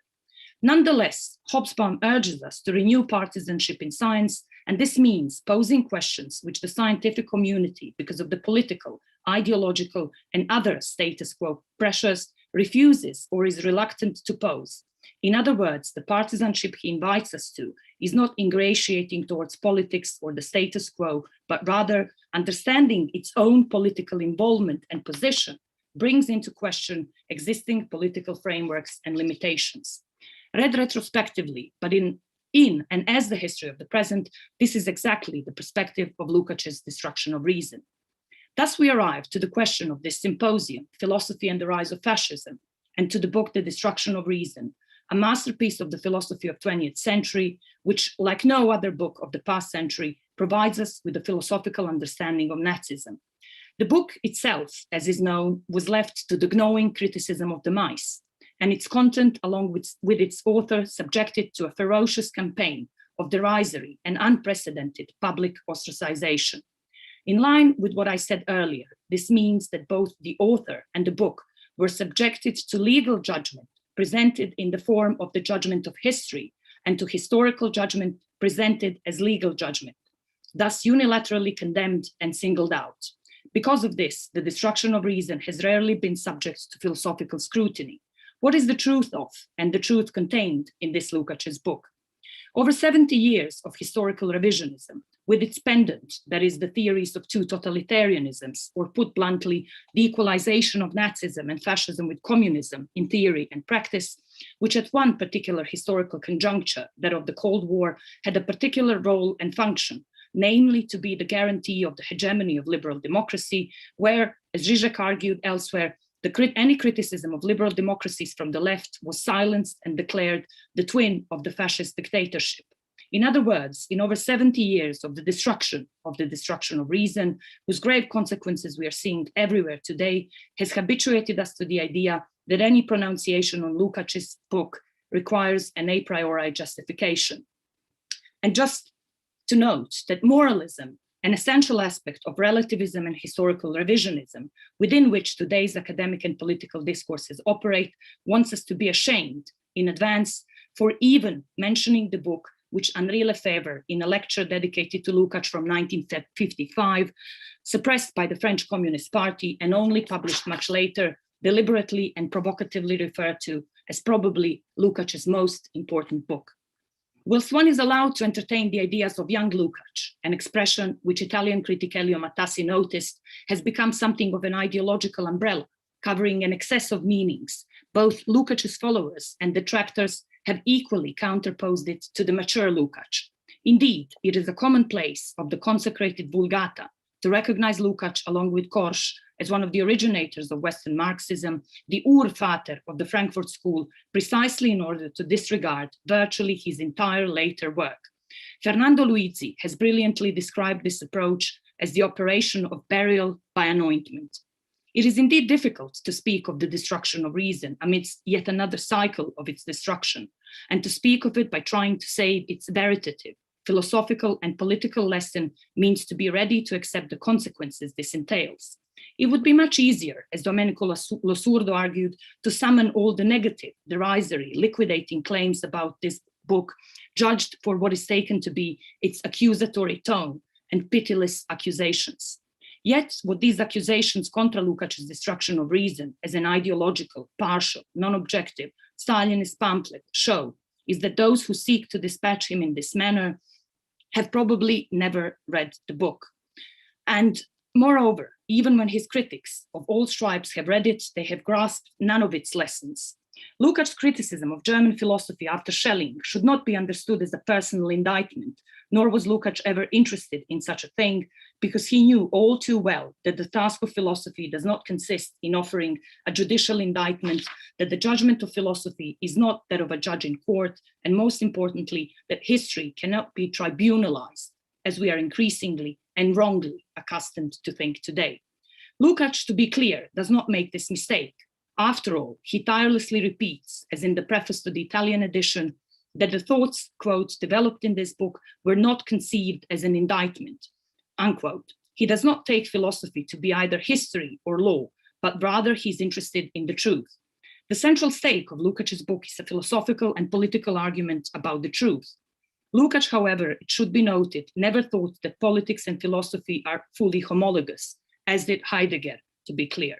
Nonetheless, Hobsbawm urges us to renew partisanship in science, and this means posing questions which the scientific community, because of the political, ideological, and other status quo pressures, refuses or is reluctant to pose. In other words, the partisanship he invites us to is not ingratiating towards politics or the status quo, but rather understanding its own political involvement and position brings into question existing political frameworks and limitations. Read retrospectively, but in and as the history of the present, this is exactly the perspective of Lukács's Destruction of Reason. Thus we arrive to the question of this symposium, Philosophy and the Rise of Fascism, and to the book, The Destruction of Reason, a masterpiece of the philosophy of 20th century, which, like no other book of the past century, provides us with a philosophical understanding of Nazism. The book itself, as is known, was left to the gnawing criticism of the mice, and its content, along with its author, subjected to a ferocious campaign of derisory and unprecedented public ostracization. In line with what I said earlier, this means that both the author and the book were subjected to legal judgment presented in the form of the judgment of history and to historical judgment presented as legal judgment, thus unilaterally condemned and singled out. Because of this, the Destruction of Reason has rarely been subject to philosophical scrutiny. What is the truth of and the truth contained in this Lukács's book? Over 70 years of historical revisionism, with its pendant, that is the theories of two totalitarianisms, or put bluntly, the equalization of Nazism and fascism with communism in theory and practice, which at one particular historical conjuncture, that of the Cold War, had a particular role and function, namely to be the guarantee of the hegemony of liberal democracy, where, as Zizek argued elsewhere, any criticism of liberal democracies from the left was silenced and declared the twin of the fascist dictatorship. In other words, in over 70 years of the destruction of reason, whose grave consequences we are seeing everywhere today, has habituated us to the idea that any pronunciation on Lukács's book requires an a priori justification. And just to note that moralism, an essential aspect of relativism and historical revisionism, within which today's academic and political discourses operate, wants us to be ashamed in advance for even mentioning the book which Henri Lefebvre, in a lecture dedicated to Lukács from 1955, suppressed by the French Communist Party and only published much later, deliberately and provocatively referred to as probably Lukács's most important book. Whilst one is allowed to entertain the ideas of young Lukács, an expression which Italian critic Elio Matassi noticed has become something of an ideological umbrella, covering an excess of meanings, both Lukács's followers and detractors have equally counterposed it to the mature Lukács. Indeed, it is a commonplace of the consecrated Vulgata to recognize Lukács along with Korsch as one of the originators of Western Marxism, the Urvater of the Frankfurt School, precisely in order to disregard virtually his entire later work. Fernando Luizzi has brilliantly described this approach as the operation of burial by anointment. It is indeed difficult to speak of the destruction of reason amidst yet another cycle of its destruction, and to speak of it by trying to say its veritative, philosophical and political lesson means to be ready to accept the consequences this entails. It would be much easier, as Domenico Losurdo argued, to summon all the negative, derisory, liquidating claims about this book, judged for what is taken to be its accusatory tone and pitiless accusations. Yet, what these accusations contra Lukac's destruction of reason as an ideological, partial, non-objective, Stalinist pamphlet show is that those who seek to dispatch him in this manner have probably never read the book. And moreover, even when his critics of all stripes have read it, they have grasped none of its lessons. Lukács' criticism of German philosophy after Schelling should not be understood as a personal indictment, nor was Lukács ever interested in such a thing, because he knew all too well that the task of philosophy does not consist in offering a judicial indictment, that the judgment of philosophy is not that of a judge in court, and most importantly, that history cannot be tribunalized, as we are increasingly and wrongly accustomed to think today. Lukács, to be clear, does not make this mistake. After all, he tirelessly repeats, as in the preface to the Italian edition, that the thoughts, quote, developed in this book were not conceived as an indictment, unquote. He does not take philosophy to be either history or law, but rather he's interested in the truth. The central stake of Lukács's book is a philosophical and political argument about the truth. Lukács, however, it should be noted, never thought that politics and philosophy are fully homologous, as did Heidegger, to be clear.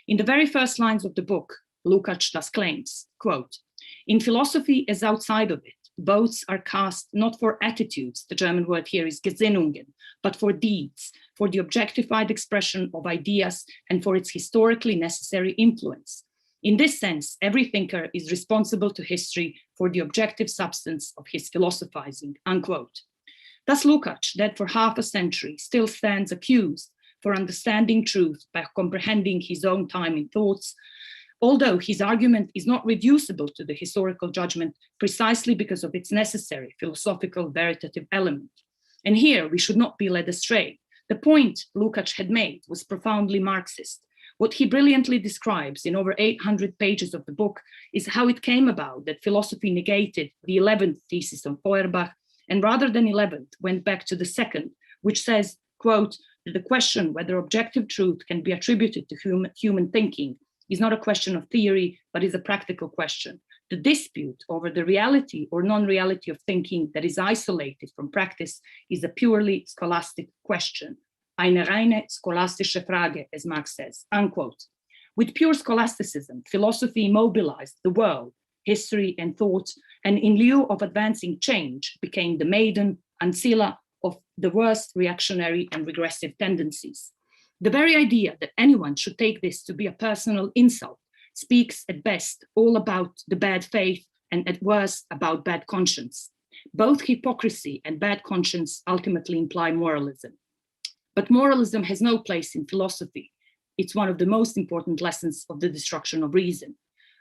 In the very first lines of the book, Lukács thus claims, quote, in philosophy as outside of it, votes are cast not for attitudes, the German word here is Gesinnungen, but for deeds, for the objectified expression of ideas and for its historically necessary influence. In this sense, every thinker is responsible to history for the objective substance of his philosophizing, unquote. Thus Lukács, dead for half a century, still stands accused for understanding truth by comprehending his own time in thoughts, although his argument is not reducible to the historical judgment precisely because of its necessary philosophical veritative element. And here we should not be led astray. The point Lukács had made was profoundly Marxist. What he brilliantly describes in over 800 pages of the book is how it came about that philosophy negated the 11th thesis on Feuerbach, and rather than 11th, went back to the second, which says, quote, that the question whether objective truth can be attributed to human thinking is not a question of theory, but is a practical question. The dispute over the reality or non-reality of thinking that is isolated from practice is a purely scholastic question. Eine reine scholastische Frage, as Marx says, unquote. With pure scholasticism, philosophy mobilized the world, history and thought, and in lieu of advancing change, became the maiden, ancilla of the worst reactionary and regressive tendencies. The very idea that anyone should take this to be a personal insult speaks at best all about the bad faith and at worst about bad conscience. Both hypocrisy and bad conscience ultimately imply moralism. But moralism has no place in philosophy. It's one of the most important lessons of the destruction of reason.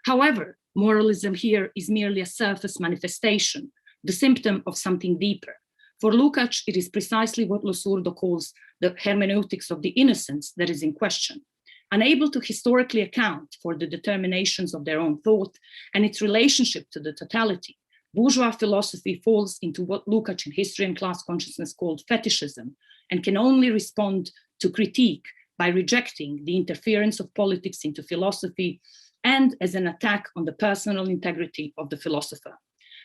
However, moralism here is merely a surface manifestation, the symptom of something deeper. For Lukács, it is precisely what Losurdo calls the hermeneutics of the innocence that is in question. Unable to historically account for the determinations of their own thought and its relationship to the totality, bourgeois philosophy falls into what Lukács in History and Class Consciousness called fetishism, and can only respond to critique by rejecting the interference of politics into philosophy and as an attack on the personal integrity of the philosopher.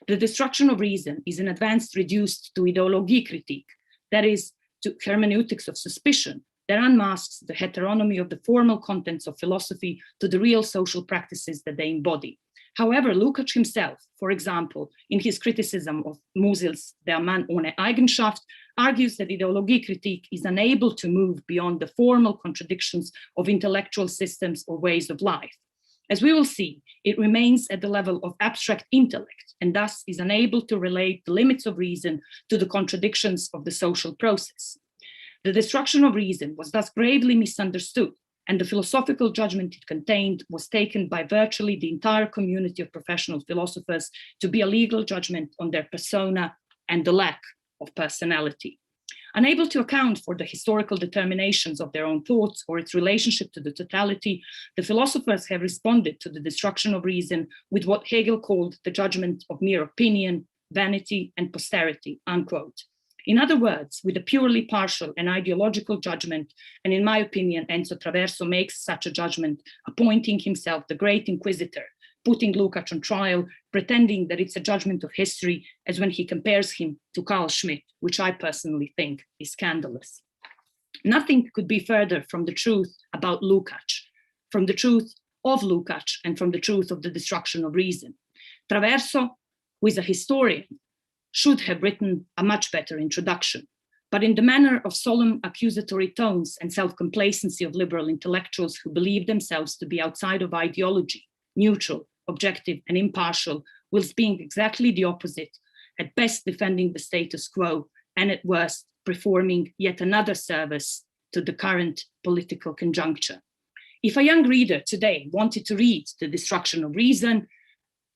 The destruction of reason is in advance reduced to ideologie critique, that is, to hermeneutics of suspicion, that unmasks the heteronomy of the formal contents of philosophy to the real social practices that they embody. However, Lukács himself, for example, in his criticism of Musil's Der Mann ohne Eigenschaft, argues that ideologie critique is unable to move beyond the formal contradictions of intellectual systems or ways of life. As we will see, it remains at the level of abstract intellect and thus is unable to relate the limits of reason to the contradictions of the social process. The destruction of reason was thus gravely misunderstood, and the philosophical judgment it contained was taken by virtually the entire community of professional philosophers to be a legal judgment on their persona and the lack of personality. Unable to account for the historical determinations of their own thoughts or its relationship to the totality, the philosophers have responded to the destruction of reason with what Hegel called the judgment of mere opinion, vanity, and posterity, unquote. In other words, with a purely partial and ideological judgment, and in my opinion, Enzo Traverso makes such a judgment, appointing himself the great inquisitor, putting Lukács on trial, pretending that it's a judgment of history, as when he compares him to Carl Schmitt, which I personally think is scandalous. Nothing could be further from the truth about Lukács, from the truth of Lukács, and from the truth of the destruction of reason. Traverso, who is a historian, should have written a much better introduction, but in the manner of solemn accusatory tones and self-complacency of liberal intellectuals who believe themselves to be outside of ideology, neutral, objective, and impartial, whilst being exactly the opposite, at best defending the status quo, and at worst performing yet another service to the current political conjuncture. If a young reader today wanted to read The Destruction of Reason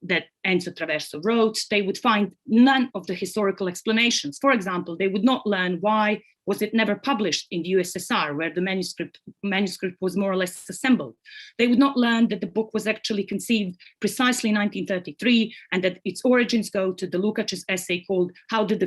that Enzo Traverso wrote, they would find none of the historical explanations. For example, they would not learn why was it never published in the USSR, where the manuscript was more or less assembled. They would not learn that the book was actually conceived precisely in 1933, and that its origins go to the Lukács's essay called "How Did the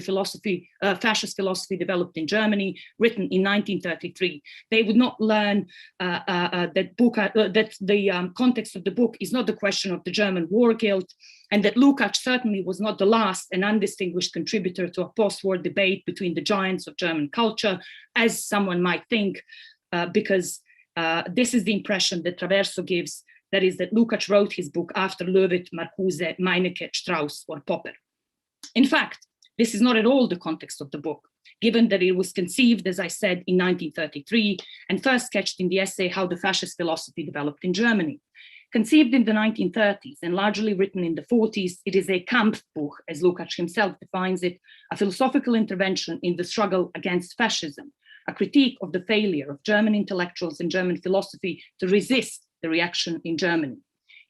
Fascist Philosophy Developed in Germany," written in 1933. They would not learn that the context of the book is not the question of the German war guilt, and that Lukács certainly was not the last and undistinguished contributor to a post-war debate between the giants of German culture, as someone might think, because this is the impression that Traverso gives, that is that Lukács wrote his book after Löwit, Marcuse, Meinecke, Strauss, or Popper. In fact, this is not at all the context of the book, given that it was conceived, as I said, in 1933, and first sketched in the essay How the Fascist Philosophy Developed in Germany. Conceived in the 1930s and largely written in the 40s, it is a Kampfbuch, as Lukács himself defines it, a philosophical intervention in the struggle against fascism, a critique of the failure of German intellectuals and German philosophy to resist the reaction in Germany.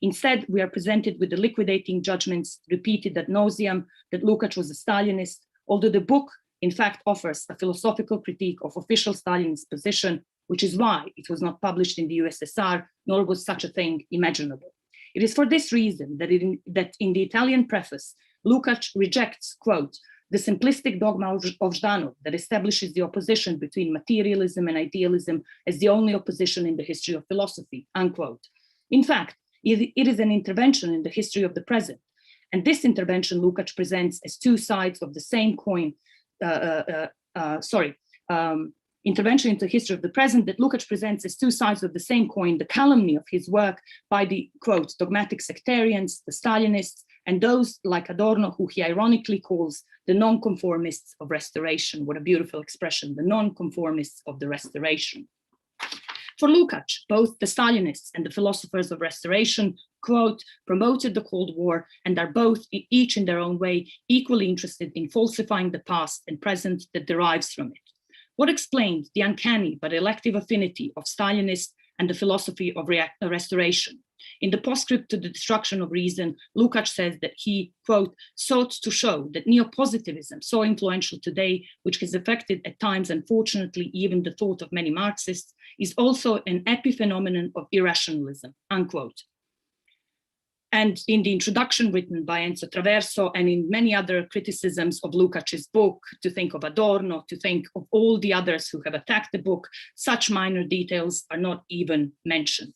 Instead, we are presented with the liquidating judgments repeated ad nauseam that Lukács was a Stalinist, although the book in fact offers a philosophical critique of official Stalinist position, which is why it was not published in the USSR, nor was such a thing imaginable. It is for this reason that in the Italian preface, Lukács rejects, quote, the simplistic dogma of Zhdanov that establishes the opposition between materialism and idealism as the only opposition in the history of philosophy, unquote. In fact, it is an intervention in the history of the present. And this intervention Lukács presents as two sides of the same coin, intervention into the history of the present that Lukács presents as two sides of the same coin, the calumny of his work by the, quote, dogmatic sectarians, the Stalinists, and those like Adorno, who he ironically calls the nonconformists of restoration. What a beautiful expression, the nonconformists of the restoration. For Lukács, both the Stalinists and the philosophers of restoration, quote, promoted the Cold War and are both, each in their own way, equally interested in falsifying the past and present that derives from it. What explained the uncanny but elective affinity of Stalinists and the philosophy of restoration? In the postscript to The Destruction of Reason, Lukács says that he, quote, sought to show that neo-positivism, so influential today, which has affected at times, unfortunately, even the thought of many Marxists, is also an epiphenomenon of irrationalism, unquote. And in the introduction written by Enzo Traverso and in many other criticisms of Lukács's book, to think of Adorno, to think of all the others who have attacked the book, such minor details are not even mentioned.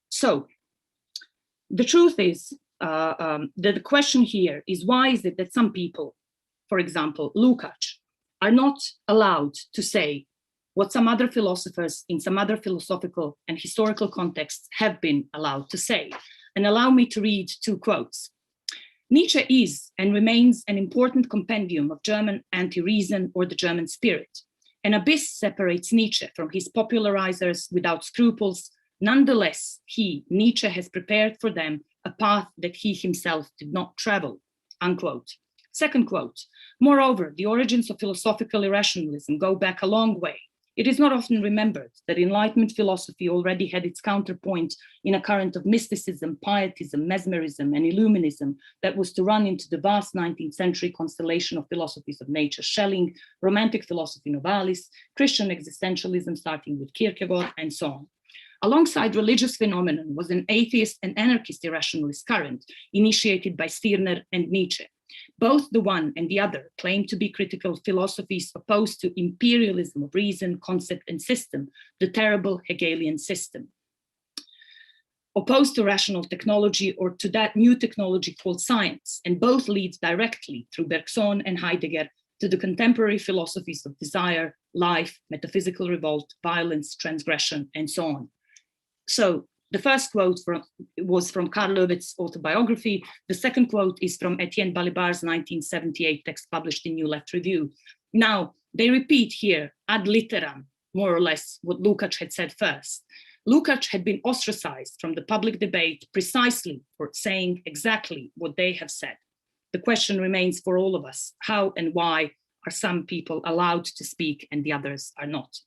So the truth is that the question here is, why is it that some people, for example, Lukács, are not allowed to say what some other philosophers in some other philosophical and historical contexts have been allowed to say? And allow me to read two quotes. Nietzsche is and remains an important compendium of German anti-reason or the German spirit. An abyss separates Nietzsche from his popularizers without scruples. Nonetheless, he, Nietzsche, has prepared for them a path that he himself did not travel, unquote. Second quote, moreover, the origins of philosophical irrationalism go back a long way. It is not often remembered that Enlightenment philosophy already had its counterpoint in a current of mysticism, pietism, mesmerism, and illuminism that was to run into the vast 19th century constellation of philosophies of nature, Schelling, Romantic philosophy Novalis, Christian existentialism starting with Kierkegaard, and so on. Alongside religious phenomenon was an atheist and anarchist irrationalist current initiated by Stirner and Nietzsche. Both the one and the other claim to be critical philosophies opposed to imperialism of reason, concept, and system, the terrible Hegelian system. Opposed to rational technology or to that new technology called science, and both lead directly through Bergson and Heidegger to the contemporary philosophies of desire, life, metaphysical revolt, violence, transgression, and so on. So the first quote was from Karl Löwit's autobiography. The second quote is from Etienne Balibar's 1978 text published in New Left Review. Now, they repeat here ad litteram, more or less, what Lukács had said first. Lukács had been ostracized from the public debate precisely for saying exactly what they have said. The question remains for all of us, how and why are some people allowed to speak and the others are not?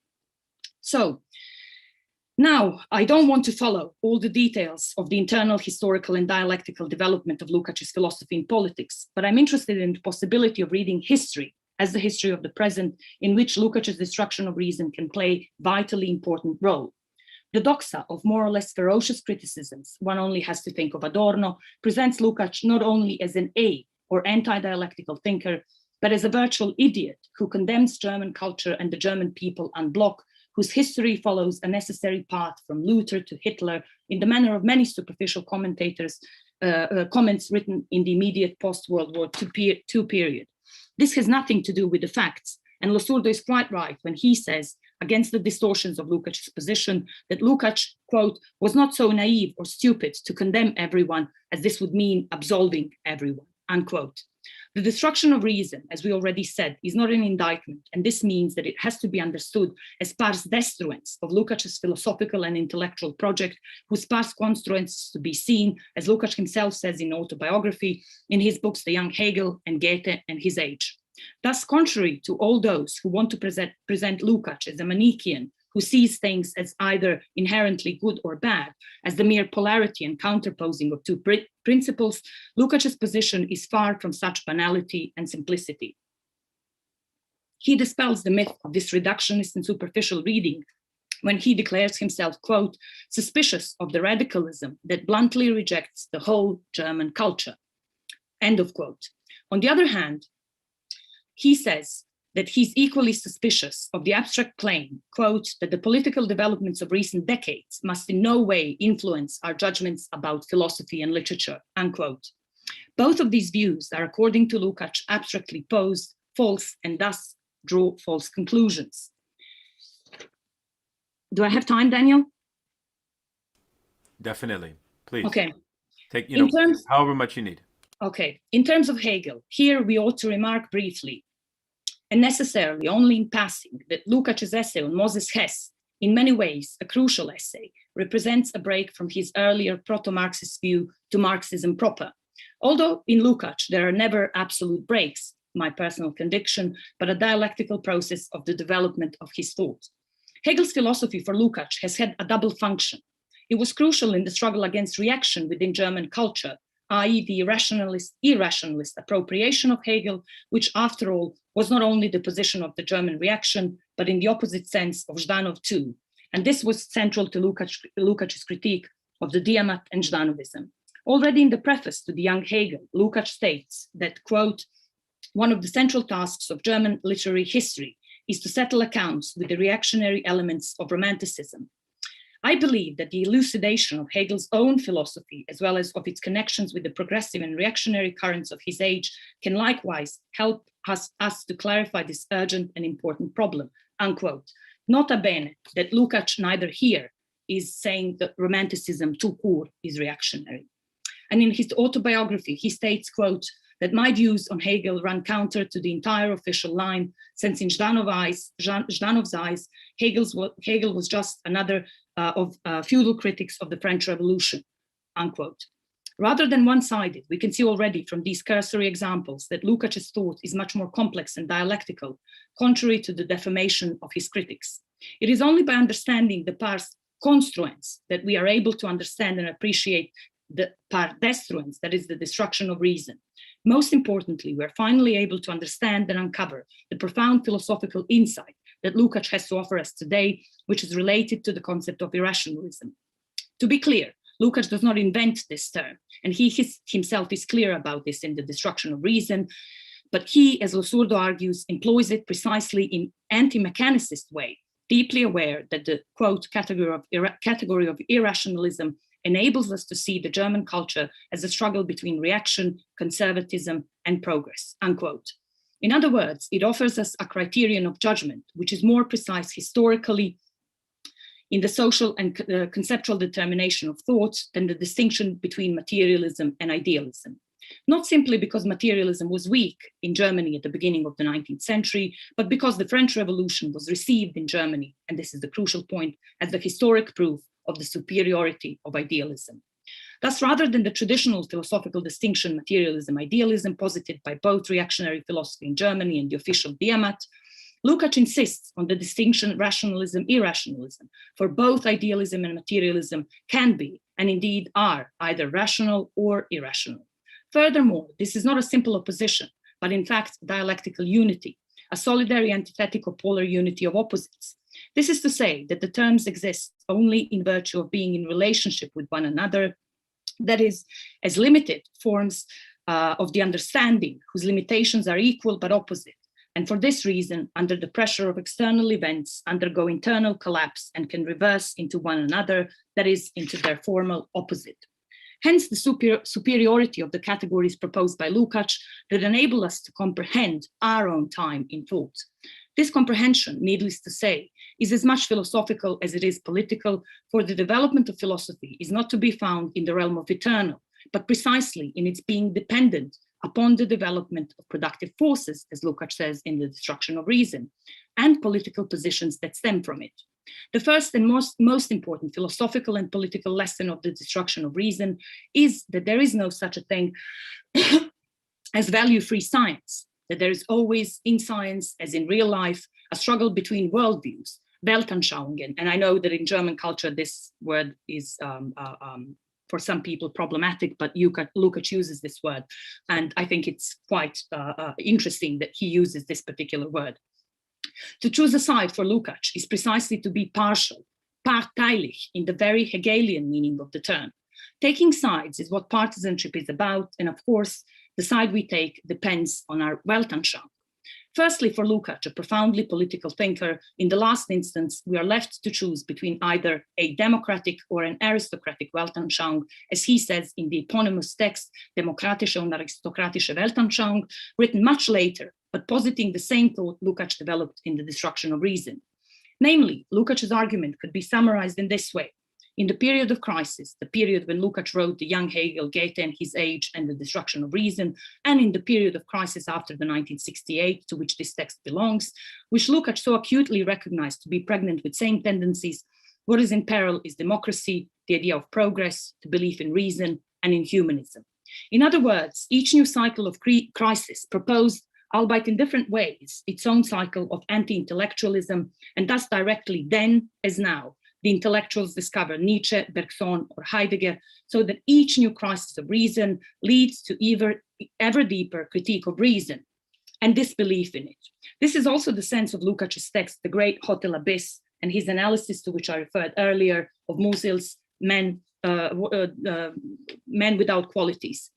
So, now, I don't want to follow all the details of the internal historical and dialectical development of Lukács's philosophy in politics, but I'm interested in the possibility of reading history as the history of the present, in which Lukács's destruction of reason can play a vitally important role. The doxa of more or less ferocious criticisms, one only has to think of Adorno, presents Lukács not only as an or anti-dialectical thinker, but as a virtual idiot who condemns German culture and the German people en bloc, whose history follows a necessary path from Luther to Hitler in the manner of many superficial commentators, comments written in the immediate post-World War II period. This has nothing to do with the facts, and Losurdo is quite right when he says, against the distortions of Lukács's position, that Lukács, quote, was not so naive or stupid to condemn everyone as this would mean absolving everyone, unquote. The destruction of reason, as we already said, is not an indictment, and this means that it has to be understood as pars destruens of Lukács's philosophical and intellectual project, whose pars construens is to be seen, as Lukács himself says in autobiography, in his books The Young Hegel and Goethe and His Age. Thus, contrary to all those who want to present Lukács as a Manichaean, who sees things as either inherently good or bad, as the mere polarity and counterposing of two principles, Lukács's position is far from such banality and simplicity. He dispels the myth of this reductionist and superficial reading when he declares himself, quote, suspicious of the radicalism that bluntly rejects the whole German culture, end of quote. On the other hand, he says that he's equally suspicious of the abstract claim, quote, that the political developments of recent decades must in no way influence our judgments about philosophy and literature, unquote. Both of these views are, according to Lukács, abstractly posed, false, and thus draw false conclusions. Do I have time, Daniel? Definitely, please. Okay. Take, however much you need. Okay, in terms of Hegel, here we ought to remark briefly and necessarily only in passing that Lukács's essay on Moses Hess, in many ways a crucial essay, represents a break from his earlier proto-Marxist view to Marxism proper. Although in Lukács there are never absolute breaks, my personal conviction, but a dialectical process of the development of his thought. Hegel's philosophy for Lukács has had a double function. It was crucial in the struggle against reaction within German culture, i.e. the irrationalist appropriation of Hegel, which after all was not only the position of the German reaction, but in the opposite sense of Zhdanov too. And this was central to Lukács's critique of the Diamat and Zhdanovism. Already in the preface to the Young Hegel, Lukács states that, quote, one of the central tasks of German literary history is to settle accounts with the reactionary elements of Romanticism. I believe that the elucidation of Hegel's own philosophy, as well as of its connections with the progressive and reactionary currents of his age, can likewise help us to clarify this urgent and important problem, unquote. Nota bene that Lukács neither here is saying that Romanticism tout court is reactionary. And in his autobiography, he states, quote, that my views on Hegel run counter to the entire official line, since in Zhdanov's eyes, Hegel was just another of feudal critics of the French Revolution, unquote. Rather than one-sided, we can see already from these cursory examples that Lukács's thought is much more complex and dialectical, contrary to the defamation of his critics. It is only by understanding the pars construens that we are able to understand and appreciate the par destruens, that is the destruction of reason. Most importantly, we're finally able to understand and uncover the profound philosophical insight that Lukács has to offer us today, which is related to the concept of irrationalism. To be clear, Lukács does not invent this term, and he himself is clear about this in The Destruction of Reason, but he, as Losurdo argues, employs it precisely in anti-mechanicist way, deeply aware that the, quote, category of irrationalism enables us to see the German culture as a struggle between reaction, conservatism, and progress, unquote. In other words, it offers us a criterion of judgment, which is more precise historically in the social and conceptual determination of thought than the distinction between materialism and idealism. Not simply because materialism was weak in Germany at the beginning of the 19th century, but because the French Revolution was received in Germany, and this is the crucial point, as the historic proof of the superiority of idealism. Thus, rather than the traditional philosophical distinction, materialism, idealism, posited by both reactionary philosophy in Germany and the official Diamat, Lukács insists on the distinction rationalism, irrationalism, for both idealism and materialism can be, and indeed are, either rational or irrational. Furthermore, this is not a simple opposition, but in fact, dialectical unity, a solidary antithetic or polar unity of opposites. This is to say that the terms exist only in virtue of being in relationship with one another, that is, as limited forms of the understanding whose limitations are equal but opposite, and for this reason, under the pressure of external events, undergo internal collapse and can reverse into one another, that is, into their formal opposite. Hence the superiority of the categories proposed by Lukács that enable us to comprehend our own time in thought. This comprehension, needless to say, is as much philosophical as it is political, for the development of philosophy is not to be found in the realm of eternal, but precisely in its being dependent upon the development of productive forces, as Lukács says in The Destruction of Reason, and political positions that stem from it. The first and most important philosophical and political lesson of The Destruction of Reason is that there is no such a thing as value-free science, that there is always in science, as in real life, a struggle between worldviews, Weltanschauungen, and I know that in German culture this word is for some people problematic, but Lukács uses this word, and I think it's quite interesting that he uses this particular word. To choose a side for Lukács is precisely to be partial, parteilich, in the very Hegelian meaning of the term. Taking sides is what partisanship is about, and of course, the side we take depends on our Weltanschauung. Firstly, for Lukács, a profoundly political thinker, in the last instance, we are left to choose between either a democratic or an aristocratic Weltanschauung, as he says in the eponymous text, Demokratische und aristokratische Weltanschauung, written much later, but positing the same thought Lukács developed in The Destruction of Reason. Namely, Lukács' argument could be summarized in this way. In the period of crisis, the period when Lukács wrote The Young Hegel, Goethe and His Age and The Destruction of Reason, and in the period of crisis after the 1968, to which this text belongs, which Lukács so acutely recognized to be pregnant with same tendencies, what is in peril is democracy, the idea of progress, the belief in reason, and in humanism. In other words, each new cycle of crisis proposed, albeit in different ways, its own cycle of anti-intellectualism, and thus directly then as now, the intellectuals discover Nietzsche, Bergson, or Heidegger, so that each new crisis of reason leads to ever deeper critique of reason and disbelief in it. This is also the sense of Lukács' text, The Great Hotel Abyss, and his analysis, to which I referred earlier, of Musil's Men Without Qualities.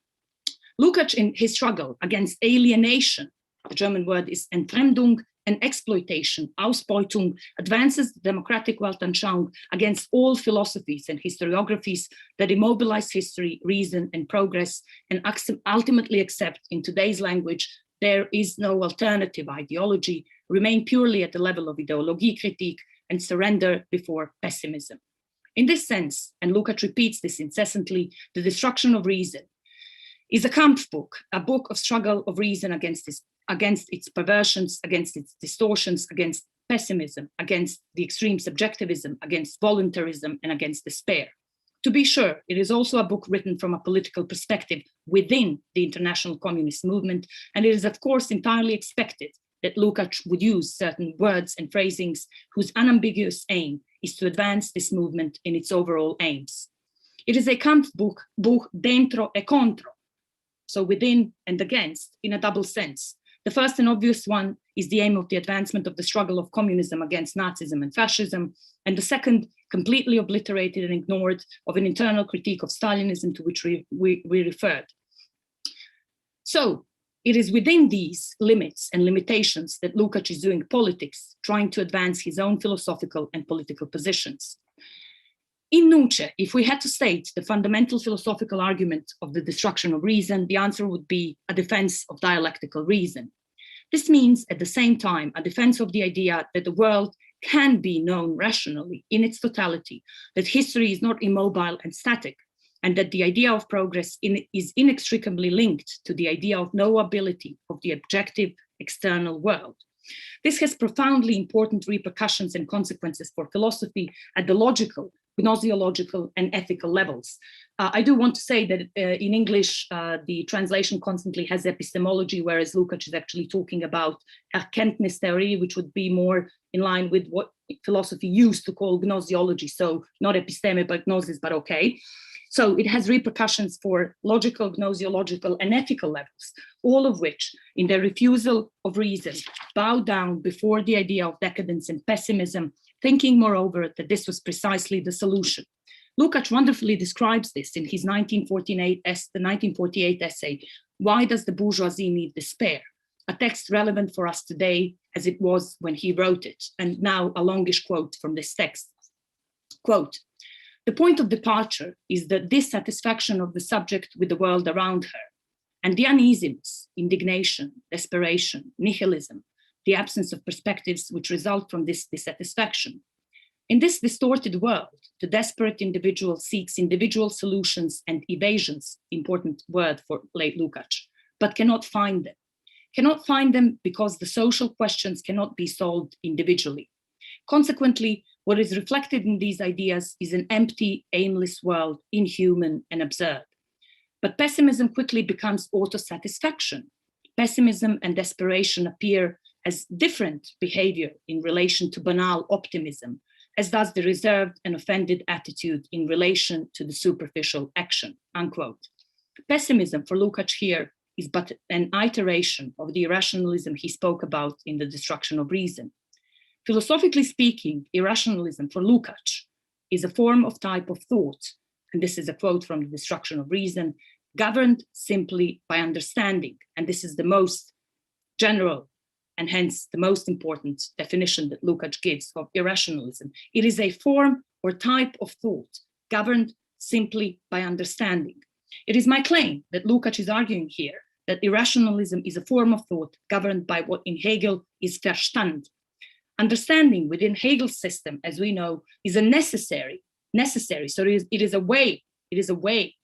Lukács, in his struggle against alienation, the German word is Entfremdung, and exploitation, Ausbeutung, advances the democratic Weltanschauung against all philosophies and historiographies that immobilize history, reason, and progress, and ultimately accept, in today's language, there is no alternative ideology, remain purely at the level of Ideologiekritik, and surrender before pessimism. In this sense, and Lukács repeats this incessantly, The Destruction of Reason is a Kampfbuch, a book of struggle of reason against its perversions, against its distortions, against pessimism, against the extreme subjectivism, against voluntarism, and against despair. To be sure, it is also a book written from a political perspective within the international communist movement, and it is of course entirely expected that Lukács would use certain words and phrasings whose unambiguous aim is to advance this movement in its overall aims. It is a Kampfbuch dentro e contro, so within and against, in a double sense. The first and obvious one is the aim of the advancement of the struggle of communism against Nazism and fascism, and the second, completely obliterated and ignored, of an internal critique of Stalinism to which we referred. So it is within these limits and limitations that Lukács is doing politics, trying to advance his own philosophical and political positions. In Nuce, if we had to state the fundamental philosophical argument of the destruction of reason, the answer would be a defense of dialectical reason. This means, at the same time, a defense of the idea that the world can be known rationally in its totality, that history is not immobile and static, and that the idea of progress is inextricably linked to the idea of knowability of the objective external world. This has profoundly important repercussions and consequences for philosophy at the logical, gnoseological, and ethical levels. I do want to say that in English, the translation constantly has epistemology, whereas Lukács is actually talking about erkenntnistheorie, which would be more in line with what philosophy used to call gnoseology. So not episteme, but gnosis, but okay. So it has repercussions for logical, gnoseological, and ethical levels, all of which, in their refusal of reason, bow down before the idea of decadence and pessimism, thinking, moreover, that this was precisely the solution. Lukács wonderfully describes this in his 1948 essay, Why Does the Bourgeoisie Need Despair? A text relevant for us today as it was when he wrote it. And now a longish quote from this text. Quote, "The point of departure is the dissatisfaction of the subject with the world around her, and the uneasiness, indignation, desperation, nihilism, the absence of perspectives which result from this dissatisfaction. In this distorted world, the desperate individual seeks individual solutions and evasions," important word for late Lukács, "but cannot find them. Cannot find them because the social questions cannot be solved individually. Consequently, what is reflected in these ideas is an empty, aimless world, inhuman and absurd. But pessimism quickly becomes auto-satisfaction. Pessimism and desperation appear as different behavior in relation to banal optimism, as does the reserved and offended attitude in relation to the superficial action," unquote. Pessimism for Lukács here is but an iteration of the irrationalism he spoke about in The Destruction of Reason. Philosophically speaking, irrationalism for Lukács is a form of type of thought, and this is a quote from The Destruction of Reason, governed simply by understanding, and this is the most general and hence the most important definition that Lukács gives of irrationalism. It is a form or type of thought governed simply by understanding. It is my claim that Lukács is arguing here that irrationalism is a form of thought governed by what in Hegel is Verstand. Understanding within Hegel's system, as we know, is a necessary. So it is a way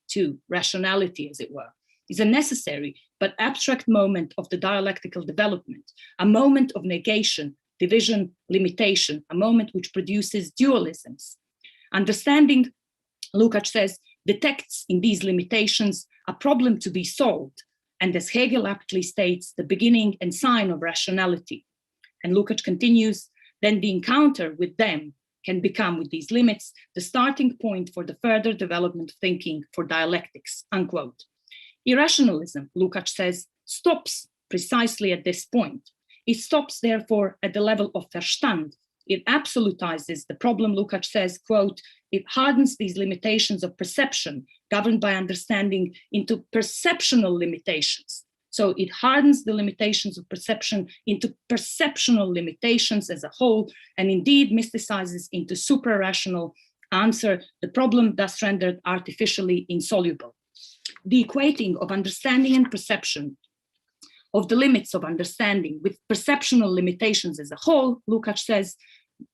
to rationality, as it were. Is a necessary but abstract moment of the dialectical development, a moment of negation, division, limitation, a moment which produces dualisms. Understanding, Lukács says, detects in these limitations a problem to be solved, and as Hegel aptly states, the beginning and sign of rationality. And Lukács continues, then the encounter with them can become, with these limits, the starting point for the further development of thinking for dialectics, unquote. Irrationalism, Lukács says, stops precisely at this point. It stops, therefore, at the level of Verstand. It absolutizes the problem, Lukács says, quote, it hardens these limitations of perception governed by understanding into perceptional limitations. So it hardens the limitations of perception into perceptional limitations as a whole, and indeed mysticizes into supra-rational answer, the problem thus rendered artificially insoluble. The equating of understanding and perception, of the limits of understanding with perceptional limitations as a whole, Lukács says,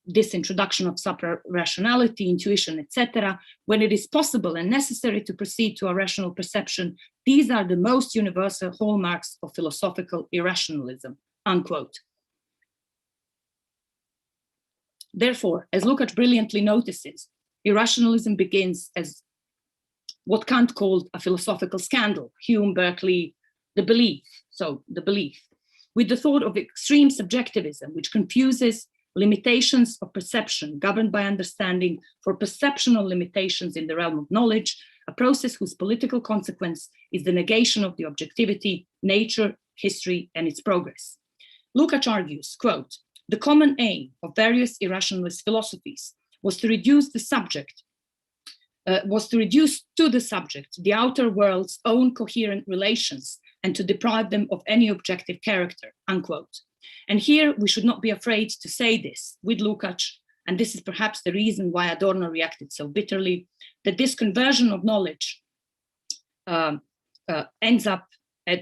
this introduction of supra-rationality, intuition, etc., when it is possible and necessary to proceed to a rational perception, these are the most universal hallmarks of philosophical irrationalism, unquote. Therefore, as Lukács brilliantly notices, irrationalism begins as what Kant called a philosophical scandal, Hume, Berkeley, the belief, so the belief. with the thought of extreme subjectivism, which confuses limitations of perception governed by understanding for perceptional limitations in the realm of knowledge, a process whose political consequence is the negation of the objectivity, nature, history, and its progress. Lukács argues, quote, the common aim of various irrationalist philosophies was to reduce the subject, to the subject the outer world's own coherent relations and to deprive them of any objective character, unquote. And here we should not be afraid to say this with Lukács, and this is perhaps the reason why Adorno reacted so bitterly, that this conversion of knowledge ends up,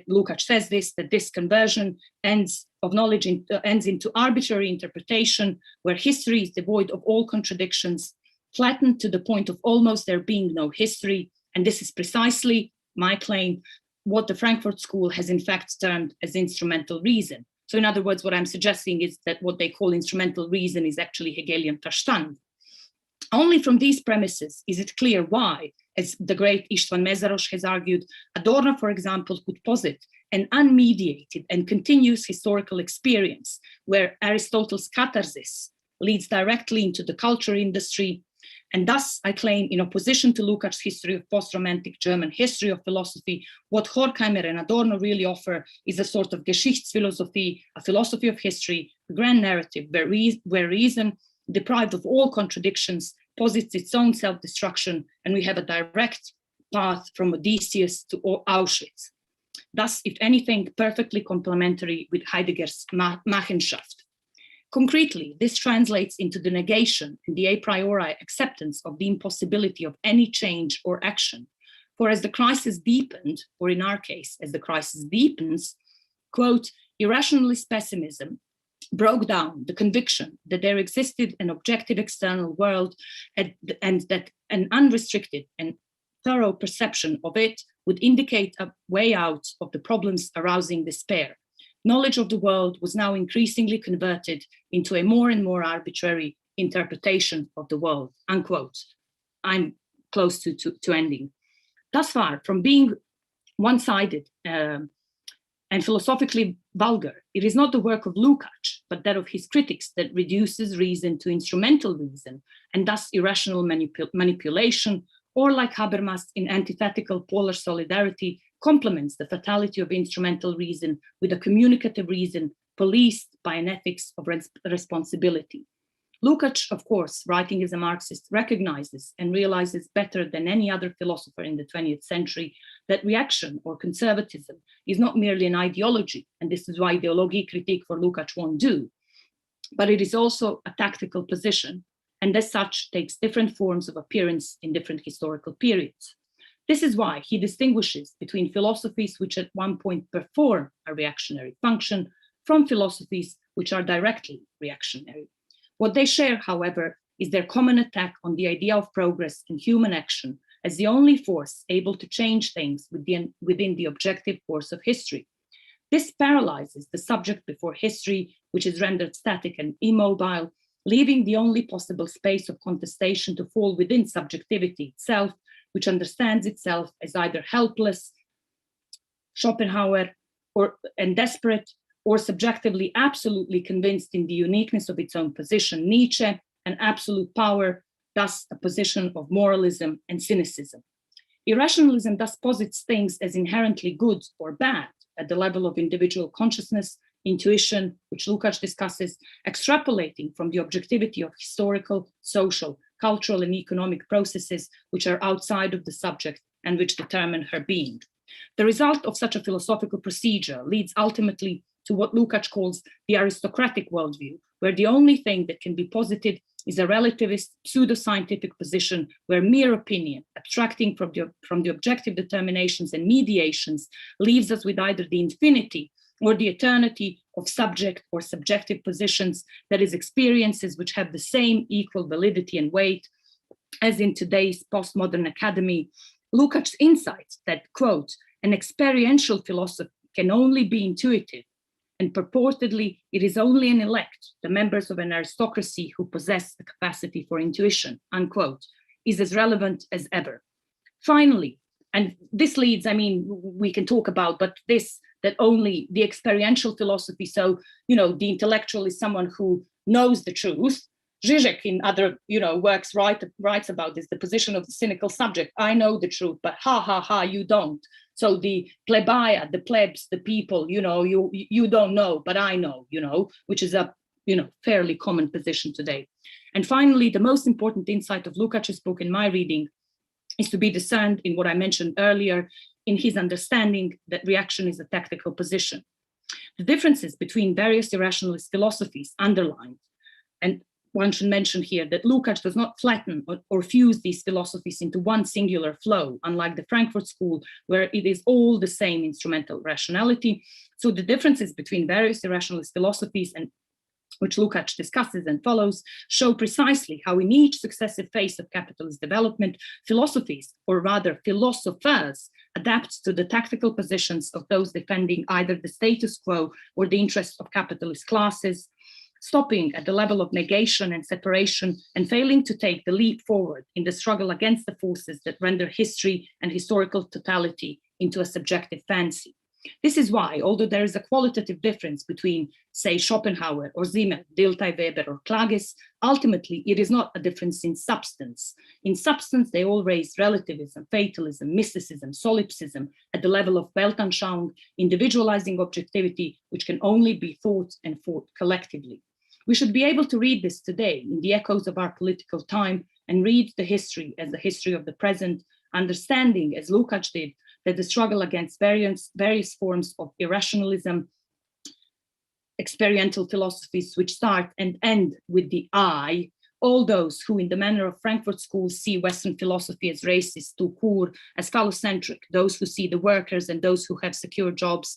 Lukács says this, that this conversion ends into arbitrary interpretation, where history is devoid of all contradictions, flattened to the point of almost there being no history. And this is precisely my claim, what the Frankfurt School has in fact termed as instrumental reason. So in other words, what I'm suggesting is that what they call instrumental reason is actually Hegelian Verstand. Only from these premises is it clear why, as the great István Mészáros has argued, Adorno, for example, could posit an unmediated and continuous historical experience where Aristotle's catharsis leads directly into the culture industry. And thus, I claim, in opposition to Lukács' history of post-romantic German history of philosophy, what Horkheimer and Adorno really offer is a sort of Geschichtsphilosophie, a philosophy of history, a grand narrative where reason, deprived of all contradictions, posits its own self-destruction, and we have a direct path from Odysseus to Auschwitz. Thus, if anything, perfectly complementary with Heidegger's Machenschaft. Concretely, this translates into the negation and the a priori acceptance of the impossibility of any change or action. For as the crisis deepened, or in our case, as the crisis deepens, quote, irrationalist pessimism broke down the conviction that there existed an objective external world and that an unrestricted and thorough perception of it would indicate a way out of the problems arousing despair. Knowledge of the world was now increasingly converted into a more and more arbitrary interpretation of the world, unquote. I'm close to ending. Thus far, from being one-sided and philosophically vulgar, it is not the work of Lukács, but that of his critics that reduces reason to instrumental reason, and thus irrational manipulation, or like Habermas in Antithetical Polar Solidarity, complements the fatality of instrumental reason with a communicative reason policed by an ethics of responsibility. Lukács, of course, writing as a Marxist, recognizes and realizes better than any other philosopher in the 20th century that reaction or conservatism is not merely an ideology, and this is why Ideologiekritik for Lukács won't do, but it is also a tactical position, and as such takes different forms of appearance in different historical periods. This is why he distinguishes between philosophies which at one point perform a reactionary function from philosophies which are directly reactionary. What they share, however, is their common attack on the idea of progress in human action as the only force able to change things within the objective course of history. This paralyzes the subject before history, which is rendered static and immobile, leaving the only possible space of contestation to fall within subjectivity itself, which understands itself as either helpless, Schopenhauer, and desperate, or subjectively absolutely convinced in the uniqueness of its own position, Nietzsche, and absolute power, thus a position of moralism and cynicism. Irrationalism thus posits things as inherently good or bad at the level of individual consciousness, intuition, which Lukács discusses, extrapolating from the objectivity of historical, social, cultural, and economic processes which are outside of the subject and which determine her being. The result of such a philosophical procedure leads ultimately to what Lukács calls the aristocratic worldview, where the only thing that can be posited is a relativist pseudo-scientific position where mere opinion, abstracting from the objective determinations and mediations, leaves us with either the infinity or the eternity of subject or subjective positions, that is, experiences which have the same equal validity and weight as in today's postmodern academy. Lukács' insights that, quote, an experiential philosophy can only be intuitive, and purportedly it is only an elect, the members of an aristocracy who possess the capacity for intuition, unquote, is as relevant as ever. Finally, and this leads, we can talk about, but this that only the experiential philosophy, so, the intellectual is someone who knows the truth. Zizek in other, works writes about this, the position of the cynical subject. I know the truth, but ha, ha, ha, you don't. So the plebeia, the plebs, the people, you don't know, but I know, which is a, fairly common position today. And finally, the most important insight of Lukács's book in my reading is to be discerned in what I mentioned earlier, in his understanding that reaction is a tactical position. The differences between various irrationalist philosophies underlined, and one should mention here that Lukács does not flatten or fuse these philosophies into one singular flow, unlike the Frankfurt School, where it is all the same instrumental rationality. So the differences between various irrationalist philosophies, and which Lukács discusses and follows, show precisely how in each successive phase of capitalist development, philosophies, or rather philosophers, adapt to the tactical positions of those defending either the status quo or the interests of capitalist classes, stopping at the level of negation and separation and failing to take the leap forward in the struggle against the forces that render history and historical totality into a subjective fancy. This is why, although there is a qualitative difference between, say, Schopenhauer or Simmel, Dilthey, Weber, or Klages, ultimately it is not a difference in substance. In substance, they all raise relativism, fatalism, mysticism, solipsism at the level of Weltanschauung, individualizing objectivity, which can only be thought and fought collectively. We should be able to read this today in the echoes of our political time and read the history as the history of the present, understanding, as Lukács did, that the struggle against various forms of irrationalism, experiential philosophies which start and end with the I, all those who in the manner of Frankfurt School see Western philosophy as racist, tout court, as phallocentric, those who see the workers and those who have secure jobs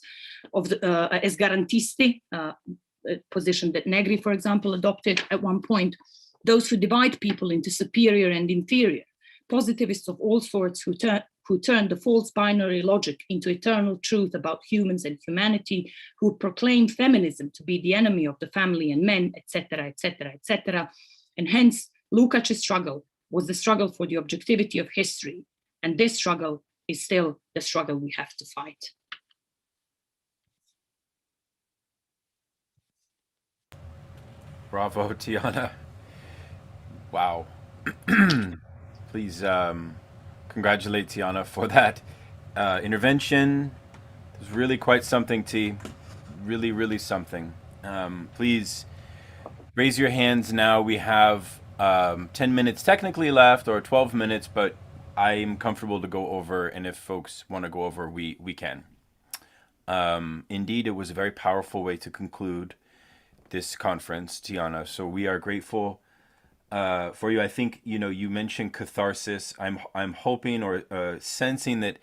as garantisti, a position that Negri, for example, adopted at one point, those who divide people into superior and inferior, positivists of all sorts who turn the false binary logic into eternal truth about humans and humanity, who proclaim feminism to be the enemy of the family and men, etc., etc., etc. And hence, Lukács's struggle was the struggle for the objectivity of history. And this struggle is still the struggle we have to fight. Bravo, Tijana. Wow. Please congratulate Tijana for that intervention. It was really quite something, T. Really, really something. Please raise your hands now. We have 10 minutes technically left, or 12 minutes, but I'm comfortable to go over, and if folks want to go over, we can. Indeed, it was a very powerful way to conclude this conference, Tijana. So we are grateful for you. I think, you mentioned catharsis. I'm hoping or sensing that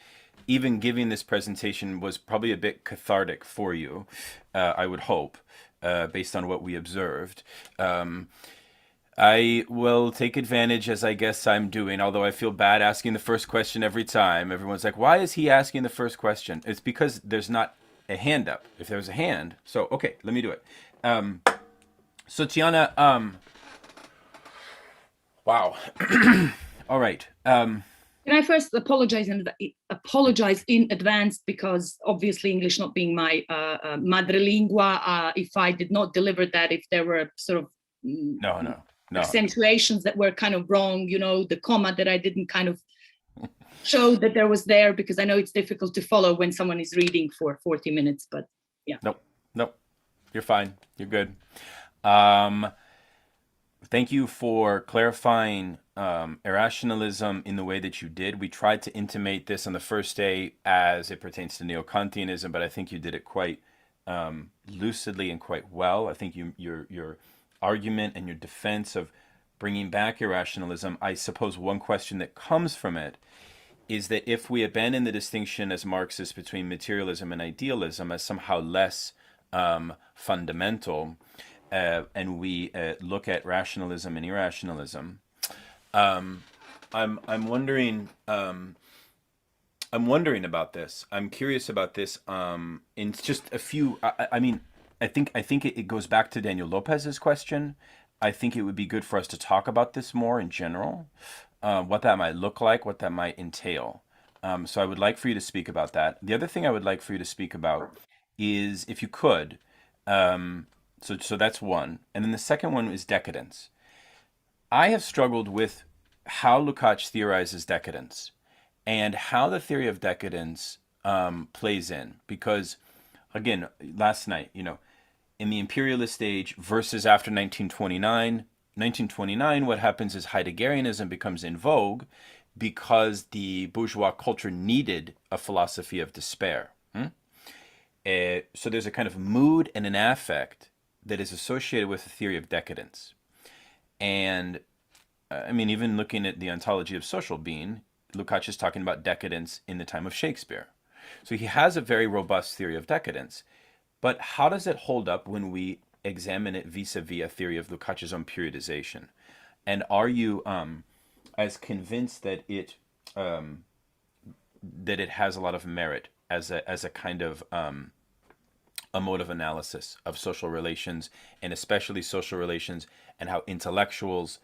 even giving this presentation was probably a bit cathartic for you, I would hope, based on what we observed. I will take advantage, as I guess I'm doing, although I feel bad asking the first question every time. Everyone's like, why is he asking the first question? It's because there's not a hand up. If there's a hand, so okay, let me do it. So Tijana, wow. All right. Can I first apologize in advance, because obviously English not being my madrelingua, if I did not deliver that, if there were sort of no accentuations that were kind of wrong, the comma that I didn't kind of show that there was there, because I know it's difficult to follow when someone is reading for 40 minutes, but yeah. Nope. You're fine. You're good. Thank you for clarifying irrationalism in the way that you did. We tried to intimate this on the first day as it pertains to neo-Kantianism, but I think you did it quite lucidly and quite well. I think your argument and your defense of bringing back irrationalism, I suppose one question that comes from it is that if we abandon the distinction as Marxists between materialism and idealism as somehow less fundamental, and we look at rationalism and irrationalism, I'm wondering about this. I'm curious about this. In just a few, I think it goes back to Daniel Lopez's question. I think it would be good for us to talk about this more in general, what that might look like, what that might entail. So I would like for you to speak about that. The other thing I would like for you to speak about is, if you could, so that's one. And then the second one is decadence. I have struggled with how Lukács theorizes decadence and how the theory of decadence plays in. Because, again, last night, in the imperialist age versus after 1929, what happens is Heideggerianism becomes in vogue because the bourgeois culture needed a philosophy of despair. So there's a kind of mood and an affect that is associated with the theory of decadence. And I mean, even looking at the ontology of social being, Lukács is talking about decadence in the time of Shakespeare. So he has a very robust theory of decadence. But how does it hold up when we examine it vis-a-vis a theory of Lukács' own periodization? And are you as convinced that it has a lot of merit as a kind of a mode of analysis of social relations, and especially social relations and how intellectuals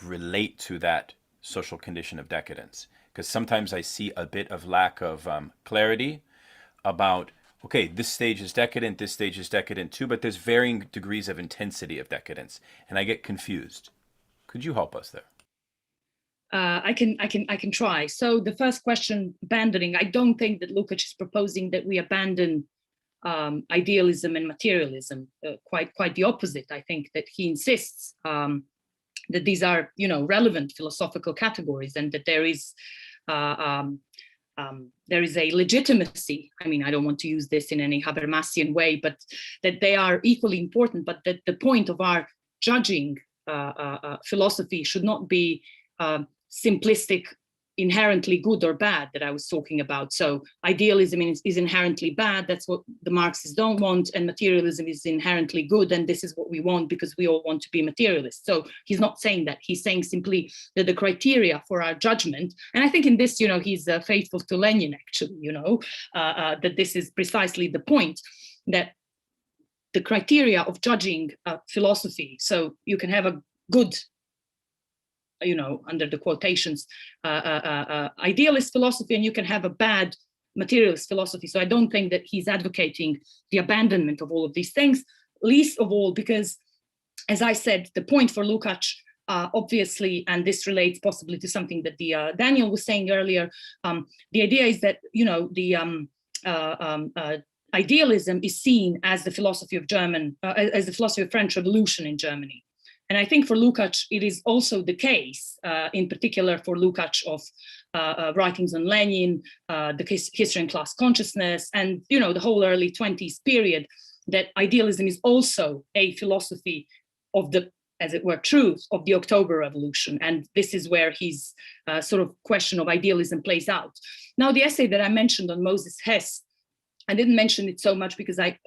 relate to that social condition of decadence? Because sometimes I see a bit of lack of clarity about, okay, this stage is decadent, this stage is decadent too, but there's varying degrees of intensity of decadence, and I get confused. Could you help us there? I can try. So the first question, abandoning, I don't think that Lukács is proposing that we abandon idealism and materialism. Quite the opposite. I think that he insists that these are, relevant philosophical categories, and that there is a legitimacy. I mean, I don't want to use this in any Habermasian way, but that they are equally important, but that the point of our judging philosophy should not be simplistic, inherently good or bad that I was talking about. So idealism is inherently bad. That's what the Marxists don't want. And materialism is inherently good. And this is what we want because we all want to be materialists. So he's not saying that. He's saying simply that the criteria for our judgment, and I think in this, he's faithful to Lenin, actually, that this is precisely the point, that the criteria of judging philosophy, so you can have a good, under the quotations, idealist philosophy, and you can have a bad materialist philosophy. So I don't think that he's advocating the abandonment of all of these things, least of all because, as I said, the point for Lukács, obviously, and this relates possibly to something that Daniel was saying earlier, the idea is that, idealism is seen as the philosophy of as the philosophy of French Revolution in Germany. And I think for Lukács, it is also the case, in particular for Lukács, of writings on Lenin, the history and class consciousness, and the whole early 20s period, that idealism is also a philosophy of the, as it were, truth of the October Revolution. And this is where his sort of question of idealism plays out. Now, the essay that I mentioned on Moses Hess, I didn't mention it so much because I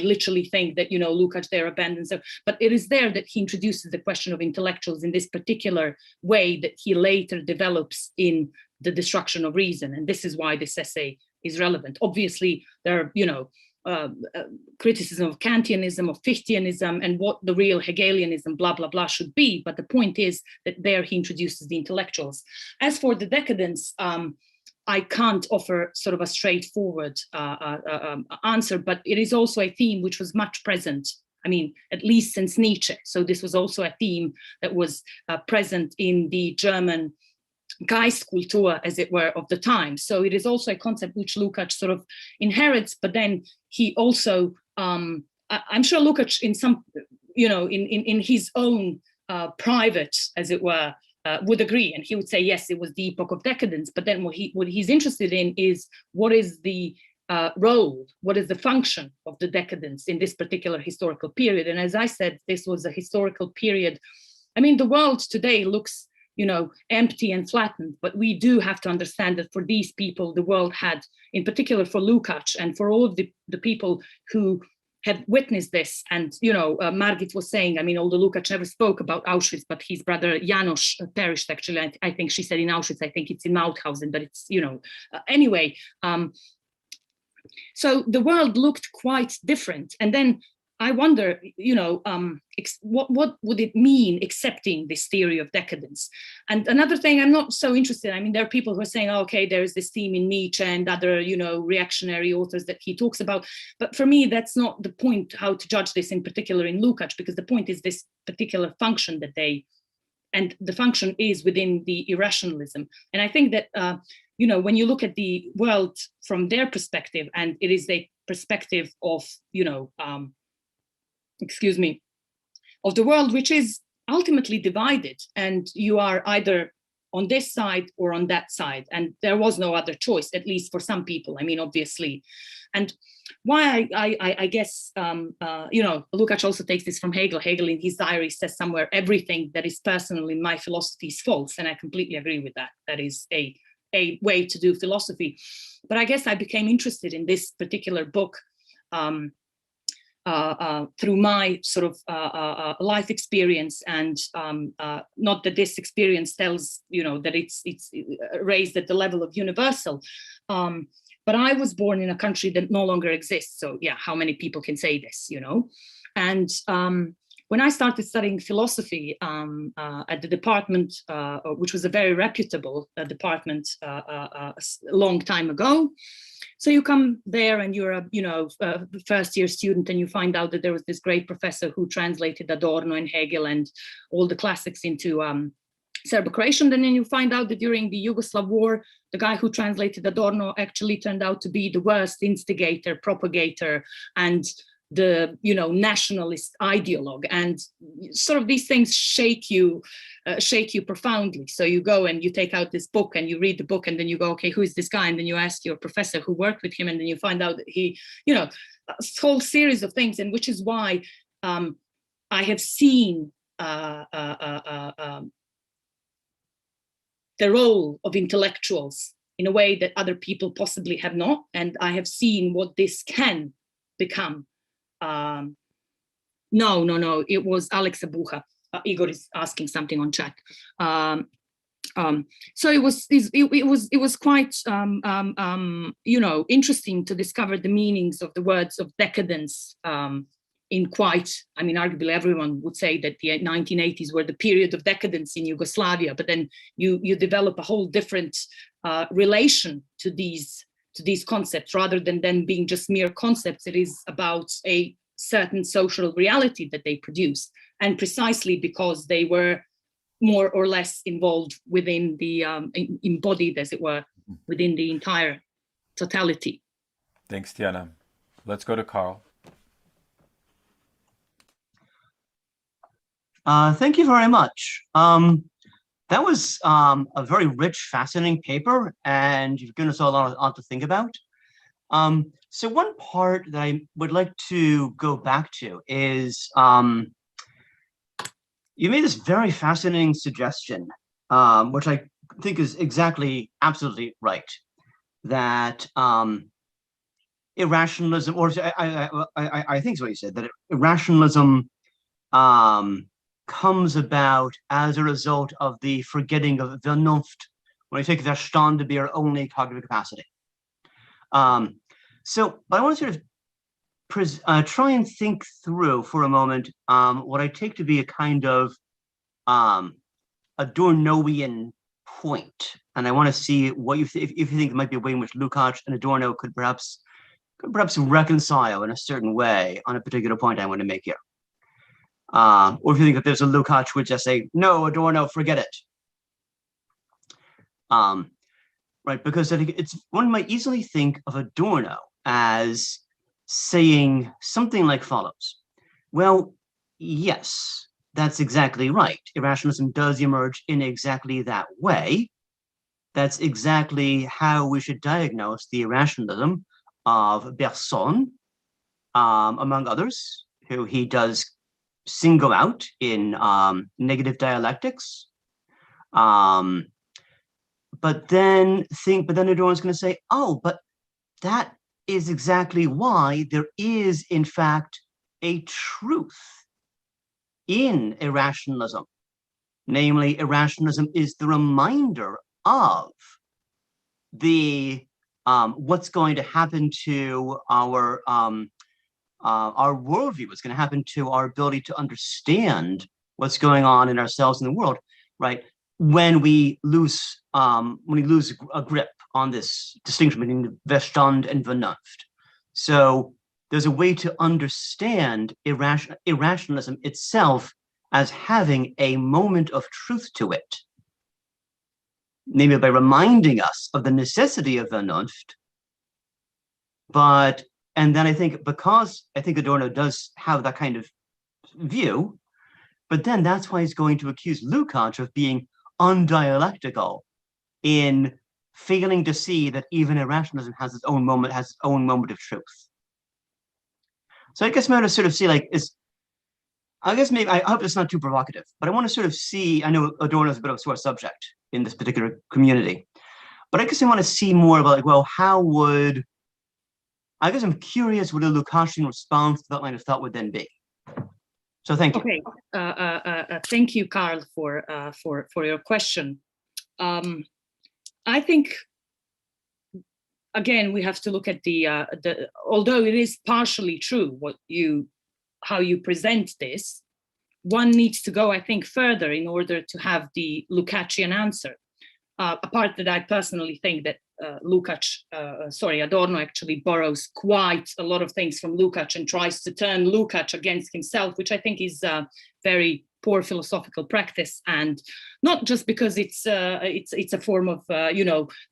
literally think that, Lukács there abandons it, but it is there that he introduces the question of intellectuals in this particular way that he later develops in The Destruction of Reason. And this is why this essay is relevant. Obviously, there are, criticism of Kantianism, of Fichteanism, and what the real Hegelianism, blah, blah, blah, should be. But the point is that there he introduces the intellectuals. As for the decadence, I can't offer sort of a straightforward answer, but it is also a theme which was much present, I mean, at least since Nietzsche. So this was also a theme that was present in the German Geistkultur, as it were, of the time. So it is also a concept which Lukács sort of inherits, but then he also, I'm sure Lukács in some, in his own private, as it were, would agree, and he would say, yes, it was the epoch of decadence. But then what he's interested in is what is the role, what is the function of the decadence in this particular historical period. And as I said, this was a historical period. I mean, the world today looks, empty and flattened, but we do have to understand that for these people, the world had, in particular for Lukács and for all of the people who have witnessed this. And, Margit was saying, I mean, although Lukács never spoke about Auschwitz, but his brother Janos perished, actually. I think she said in Auschwitz, I think it's in Mauthausen, but it's, anyway. So the world looked quite different. And then I wonder, what would it mean accepting this theory of decadence? And another thing, I'm not so interested. I mean, there are people who are saying, oh, okay, there is this theme in Nietzsche and other, reactionary authors that he talks about. But for me, that's not the point, how to judge this in particular in Lukács, because the point is this particular function that and the function is within the irrationalism. And I think that, when you look at the world from their perspective, and it is a perspective of, of the world, which is ultimately divided, and you are either on this side or on that side, and there was no other choice, at least for some people, I mean, obviously. And why I guess, Lukács also takes this from Hegel. Hegel in his diary says somewhere, everything that is personal in my philosophy is false, and I completely agree with that. That is a way to do philosophy. But I guess I became interested in this particular book through my sort of life experience, and not that this experience tells that it's raised at the level of universal, but I was born in a country that no longer exists. So yeah, how many people can say this, And when I started studying philosophy at the department, which was a very reputable department a long time ago. So you come there and you're a first year student, and you find out that there was this great professor who translated Adorno and Hegel and all the classics into Serbo-Croatian. And then you find out that during the Yugoslav war, the guy who translated Adorno actually turned out to be the worst instigator, propagator, and the nationalist ideologue. And sort of these things shake you profoundly. So you go and you take out this book and you read the book, and then you go, okay, who is this guy? And then you ask your professor who worked with him, and then you find out that he, a whole series of things. And which is why I have seen the role of intellectuals in a way that other people possibly have not. And I have seen what this can become. No, it was Alex Abuja. Igor is asking something on chat. So it was quite interesting to discover the meanings of the words of decadence in quite, I mean, arguably everyone would say that the 1980s were the period of decadence in Yugoslavia, but then you develop a whole different relation to these concepts, rather than them being just mere concepts. It is about a certain social reality that they produce, and precisely because they were more or less involved within the embodied, as it were, within the entire totality. Thanks, Tijana. Let's go to Carl. Thank you very much. That was a very rich, fascinating paper, and you've given us all a lot to think about. So one part that I would like to go back to is you made this very fascinating suggestion, which I think is absolutely right, that irrationalism, or I think is what you said, that irrationalism comes about as a result of the forgetting of Vernunft, when I take Verstand to be our only cognitive capacity. So I want to sort of try and think through for a moment what I take to be a kind of Adornoian point, and I want to see what if you think there might be a way in which Lukács and Adorno could perhaps reconcile in a certain way on a particular point I want to make here. Or if you think that there's a Lukács would just say, no, Adorno, forget it. Right, because I think one might easily think of Adorno as saying something like follows. Well, yes, that's exactly right. Irrationalism does emerge in exactly that way. That's exactly how we should diagnose the irrationalism of Bergson, among others, who he does single out in Negative Dialectics. But then Adorno's going to say, oh, but that is exactly why there is, in fact, a truth in irrationalism. Namely, irrationalism is the reminder of the what's going to happen to our our worldview, what's going to happen to our ability to understand what's going on in ourselves and the world, right? When we lose a grip on this distinction between Verstand and Vernunft. So there's a way to understand irrationalism itself as having a moment of truth to it, maybe by reminding us of the necessity of Vernunft. And then I think, because I think Adorno does have that kind of view, but then that's why he's going to accuse Lukács of being undialectical in failing to see that even irrationalism has its own moment of truth. So I guess I'm going to sort of see, like, I hope it's not too provocative, but I want to sort of see, I know Adorno is a bit of a sore subject in this particular community, but I guess I want to see more about, like, well, I guess I'm curious what a Lukácsian response to that line of thought would then be. So thank you. Okay, thank you, Carl, for your question. I think, again, we have to look at although it is partially true how you present this, one needs to go, I think, further in order to have the Lukácsian answer. Apart that I personally think that Adorno actually borrows quite a lot of things from Lukács and tries to turn Lukács against himself, which I think is a very poor philosophical practice, and not just because it's a form of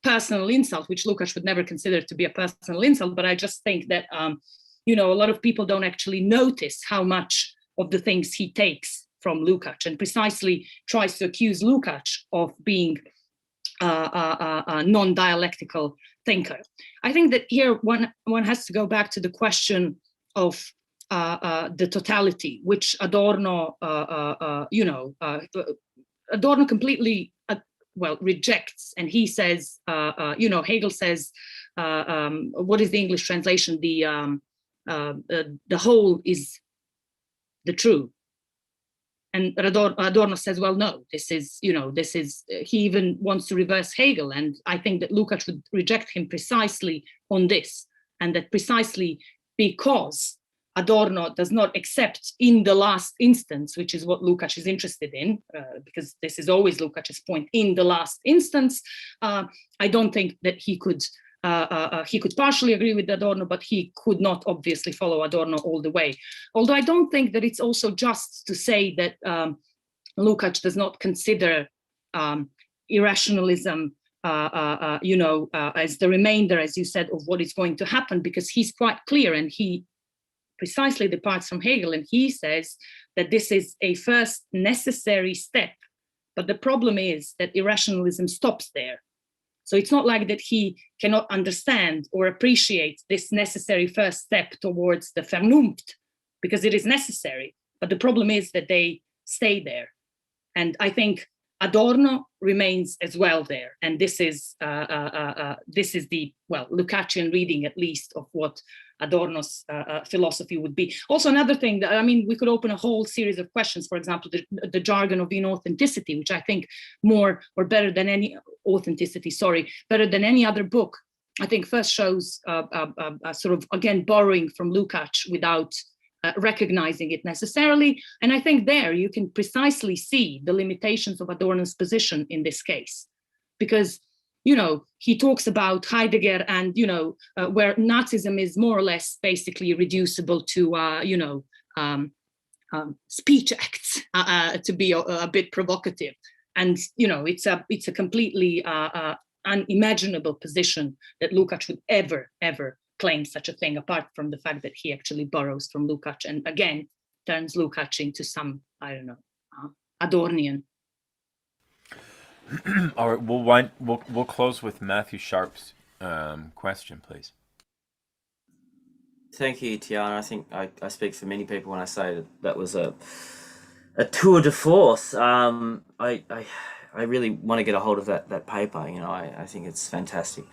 personal insult, which Lukács would never consider to be a personal insult, but I just think that a lot of people don't actually notice how much of the things he takes from Lukács, and precisely tries to accuse Lukács of being a non-dialectical thinker. I think that here one has to go back to the question of the totality, which Adorno, Adorno completely rejects, and he says, Hegel says, what is the English translation? The whole is the true. And Adorno says, well, no, this is, he even wants to reverse Hegel. And I think that Lukács would reject him precisely on this. And that precisely because Adorno does not accept in the last instance, which is what Lukács is interested in, because this is always Lukács's point, in the last instance, I don't think that he could partially agree with Adorno, but he could not obviously follow Adorno all the way. Although I don't think that it's also just to say that Lukács does not consider irrationalism, as the remainder, as you said, of what is going to happen, because he's quite clear, and he precisely departs from Hegel, and he says that this is a first necessary step. But the problem is that irrationalism stops there. So it's not like that he cannot understand or appreciate this necessary first step towards the Vernunft, because it is necessary. But the problem is that they stay there. And I think Adorno remains as well there. And this is the, Lukácsian reading, at least, of what Adorno's philosophy would be. Also, another thing that, we could open a whole series of questions, for example, the jargon of inauthenticity, which I think better than any other book, I think first shows sort of, again, borrowing from Lukács without recognizing it necessarily. And I think there you can precisely see the limitations of Adorno's position in this case, because he talks about Heidegger and, where Nazism is more or less basically reducible to, speech acts, to be a bit provocative. And, it's a completely unimaginable position that Lukács would ever claim such a thing, apart from the fact that he actually borrows from Lukács and, again, turns Lukács into some, Adornian. All right, we'll close with Matthew Sharpe's question, please. Thank you, Tijana. I think I speak for many people when I say that was a tour de force. I really want to get a hold of that paper. I think it's fantastic.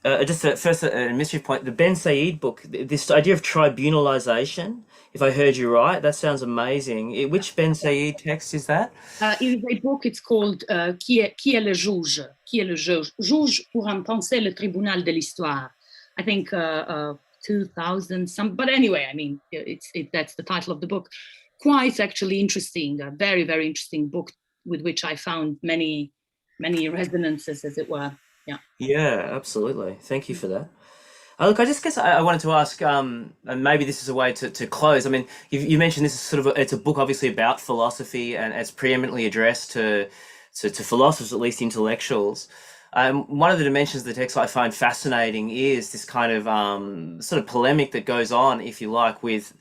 Just first, a mystery point, the Ben Said book, this idea of tribunalization, if I heard you right, that sounds amazing. Which Ben Said text is that? It is a book, it's called Qui est le juge? Qui est le juge? Juge pour en penser le tribunal de l'histoire. I think 2000 some, but anyway, I mean, that's the title of the book. Quite actually interesting, a very, very interesting book with which I found many resonances, as it were. Yeah, absolutely. Thank you for that. Look, I just guess I wanted to ask, and maybe this is a way to close. I mean, you mentioned this is sort of it's a book obviously about philosophy, and it's preeminently addressed to philosophers, at least intellectuals. One of the dimensions of the text I find fascinating is this kind of sort of polemic that goes on, if you like, with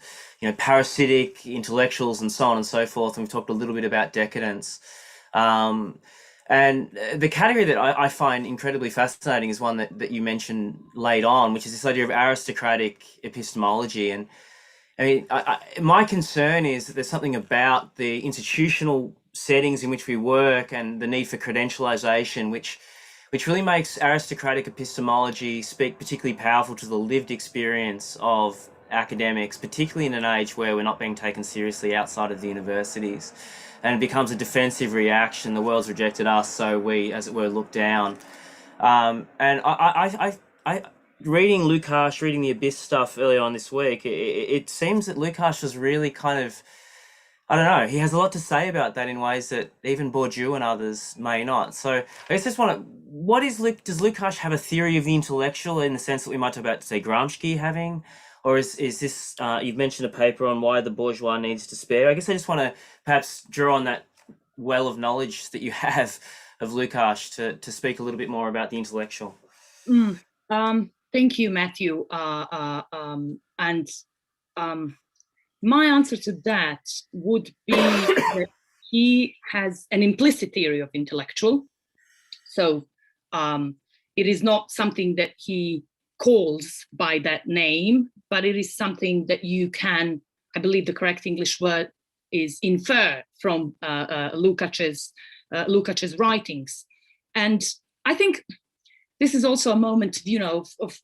parasitic intellectuals and so on and so forth. And we've talked a little bit about decadence. And the category that I find incredibly fascinating is one that you mentioned late on, which is this idea of aristocratic epistemology. And I mean, my concern is that there's something about the institutional settings in which we work and the need for credentialization, which really makes aristocratic epistemology speak particularly powerful to the lived experience of academics, particularly in an age where we're not being taken seriously outside of the universities. And it becomes a defensive reaction. The world's rejected us, so we, as it were, look down. And I reading Lukács, reading the Abyss stuff earlier on this week, it seems that Lukács was really kind of, I don't know, he has a lot to say about that in ways that even Bourgeois and others may not. So I guess I just want to, does Lukács have a theory of the intellectual in the sense that we might talk about, say, Gramsci having? Or is this, you've mentioned a paper on why the bourgeois needs to spare. I guess I just want to perhaps draw on that well of knowledge that you have of Lukács to speak a little bit more about the intellectual. Thank you, Matthew. My answer to that would be that he has an implicit theory of intellectual. So it is not something that he calls by that name, but it is something that you can, I believe the correct English word is infer from Lukács's writings. And I think this is also a moment, of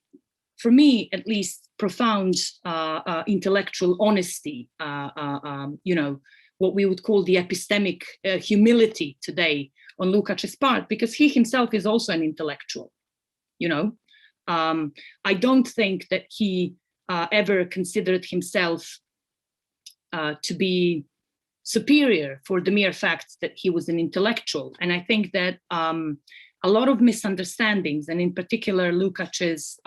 for me at least, profound intellectual honesty, what we would call the epistemic humility today on Lukács's part, because he himself is also an intellectual, I don't think that he ever considered himself to be superior for the mere fact that he was an intellectual. And I think that a lot of misunderstandings, and in particular Lukács's,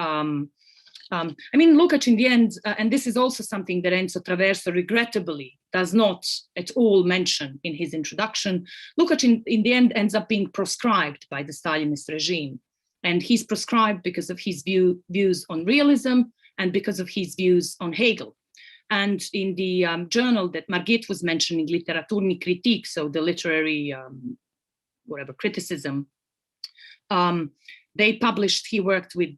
Lukács in the end, and this is also something that Enzo Traverso regrettably does not at all mention in his introduction, Lukács in the end ends up being proscribed by the Stalinist regime. And he's proscribed because of his views on realism and because of his views on Hegel. And in the journal that Margit was mentioning, Literaturni Kritik, so the literary criticism, they published, he worked with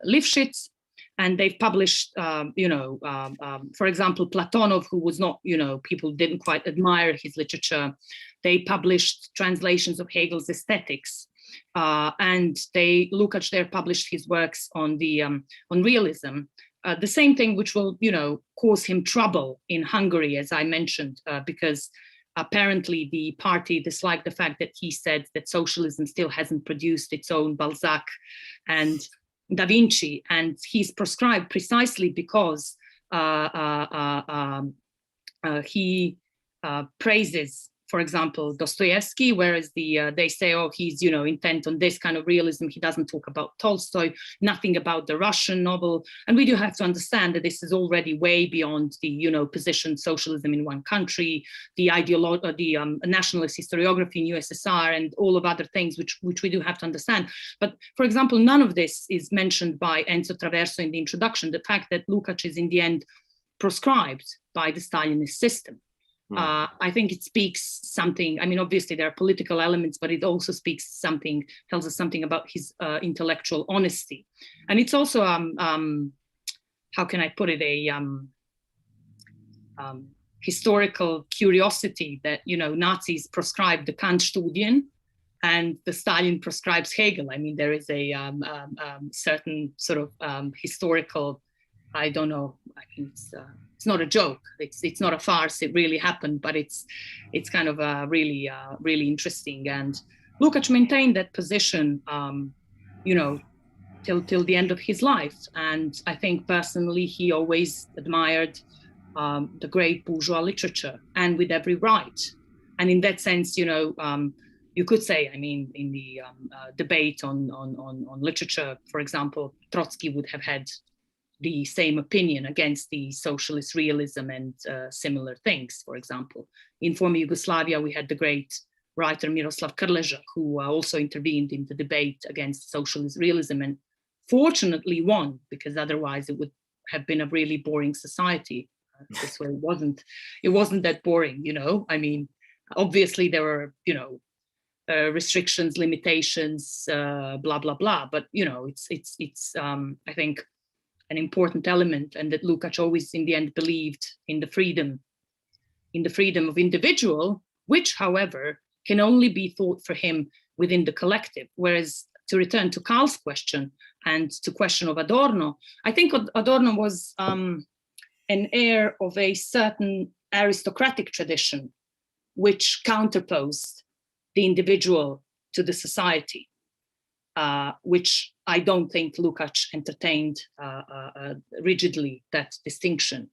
Lifshitz, and they've published, for example, Platonov, who was not, people didn't quite admire his literature. They published translations of Hegel's Aesthetics. And Lukács there published his works on realism. The same thing which will, cause him trouble in Hungary, as I mentioned, because apparently the party disliked the fact that he said that socialism still hasn't produced its own Balzac and Da Vinci, and he's proscribed precisely because he praises, for example, Dostoevsky, whereas they say, oh, he's intent on this kind of realism. He doesn't talk about Tolstoy, nothing about the Russian novel. And we do have to understand that this is already way beyond the position socialism in one country, the nationalist historiography in USSR, and all of other things which we do have to understand. But for example, none of this is mentioned by Enzo Traverso in the introduction. The fact that Lukács is in the end proscribed by the Stalinist system. I think it speaks something. I mean, obviously there are political elements, but it also tells us something about his intellectual honesty. And it's also, how can I put it, a historical curiosity that, Nazis proscribed the Kant-Studien and the Stalin proscribes Hegel. I mean, there is a certain sort of historical, I don't know, I mean, it's not a joke. It's not a farce. It really happened, but it's kind of really really interesting. And Lukács maintained that position, till the end of his life. And I think personally, he always admired the great bourgeois literature, and with every right. And in that sense, you could say, I mean, in the debate on literature, for example, Trotsky would have had the same opinion against the socialist realism and similar things. For example, in former Yugoslavia, we had the great writer Miroslav Krleža, who also intervened in the debate against socialist realism, and fortunately won, because otherwise it would have been a really boring society. This way it wasn't that boring, I mean, obviously there were, restrictions, limitations, blah, blah, blah. But, it's I think, an important element, and that Lukács always in the end believed in the freedom of individual, which, however, can only be thought for him within the collective. Whereas, to return to Karl's question and to question of Adorno, I think Adorno was an heir of a certain aristocratic tradition, which counterposed the individual to the society, which I don't think Lukács entertained rigidly, that distinction.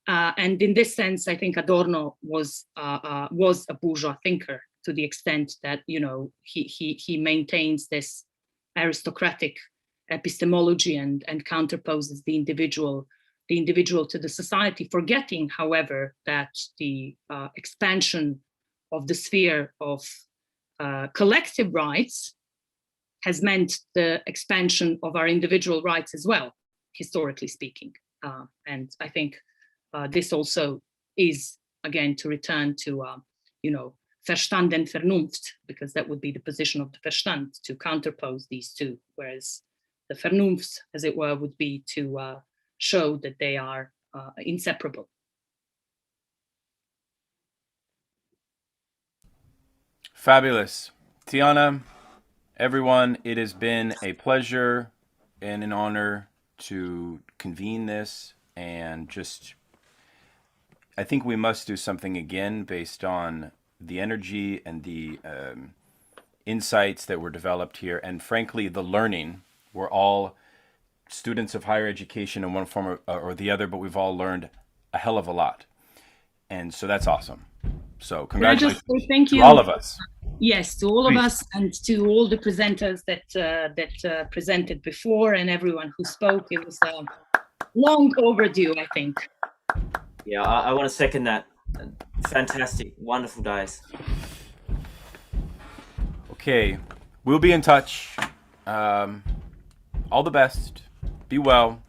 And in this sense, I think Adorno was a bourgeois thinker, to the extent that he maintains this aristocratic epistemology and counterposes the individual to the society, forgetting, however, that the expansion of the sphere of collective rights has meant the expansion of our individual rights as well, historically speaking. And I think this also is, again, to return to, Verstand and Vernunft, because that would be the position of the Verstand, to counterpose these two, whereas the Vernunft, as it were, would be to show that they are inseparable. Fabulous. Tijana, everyone, it has been a pleasure and an honor to convene this, and I think we must do something again based on the energy and the insights that were developed here, and frankly, the learning. We're all students of higher education in one form or the other, but we've all learned a hell of a lot. And so that's awesome. So congratulations thank you to all of us. Yes, to all of us, and to all the presenters that presented before, and everyone who spoke. It was long overdue, I think. Yeah, I want to second that. Fantastic, wonderful days. Okay, we'll be in touch. All the best. Be well.